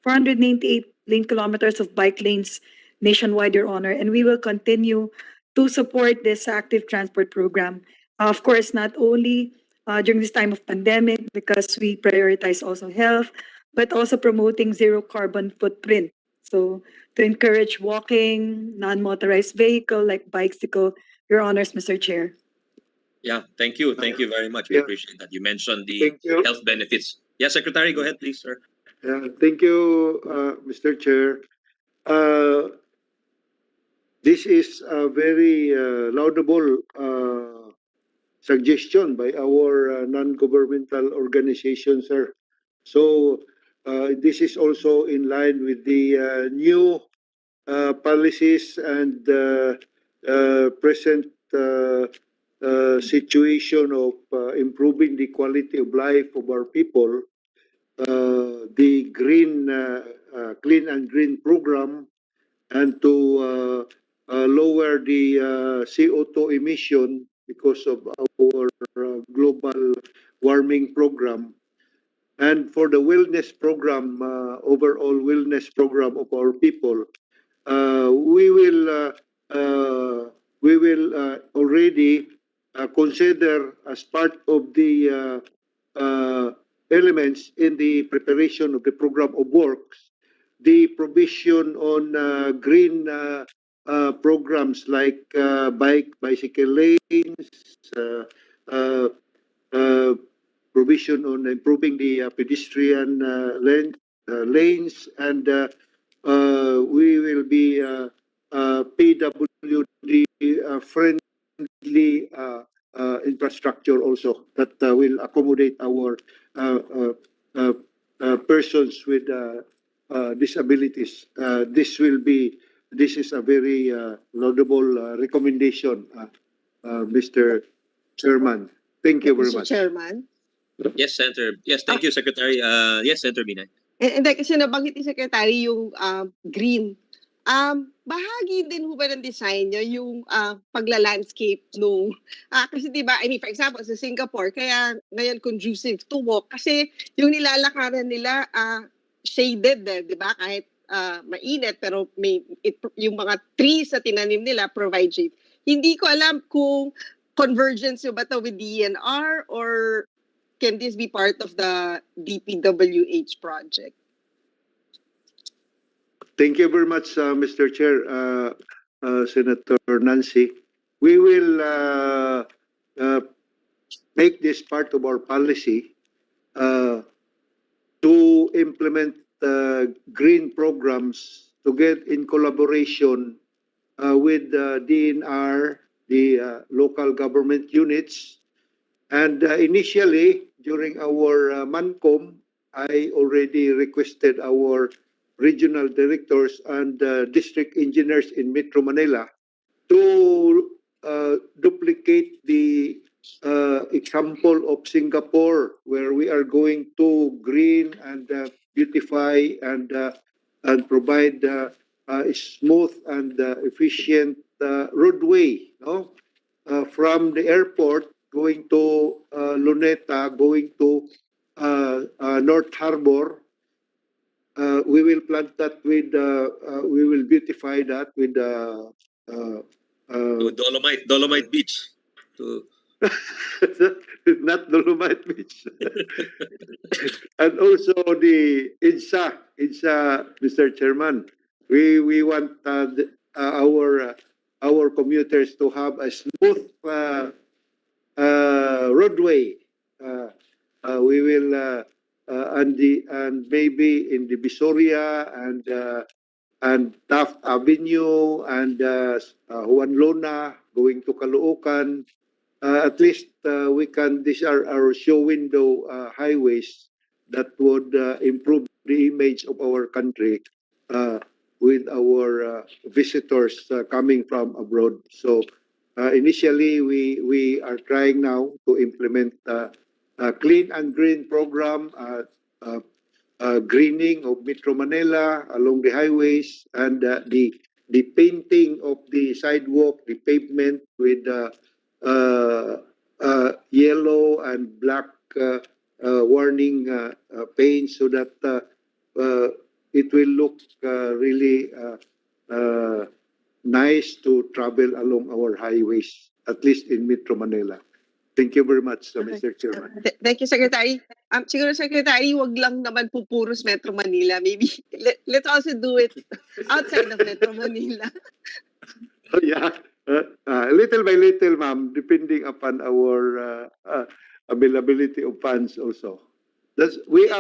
498 lane kilometers of bike lanes nationwide, Your Honor, and we will continue to support this active transport program. Of course, not only during this time of pandemic, because we prioritize also health, but also promoting zero carbon footprint. So to encourage walking, non-motorized vehicle like bicycle, Your Honors, Mr. Chair. Yeah, thank you very much. We Yeah. appreciate that. You mentioned the Thank you. health benefits. Yeah, Secretary, go ahead, please, sir. Thank you, Mr. Chair. This is a very laudable suggestion by our non-governmental organization, sir. So this is also in line with the new policies and present situation of improving the quality of life of our people. The clean and green program, and to lower the CO2 emission because of our global warming program, and for the wellness program, overall wellness program of our people. We will already consider as part of the elements in the preparation of the program of works, the provision on green programs like bicycle lanes, uh, uh, provision on improving the pedestrian lanes, and we will be PWD friendly infrastructure also that will accommodate our persons with disabilities. This is a very laudable recommendation, Mr. Chairman. Thank you very Mr. much. Chairman. Yes, Senator. Yes, thank you, Secretary. Yes, Senator Binay. Hindi, kasi nabanggit ni Secretary yung green. Bahagi din ho ba ng design nyo yung pagla-landscape nung, kasi diba, I mean, for example, sa Singapore, kaya ngayon conducive to walk, kasi yung nilalakaran nila shaded, di ba? Kahit mainit, pero yung mga trees na tinanim nila provide shade. Hindi ko alam kung convergence ba to with DNR or can this be part of the DPWH project? Thank you very much, Mr. Chair, Senator Nancy. We will make this part of our policy to implement green programs to get in collaboration with DNR, the local government units. And initially, during our MANCOM, I already requested our regional directors and district engineers in Metro Manila to duplicate the example of Singapore, where we are going to green and beautify and provide a smooth and efficient roadway, no? From the airport going to Luneta, going to North Harbor. We will plant that with, we will beautify that with To Dolomite Beach. To not Dolomite Beach. And also the INSA, Mr. Chairman. We want our commuters to have a smooth roadway. We will and maybe in the Visoria and Taft Avenue and Juan Lona going to Caloocan. At least we can. These are our show window highways that would improve the image of our country with our visitors coming from abroad. So initially, we are trying now to implement a clean and green program, greening of Metro Manila along the highways, and the painting of the sidewalk, the pavement with yellow and black warning paint, so that it will look really nice to travel along our highways, at least in Metro Manila. Thank you very much, Mr. Chairman. Thank you, Secretary. Siguro, Secretary, wag lang naman po puros Metro Manila. Maybe let's also do it outside of Metro Manila. Yeah, little by little, ma'am, depending upon our availability of funds also. We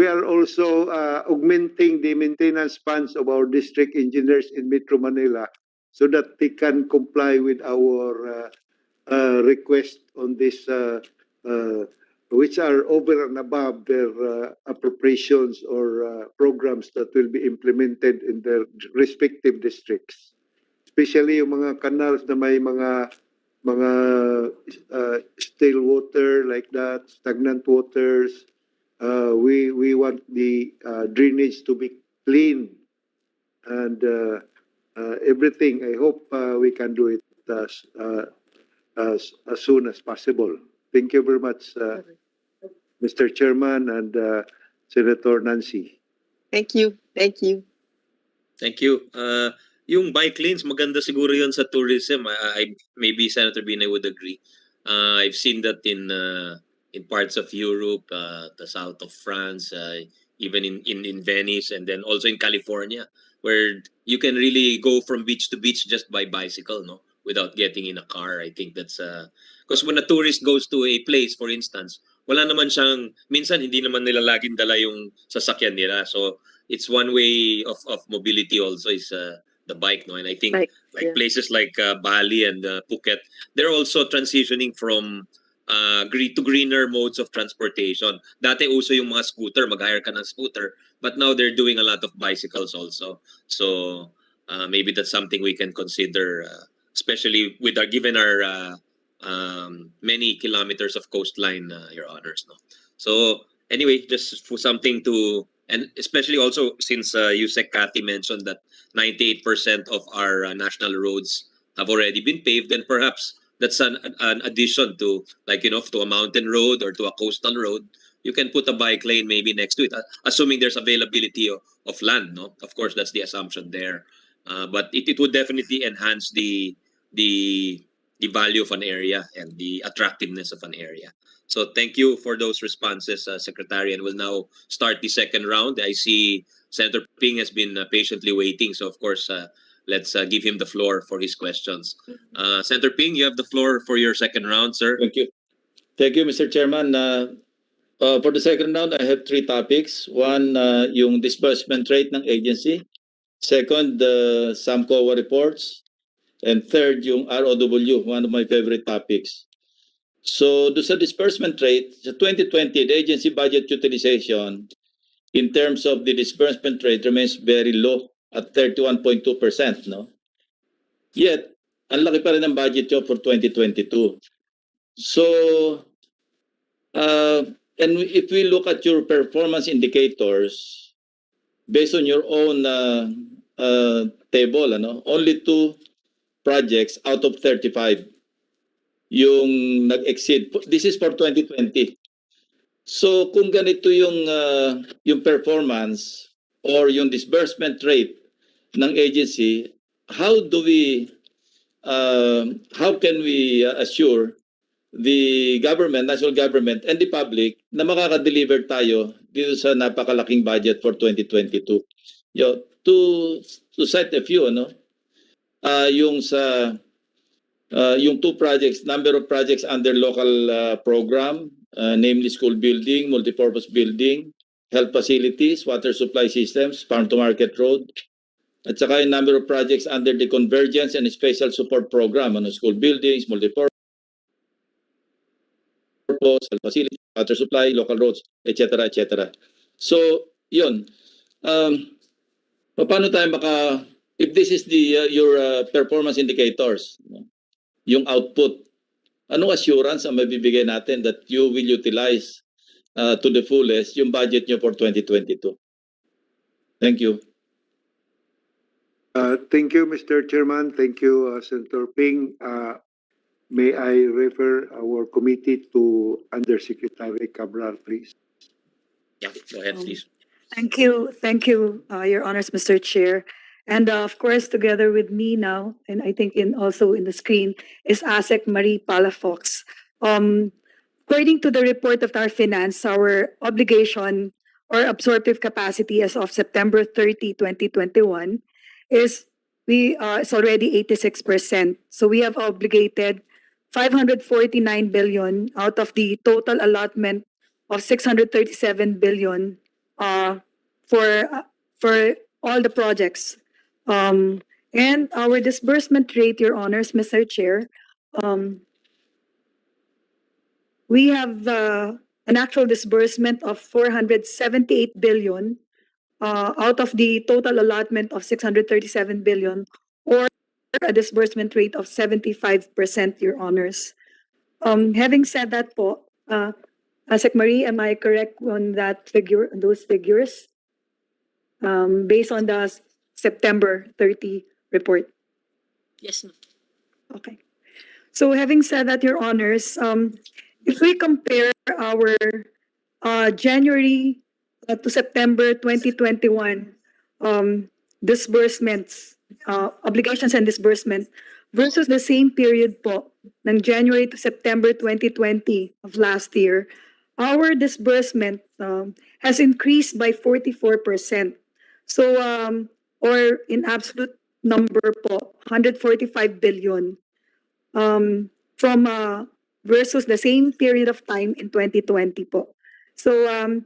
are also augmenting the maintenance funds of our district engineers in Metro Manila so that they can comply with our request on this, which are over and above their appropriations or programs that will be implemented in their respective districts. Especially yung mga canals na may mga stale water like that, stagnant waters. We want the drainage to be clean and everything. I hope we can do it as soon as possible. Thank you very much, Mr. Chairman and Senator Nancy. Thank you. Thank you. Thank you. Yung bike lanes, maganda siguro yun sa tourism. Maybe Senator Binay would agree. I've seen that in parts of Europe, the south of France, even in Venice, and then also in California, where you can really go from beach to beach just by bicycle, no, without getting in a car. I think that's because when a tourist goes to a place, for instance, wala naman siyang, minsan hindi naman nila laging dala yung sasakyan nila. So it's one way of mobility also is the bike, no? And I think Like, like yeah. places like Bali and Phuket, they're also transitioning from to greener modes of transportation. Dati uso yung mga scooter, mag-hire ka ng scooter, but now they're doing a lot of bicycles also. So maybe that's something we can consider, especially with our given our many kilometers of coastline, Your Honors. No. So anyway, just for something to, and especially also since Yusek Cathy mentioned that 98% of our national roads have already been paved, and perhaps that's an addition to, like, to a mountain road or to a coastal road. You can put a bike lane maybe next to it, assuming there's availability of land. No, of course that's the assumption there, but it would definitely enhance the value of an area and the attractiveness of an area. So thank you for those responses, Secretary, and we'll now start the second round. I see Senator Ping has been patiently waiting, so of course let's give him the floor for his questions. Senator Ping, you have the floor for your second round, sir. Thank you. Thank you, Mr. Chairman. For the second round, I have three topics. One, yung disbursement rate ng agency. Second, the SAMCOA reports. And third, yung ROW, one of my favorite topics. So, do sa disbursement rate, sa 2020, the agency budget utilization in terms of the disbursement rate remains very low at 31.2%, no? Yet, ang laki pa rin ng budget nyo for 2022. So, and if we look at your performance indicators, based on your own table, only 2 projects out of 35 yung nag-exceed. This is for 2020. So kung ganito yung performance or yung disbursement rate ng agency, how can we assure the government, national government, and the public na makaka-deliver tayo dito sa napakalaking budget for 2022? To cite a few, yung 2 projects, number of projects under local program, namely school building, multipurpose building, health facilities, water supply systems, farm to market road, at saka yung number of projects under the convergence and special support program, school buildings, multipurpose, health facilities, water supply, local roads, etc., etc. So, yun. Paano tayo if this is your performance indicators, yung output, anong assurance ang mabibigay natin that you will utilize to the fullest yung budget nyo for 2022? Thank you. Thank you, Mr. Chairman. Thank you, Senator Ping. May I refer our committee to Undersecretary Cabral, please? Yeah, go ahead, please. Thank you, Your Honors, Mr. Chair. And of course, together with me now, and I think also in the screen, is ASEC Marie Palafox. According to the report of our finance, our obligation or absorptive capacity as of September 30, 2021 is already 86%. So we have obligated 549 billion out of the total allotment of 637 billion for all the projects. And our disbursement rate, Your Honors, Mr. Chair, we have an actual disbursement of 478 billion out of the total allotment of 637 billion, or a disbursement rate of 75%, Your Honors. Having said that po, Asek Marie, am I correct on that figure, on those figures? Based on the September 30 report. Yes, ma'am. Okay. So having said that, Your Honors, if we compare our January to September 2021 disbursements, obligations and disbursement versus the same period po ng January to September 2020 of last year, our disbursement has increased by 44%. So, or in absolute number po, 145 billion from versus the same period of time in 2020 po. So, ang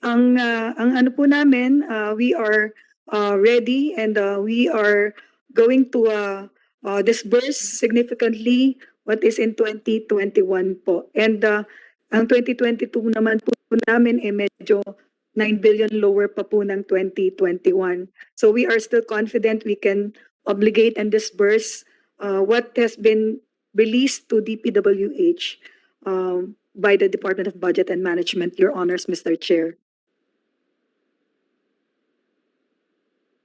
ano po namin, we are ready, and we are going to disburse significantly what is in 2021 po. And ang 2022 naman po namin medyo 9 billion lower pa po ng 2021. So we are still confident we can obligate and disburse what has been released to DPWH by the Department of Budget and Management, Your Honors, Mr. Chair.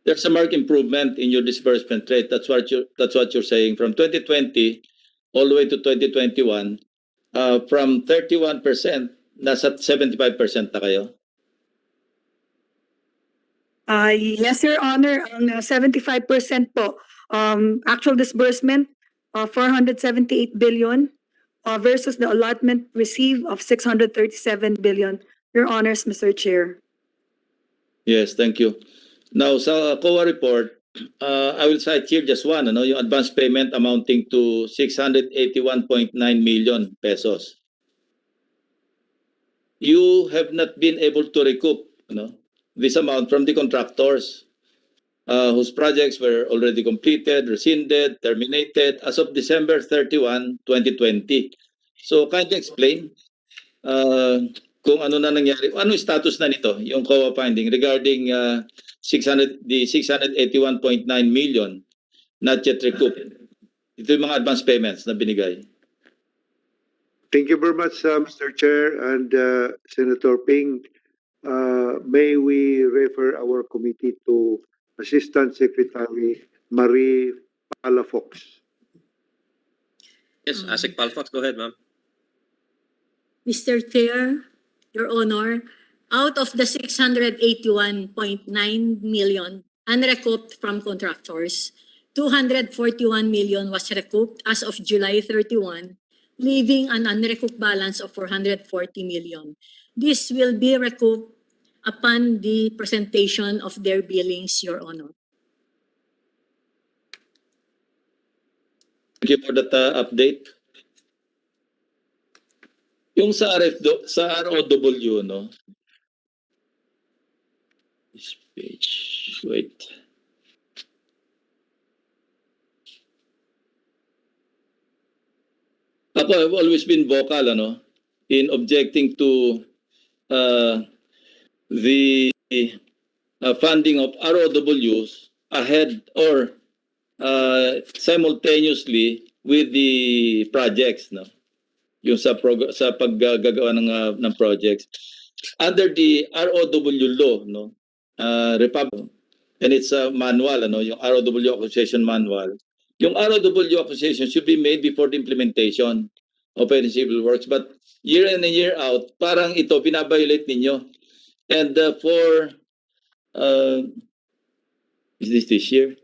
There's a marked improvement in your disbursement rate. That's what you're saying. From 2020 all the way to 2021, from 31%, nasa 75% na kayo. Yes, Your Honor, ang 75% po, actual disbursement, 478 billion versus the allotment received of 637 billion. Your Honors, Mr. Chair. Yes, thank you. Now, sa COA report, I will cite here just one, yung advance payment amounting to 681.9 million pesos. You have not been able to recoup this amount from the contractors whose projects were already completed, rescinded, terminated as of December 31, 2020. So, can you explain kung ano na nangyari? Ano yung status na nito, yung COA finding regarding the 681.9 million not yet recouped? Ito yung mga advance payments na binigay. Thank you very much, Mr. Chair and Senator Ping. May we refer our committee to Assistant Secretary Marie Palafox. Yes, ASEC Palfox, go ahead, ma'am. Mr. Chair, Your Honor, out of the 681.9 million unrecouped from contractors, 241 million was recouped as of July 31, leaving an unrecouped balance of 440 million. This will be recouped upon the presentation of their billings, Your Honor. Thank you for that update. Yung sa ROW, no? This page, wait. Ako, I've always been vocal, in objecting to the funding of ROWs ahead or simultaneously with the projects, no? Yung sa paggagawa ng projects under the ROW law, no? Republic, and it's a manual, yung ROW acquisition manual. Yung ROW acquisition should be made before the implementation of any civil works, but year in and year out, parang ito binabiolate ninyo. And for is this year?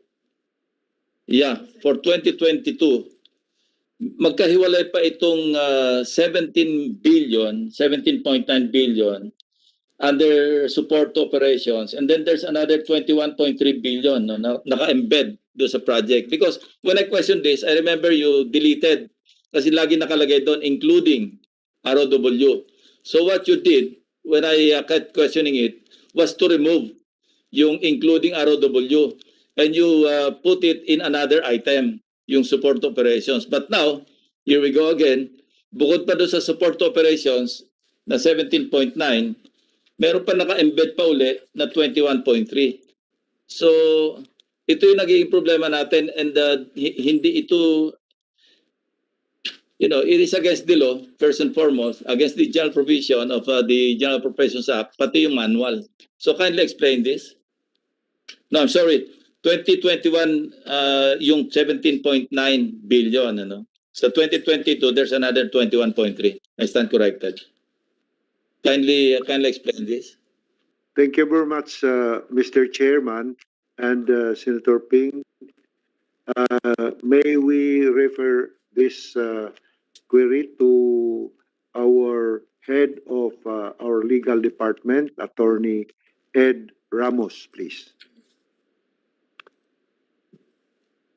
Yeah, for 2022, magkahiwalay pa itong 17.9 billion under support operations, and then there's another 21.3 billion na naka-embed do sa project. Because when I questioned this, I remember you deleted kasi lagi nakalagay doon including ROW. So what you did when I kept questioning it was to remove yung including ROW and you put it in another item, yung support operations. But now, here we go again, bukod pa doon sa support operations na 17.9, meron pa naka-embed pa uli na 21.3. So, ito yung nagiging problema natin, and hindi ito, it is against the law, first and foremost, against the general provision of the General Appropriations Act, pati yung manual. So, kindly explain this. No, I'm sorry. 2021, yung 17.9 billion, Sa 2022, there's another 21.3. I stand corrected. Kindly explain this. Thank you very much, Mr. Chairman and Senator Ping. May we refer this query to our head of our legal department, Attorney Ed Ramos, please.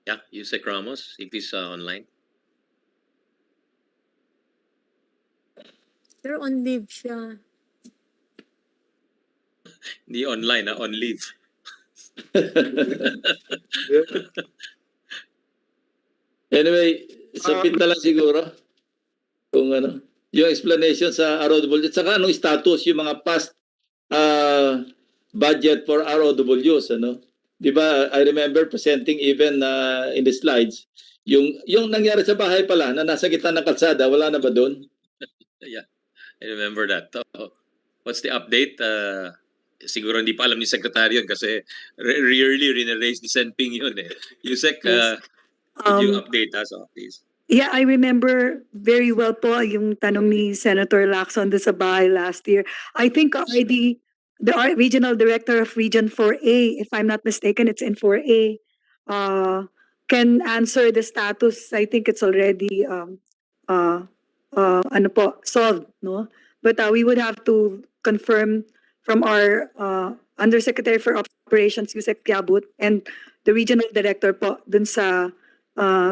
Yeah, Yusek Ramos, if he's online. Sir, on leave siya. Hindi online, on leave. Yeah. Anyway, submit na lang siguro kung ano, yung explanation sa ROWs. Saka anong status yung mga past budget for ROWs, ano? Di ba, I remember presenting even in the slides, yung nangyari sa bahay pala na nasa gitna ng kalsada, wala na ba doon? Yeah, I remember that. So, what's the update? Siguro hindi pa alam ni Secretary yun kasi rarely rin-raise ni Senping yun eh. Yusek, Yes. could you Um, update us, please? Yeah, I remember very well po yung tanong ni Senator Lacson doon sa bahay last year. I think already the regional director of Region 4A, if I'm not mistaken, it's in 4A, can answer the status. I think it's already ano po, solved, no? But we would have to confirm from our Undersecretary for Operations, Yusek Piabut, and the regional director po dun sa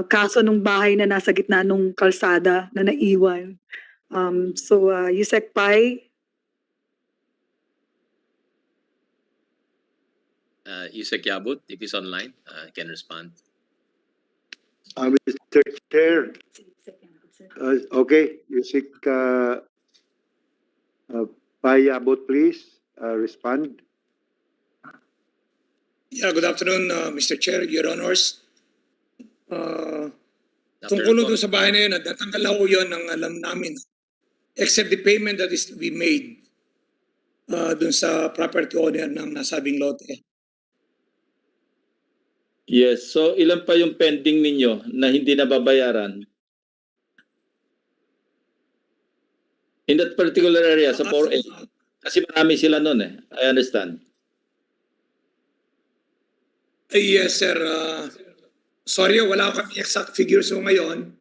kaso nung bahay na nasa gitna nung kalsada na naiwan. So, Yusek Pai, Yusek Yabut, if he's online, can respond. Mr. Chair, okay, Yusik Payabot, please respond. Yeah, good afternoon, Mr. Chair, Your Honors. After Tungkol the doon sa bahay na yun, natanggal ho yun ang alam namin. Except the payment that is to be made doon sa property owner ng nasabing lote. Yes, so ilan pa yung pending ninyo na hindi nababayaran? In that particular area, sa 4A. Kasi marami sila nun eh. I understand. Yes, sir. Sorry, wala ko kami exact figures mo ngayon.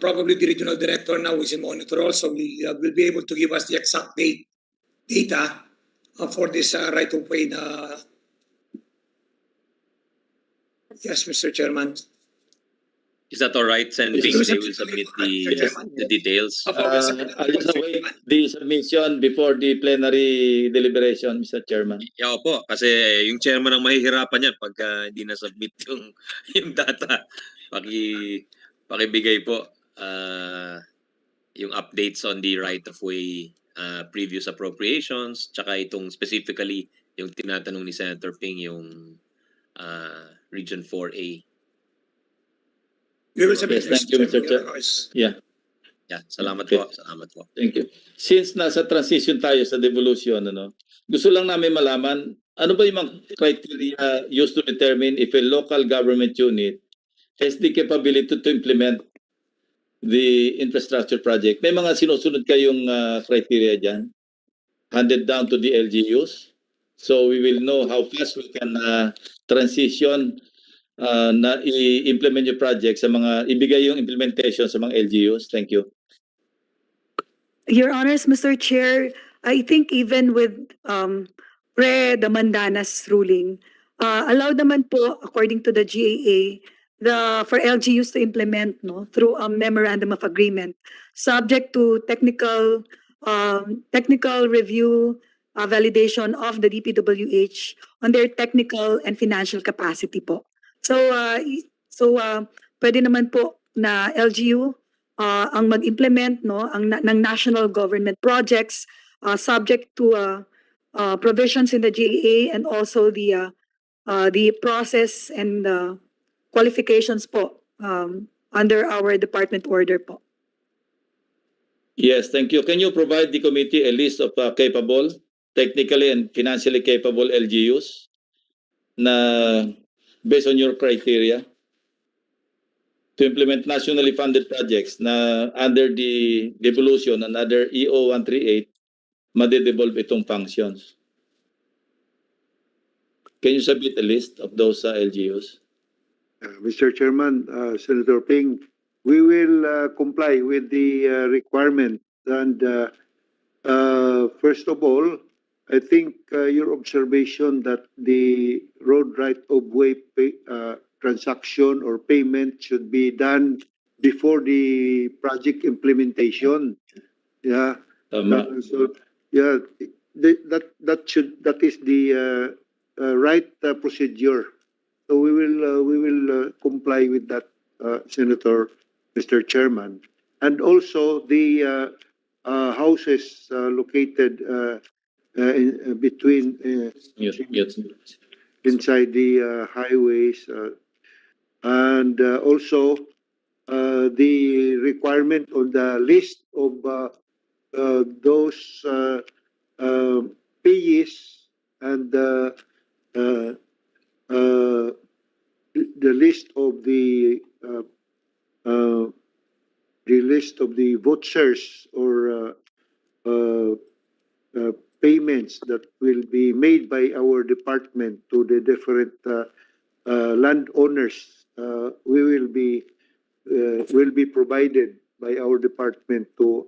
Probably the regional director now is in monitor also will be able to give us the exact data for this right of way na. Yes, Mr. Chairman. Is that all right, Senping? They will submit the details. I'll just await the submission before the plenary deliberation, Mr. Chairman. Yeah, opo, kasi yung chairman ang mahihirapan yan pagka hindi na-submit yung data. Pakibigay po yung updates on the right-of-way previous appropriations, tsaka itong specifically yung tinatanong ni Senator Ping, yung Region 4A. We will submit. Yes, thank you, Mr. Chair. Yeah. Yeah, salamat Okay. po. Salamat po. Thank you. Since nasa transition tayo sa devolution, gusto lang namin malaman, ano ba yung mga criteria used to determine if a local government unit has the capability to implement the infrastructure project? May mga sinusunod kayong criteria dyan? Handed down to the LGUs? So we will know how fast we can transition na i-implement yung project sa mga, ibigay yung implementation sa mga LGUs. Thank you. Your Honors, Mr. Chair, I think even with the Mandanas ruling, allowed naman po, according to the GAA, for LGUs to implement through a memorandum of agreement, subject to technical review, validation of the DPWH on their technical and financial capacity po. So pwede naman po na LGU ang mag-implement ng national government projects subject to provisions in the GAA and also the process and qualifications po under our department order po. Yes, thank you. Can you provide the committee a list of capable, technically and financially capable LGUs na based on your criteria to implement nationally funded projects na under the devolution and under EO 138 made-devolve itong functions? Can you submit a list of those LGUs? Mr. Chairman, Senator Ping, we will comply with the requirement. And first of all, I think your observation that the road right-of-way transaction or payment should be done before the project implementation. Yeah. Tama. So yeah, that is the right procedure. So we will comply with that, Senator, Mr. Chairman. And also the houses located between inside the highways, and also the requirement on the list of those payees and uh, uh, the list of the list of the vouchers or payments that will be made by our department to the different landowners. Will be provided by our department to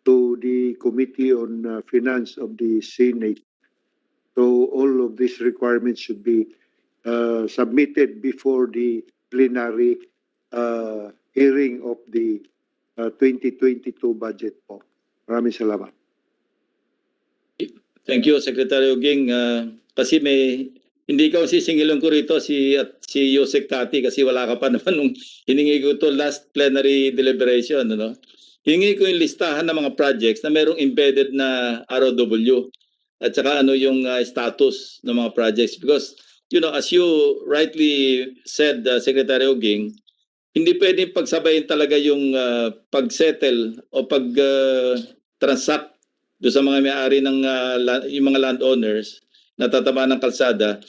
the Committee on Finance of the Senate. So all of these requirements should be submitted before the plenary hearing of the 2022 budget po. Maraming salamat. Thank you, Secretary Uging. Kasi hindi ikaw sisingilin ko rito si Yusek Kati kasi wala ka pa naman nung hiningi ko to last plenary deliberation. Ano? Hiningi ko yung listahan ng mga projects na merong embedded na ROW at saka ano yung status ng mga projects. Because, as you rightly said, Secretary Uging, hindi pwedeng pagsabayin talaga yung pag-settle o pag-transact doon sa mga may-ari ng yung mga landowners na tataba ng kalsada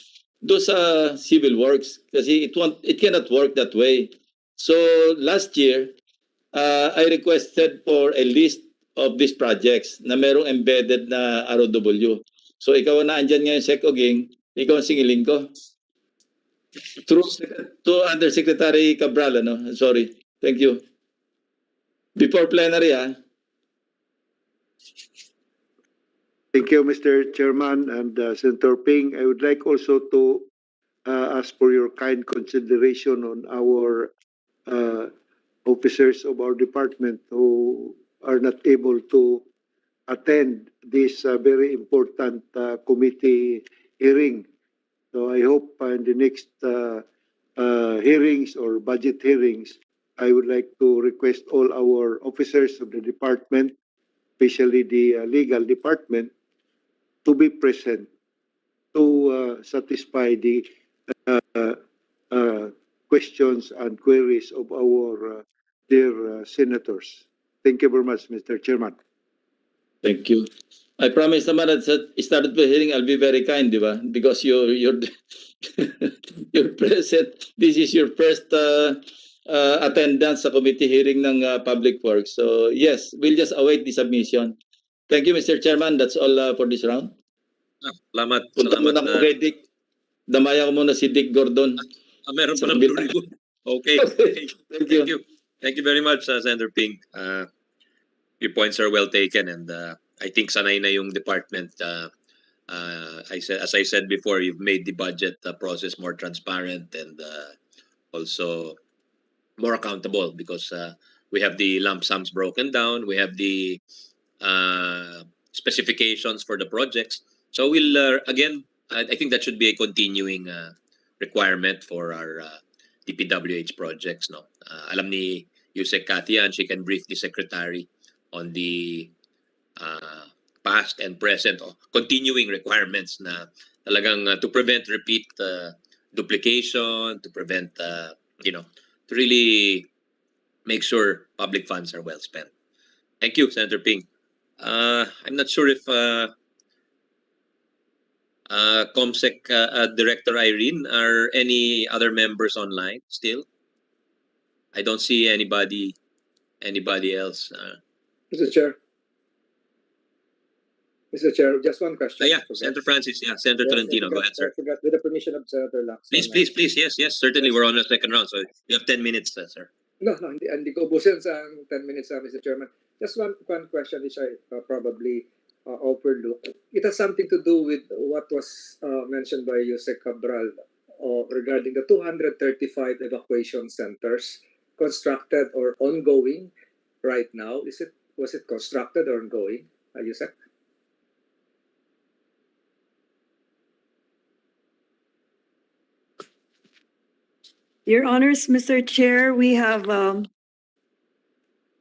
doon sa civil works kasi it cannot work that way. So last year I requested for a list of these projects na merong embedded na ROW. So ikaw na andyan ngayon, Sec Oging, ikaw ang singiling ko. Through to Undersecretary Cabral, sorry. Thank you. Before plenary, Thank you, Mr. Chairman and Senator Ping. I would like also to ask for your kind consideration on our officers of our department who are not able to attend this very important committee hearing. So I hope in the next hearings or budget hearings, I would like to request all our officers of the department, especially the legal department, to be present to satisfy the questions and queries of our dear senators. Thank you very much, Mr. Chairman. thank you. I promise naman at started the hearing, I'll be very kind, di ba? Because you're you're present. This is your first attendance sa committee hearing ng Public Works. So yes, we'll just await the submission. Thank you, Mr. Chairman. That's all for this round. Salamat. Punta muna ako kay Dick. Damaya ko muna si Dick Gordon. Meron pa ng blue ribbon. Okay. Thank you. Thank you very much, Senator Ping. Your points are well taken, and I think sanay na yung department. As I said before, you've made the budget process more transparent and also more accountable because we have the lump sums broken down. We have the specifications for the projects. So we'll again, I think that should be a continuing requirement for our DPWH projects. No, alam ni Yusek Kati yan, she can brief the secretary on the past and present continuing requirements na talagang to prevent repeat duplication, to prevent to really make sure public funds are well spent. Thank you, Senator Ping. I'm not sure if ComSec Director Irene, are any other members online still? I don't see anybody else. Mr. Chair, just one question. Yeah, Senator Francis, Senator Tolentino, go ahead, sir. With the permission of Senator Lacson. Please, yes, certainly we're on the second round, so you have 10 minutes, sir. No, hindi ko ubusin sa 10 minutes, Mr. Chairman. Just one question which I probably overlooked. It has something to do with what was mentioned by Yusek Cabral regarding the 235 evacuation centers constructed or ongoing right now. Was it constructed or ongoing, Yusek? Your Honors, Mr. Chair, we have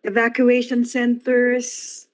evacuation centers.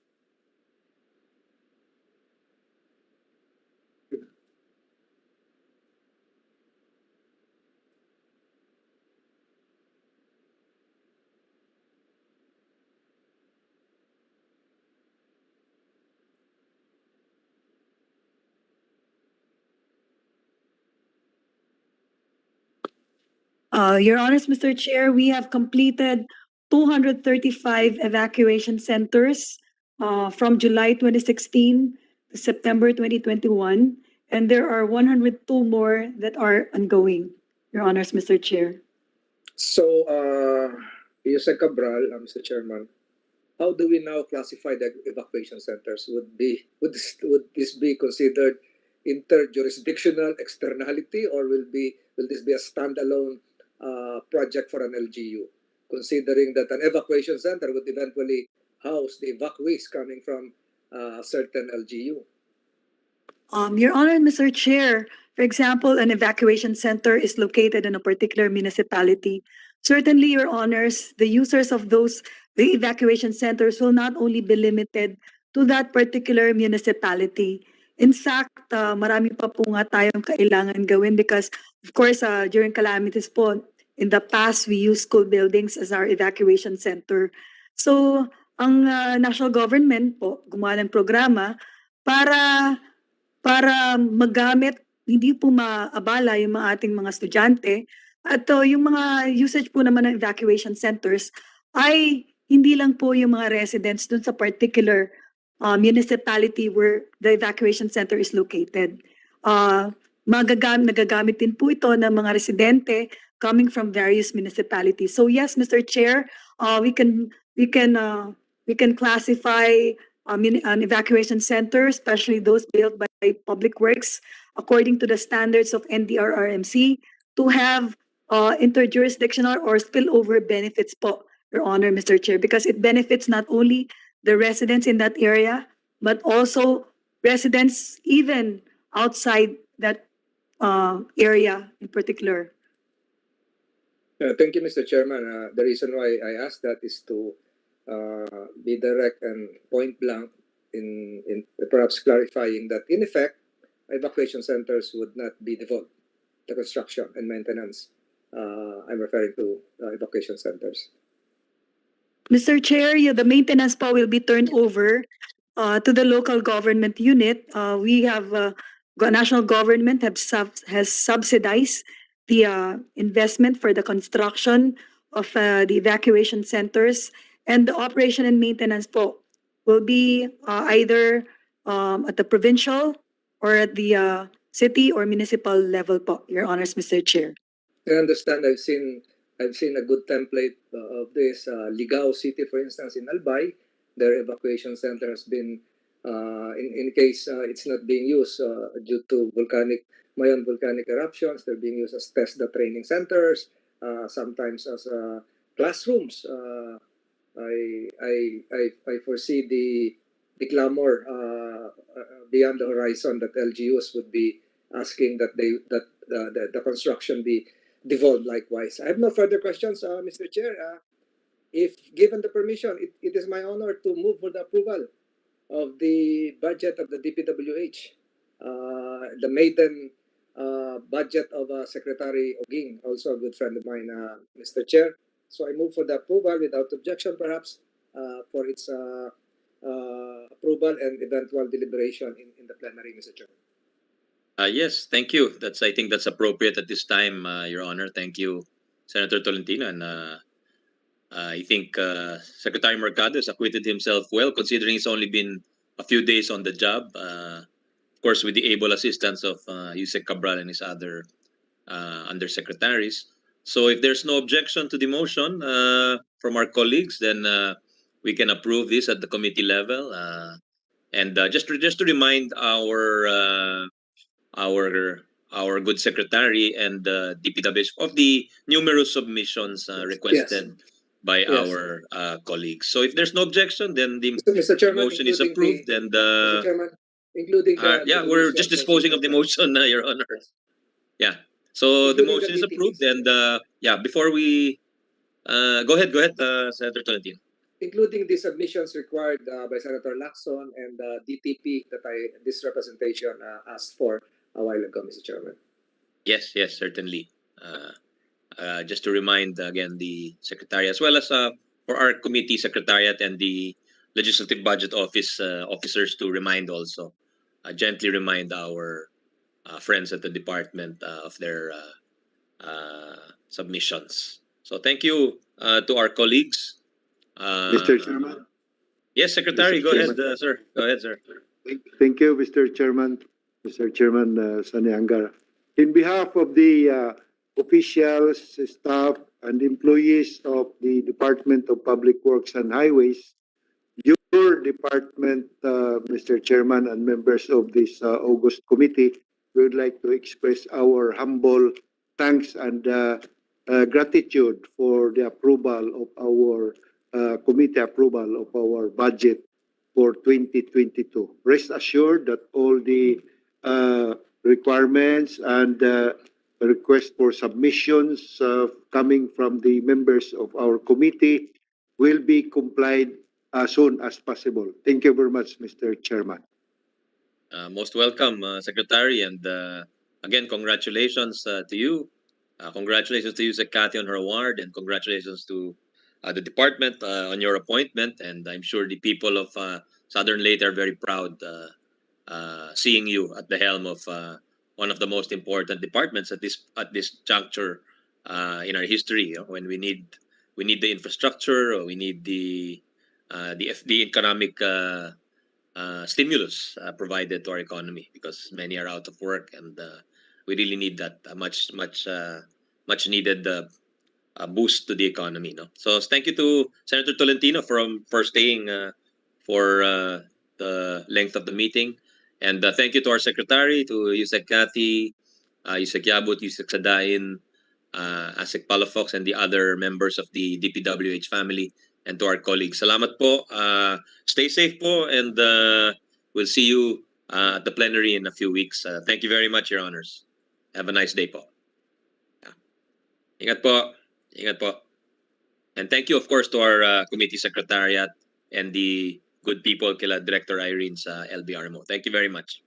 Your Honors, Mr. Chair, we have completed 235 evacuation centers from July 2016 to September 2021, and there are 102 more that are ongoing, Your Honors, Mr. Chair. So, Yusek Cabral, Mr. Chairman, how do we now classify the evacuation centers? Would this be considered interjurisdictional externality, or will this be a standalone project for an LGU, considering that an evacuation center would eventually house the evacuees coming from a certain LGU? Your Honor, Mr. Chair, for example, an evacuation center is located in a particular municipality. Certainly, Your Honors, the users of the evacuation centers will not only be limited to that particular municipality. In fact, marami pa po nga tayong kailangan gawin because, of course, during calamities po, in the past, we used school buildings as our evacuation center. So, ang national government po, gumawa ng programa para magamit, hindi po maabala yung mga ating mga estudyante. At yung mga usage po naman ng evacuation centers ay hindi lang po yung mga residents dun sa particular municipality where the evacuation center is located. Nagagamit din po ito ng mga residente coming from various municipalities. So yes, Mr. Chair, we can classify an evacuation center, especially those built by Public Works, according to the standards of NDRRMC, to have interjurisdictional or spillover benefits po, Your Honor, Mr. Chair, because it benefits not only the residents in that area, but also residents even outside that area in particular. Thank you, Mr. Chairman. The reason why I asked that is to be direct and point blank in perhaps clarifying that in effect, evacuation centers would not be devolved. The construction and maintenance, I'm referring to evacuation centers. Mr. Chair, the maintenance pa will be turned over to the local government unit. We have national government has subsidized the investment for the construction of the evacuation centers, and the operation and maintenance po will be either at the provincial or at the city or municipal level po, Your Honors, Mr. Chair. I understand. I've seen a good template of this. Ligao City, for instance, in Albay, their evacuation center has been, in case it's not being used due to Mayon volcanic eruptions, they're being used as TESDA training centers, sometimes as classrooms. I foresee the clamor beyond the horizon that LGUs would be asking that the construction be devolved likewise. I have no further questions, Mr. Chair. If given the permission, it is my honor to move for the approval of the budget of the DPWH, the maiden budget of Secretary Oging, also a good friend of mine, Mr. Chair. So I move for the approval without objection, perhaps, for its approval and eventual deliberation in the plenary, Mr. Chair. Yes, thank you. I think that's appropriate at this time, Your Honor. Thank you, Senator Tolentino. And I think Secretary Mercado has acquitted himself well, considering he's only been a few days on the job. Of course, with the able assistance of Yusek Cabral and his other undersecretaries. So if there's no objection to the motion from our colleagues, then we can approve this at the committee level. And just to remind our good secretary and DPWH of the numerous submissions requested by our colleagues. So if there's no objection, then the Mr. Chairman, motion is approved. And Mr. Chairman, including we're just disposing of the motion, Your Honor. Yeah. So the including motion is the approved, DPPs. and yeah, before we go ahead, Senator Tolentino. Including the submissions required by Senator Lacson and the DTP that this representation asked for a while ago, Mr. Chairman. Yes, certainly. Just to remind again the secretary, as well as for our committee secretariat and the legislative budget office officers, to remind also, gently remind our friends at the department of their submissions. So thank you to our colleagues. Mr. Chairman. Yes, Secretary, Mr. go ahead, Chairman. sir. Go ahead, sir. Thank you, Mr. Chairman. Mr. Chairman Sani Angara. In behalf of the officials, staff, and employees of the Department of Public Works and Highways, your department, Mr. Chairman, and members of this August committee, we would like to express our humble thanks and gratitude for the approval of our committee approval of our budget for 2022. Rest assured that all the requirements and request for submissions coming from the members of our committee will be complied as soon as possible. Thank you very much, Mr. Chairman. Most welcome, Secretary, and again, congratulations to you. Congratulations to you, Sec. Cathy, on her award, and congratulations to the department on your appointment. And I'm sure the people of Southern Leyte are very proud seeing you at the helm of one of the most important departments at this juncture in our history. When we need the infrastructure, or we need the economic stimulus provided to our economy, because many are out of work, and we really need that much needed boost to the economy. No, so thank you to Senator Tolentino for staying for the length of the meeting, and thank you to our secretary, to Yusek Cathy, Yusek Yabut, Yusek Sadain, Asek Palafox, and the other members of the DPWH family, and to our colleagues. Salamat po. Stay safe po, and we'll see you at the plenary in a few weeks. Thank you very much, Your Honors. Have a nice day po. Ingat po. Ingat po. And thank you, of course, to our committee secretariat and the good people kila Director Irene sa LBRMO. Thank you very much.